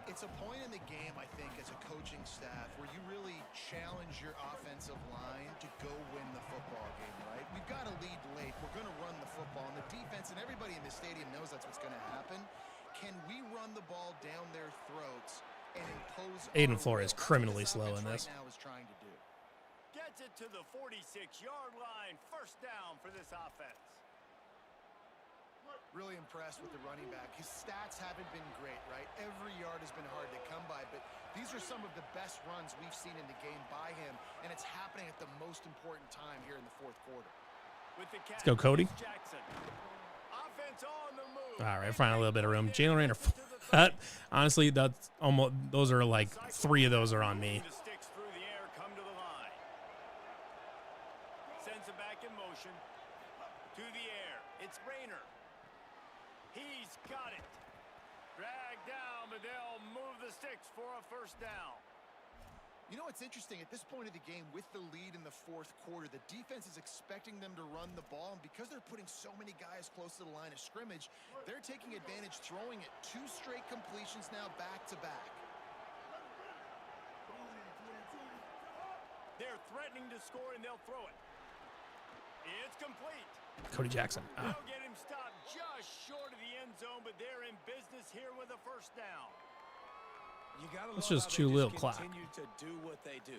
It's a point in the game, I think, as a coaching staff where you really challenge your offensive line to go win the football game, right? We've got to lead late. We're going to run the football. And the defense and everybody in the stadium knows that's what's going to happen. Can we run the ball down their throats and impose... Aiden Flores is criminally slow in this. Right now is trying to do. to the 46-yard line. First down for this offense. Really impressed with the running back. His stats haven't been great, right? Every yard has been hard to come by, but these are some of the best runs we've seen in the game by him, and it's happening at the most important time here in the fourth quarter. With the catch, Let's go, Cody. Jackson. Offense on the move. All right, find a little bit of room. Jalen Raynor. Honestly, that's almost. Those are like 3 of those are on me. The sticks through the air, come to the line. Sends it back in motion. To the air. It's Raynor. He's got it. Dragged down, but they'll move the sticks for a first down. You know what's interesting? At this point of the game, with the lead in the fourth quarter, the defense is expecting them to run the ball, and because they're putting so many guys close to the line of scrimmage, they're taking advantage, throwing it 2 straight completions now back-to-back. They're threatening to score, and they'll throw it. It's complete. Cody Jackson. They'll get him stopped just short of the end zone, but they're in business here with a first down. You gotta Let's love just how chew they little clock. continue to do what they do.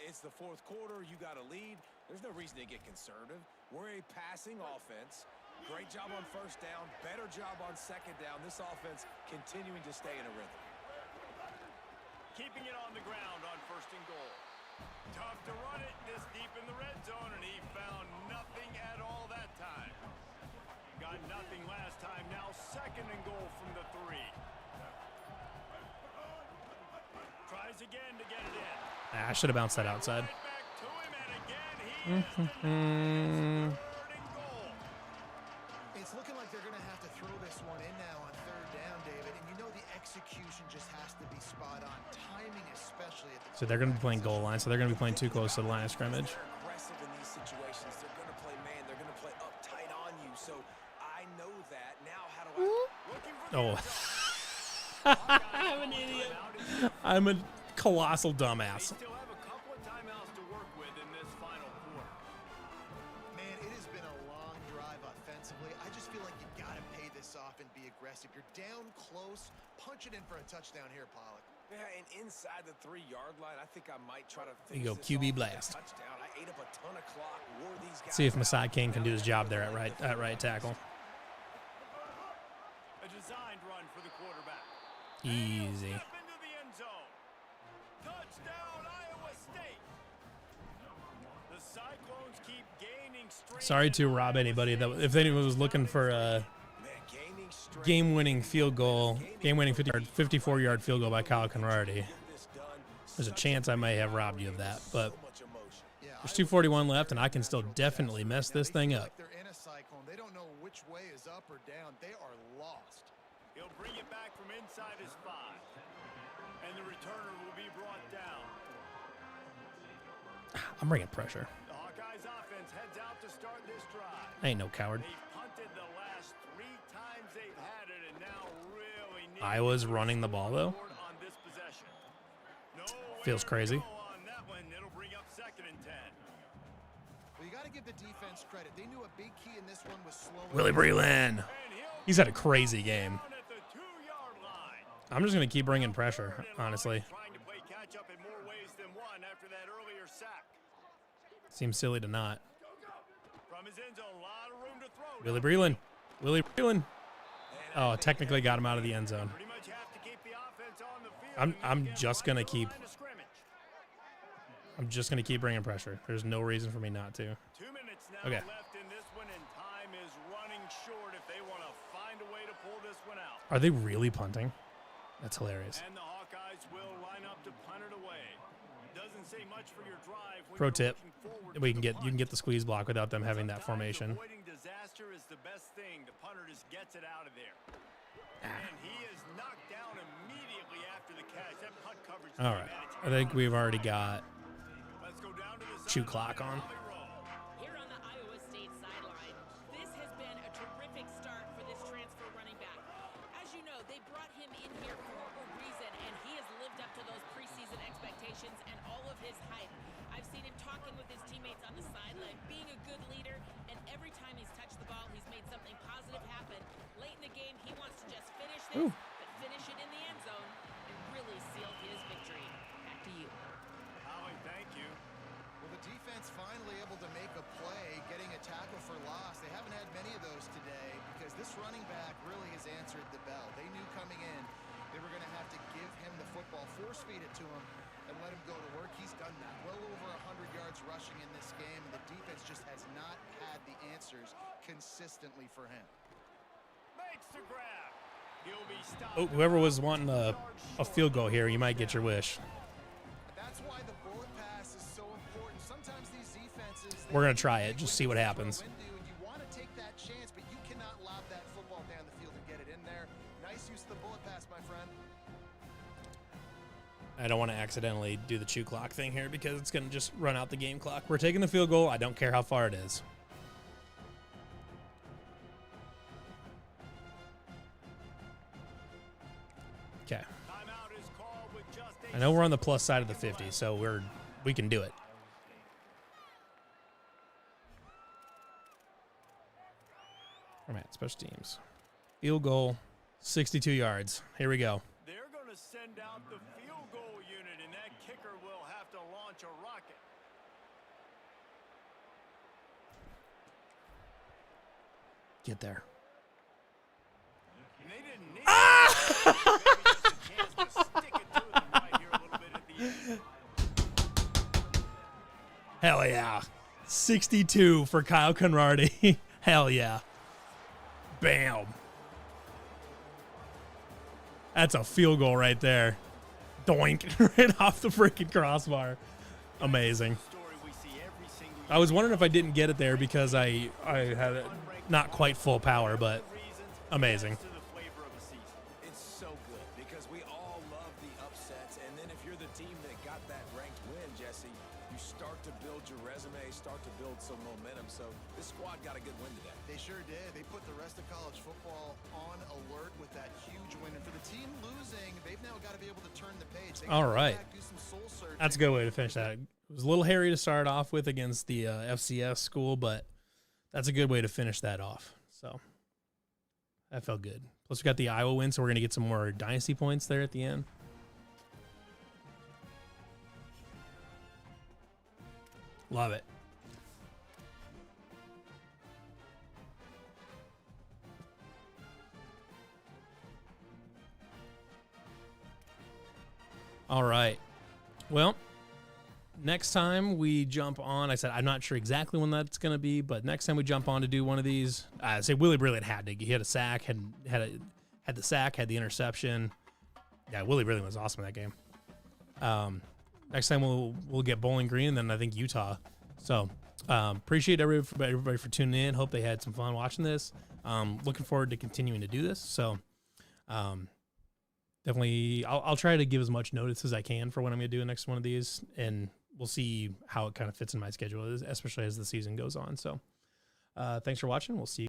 It's the fourth quarter. You got a lead. There's no reason to get conservative. We're a passing offense. Great job on first down. Better job on second down. This offense continuing to stay in a rhythm. Keeping it on the ground on first and goal. Tough to run it this deep in the red zone, and he found nothing at all that time. Got nothing last time. Now second and goal from the 3. Tries again to get it in. I should have bounced that outside. Right back to him, and again he is third and goal. It's looking like they're going to have to throw this one in now on third down, David, and you know the execution just has to be spot on. Timing especially at the So they're going to be playing goal line, so they're going to be playing too close to the line of scrimmage. They're aggressive in these situations. They're going to play man. They're going to play up tight on you. So I know that. Now how do I... Looking for the Oh. end zone. I'm an idiot. I'm a colossal dumbass. Still have a couple of timeouts to work with in this final quarter. Man, it has been a long drive offensively. I just feel like you got to pay this off and be aggressive. You're down close. Punch it in for a touchdown here, Pollock. Yeah, and inside the 3-yard line, I think I might try to There you go, finish this QB off with a blast. touchdown. I ate up a ton of clock. Wore these guys See if out. Masai King can do his job there at right tackle. A designed run for the quarterback. Easy. Step into the end zone. Touchdown, Iowa State. The Cyclones keep gaining strength. Sorry to rob anybody that if anyone was looking for a Gaining strength. game-winning field goal, game-winning 54-yard field goal by Kyle Conradi. This done. There's a chance I may have robbed you of that, but So much emotion. Yeah, there's 2:41 left, and I can still definitely mess this thing up. Like they're in a cyclone. They don't know which way is up or down. They are lost. He'll bring it back from inside his 5. And the returner will be brought down. I'm bringing pressure. The Hawkeyes offense heads out to start this drive. I ain't no coward. They've punted the last 3 times they've had it, and now really need Iowa's running the ball, though. on this possession. Nowhere Feels to crazy. go on that one. It'll bring up second and 10. Well, you got to give the defense credit. They knew a big key in this one was slowing. Willie Breland. And he'll He's had a crazy game. down at the 2-yard line. I'm just going to keep bringing pressure, honestly. Trying to play catch up in more ways than one after that earlier sack. Seems silly to not. From his end zone, a lot of room to throw. Willie Breland. Willie Breland. Oh, technically got him out of the end zone. Pretty much have to keep the offense on the field. I'm just going to keep Line of scrimmage. I'm just going to keep bringing pressure. There's no reason for me not to. 2 minutes now Okay. left in this one, and time is running short if they want to find a way to pull this one out. Are they really punting? That's hilarious. And the Hawkeyes will line up to punt it away. Doesn't say much for your drive. when Pro you're tip. looking forward You to can the get the squeeze block without them having that Sometimes formation. Avoiding disaster is the best thing. The punter just gets it out of there. Ah. And he is knocked down immediately after the catch. That punt coverage. All right. I think we've already got Let's go down to the chew sideline clock on. while they roll. Here on the Iowa State sideline, this has been a terrific start for this transfer running back. As you know, they brought him in here for a reason, and he has lived up to those preseason expectations and all of his hype. I've seen him talking with his teammates on the sideline, being a good leader, and every time he's touched the ball, he's made something positive happen. Late in the game, he wants to just finish this, but finish it in the end zone and really seal his victory. Back to you. Howie, thank you. Well, the defense finds able to make a play, getting a tackle for loss. They haven't had many of those today because this running back really has answered the bell. They knew coming in they were going to have to give him the football, force feed it to him, and let him go to work. He's done that. Well over 100 yards rushing in this game, and the defense just has not had the answers consistently for him. Makes the grab. He'll be stopped. Oh, whoever was wanting a field goal here, you might get your wish. That's why the bullet pass is so important. Sometimes these defenses, We're going to try it, just see what happens. You want to take that chance, but you cannot lob that football down the field and get it in there. Nice use of the bullet pass, my friend. I don't want to accidentally do the chew clock thing here because it's going to just run out the game clock. We're taking the field goal. I don't care how far it is. Okay. I know we're on the plus side of the 50, so we can do it. We're at special teams. Field goal, 62 yards. Here we go. They're going to send out the field goal unit, and that kicker will have to launch a rocket. Get there. And they didn't need maybe just a chance to stick it to them right here a little bit at the end. Hell yeah. 62 for Kyle Conradi. Hell yeah. Bam. That's a field goal right there. Doink. Right off the freaking crossbar. Amazing. I was wondering if I didn't get it there because I had it not quite full power, but amazing. It's so good because we all love the upsets, and then if you're the team that got that ranked win, Jesse, you start to build your resume, start to build some momentum. So this squad got a good win today. They sure did. They put the rest of college football on alert with that huge win. And for the team losing, they've now got to be able to turn the page. All right. That's a good way to finish that. It was a little hairy to start off with against the FCS school, but that's a good way to finish that off. So that felt good. Plus, we got the Iowa win, so we're going to get some more Dynasty points there at the end. Love it. All right. Well, next time we jump on, I said I'm not sure exactly when that's going to be, but next time we jump on to do one of these, I say Willie Brilliant had to. He had a sack, had the sack, had the interception. Yeah, Willie Brilliant was awesome in that game. Next time we'll get Bowling Green, and then I think Utah. So appreciate everybody for tuning in. Hope they had some fun watching this. Looking forward to continuing to do this. So definitely, I'll try to give as much notice as I can for when I'm going to do the next one of these, and we'll see how it kind of fits in my schedule, especially as the season goes on. So thanks for watching. We'll see you.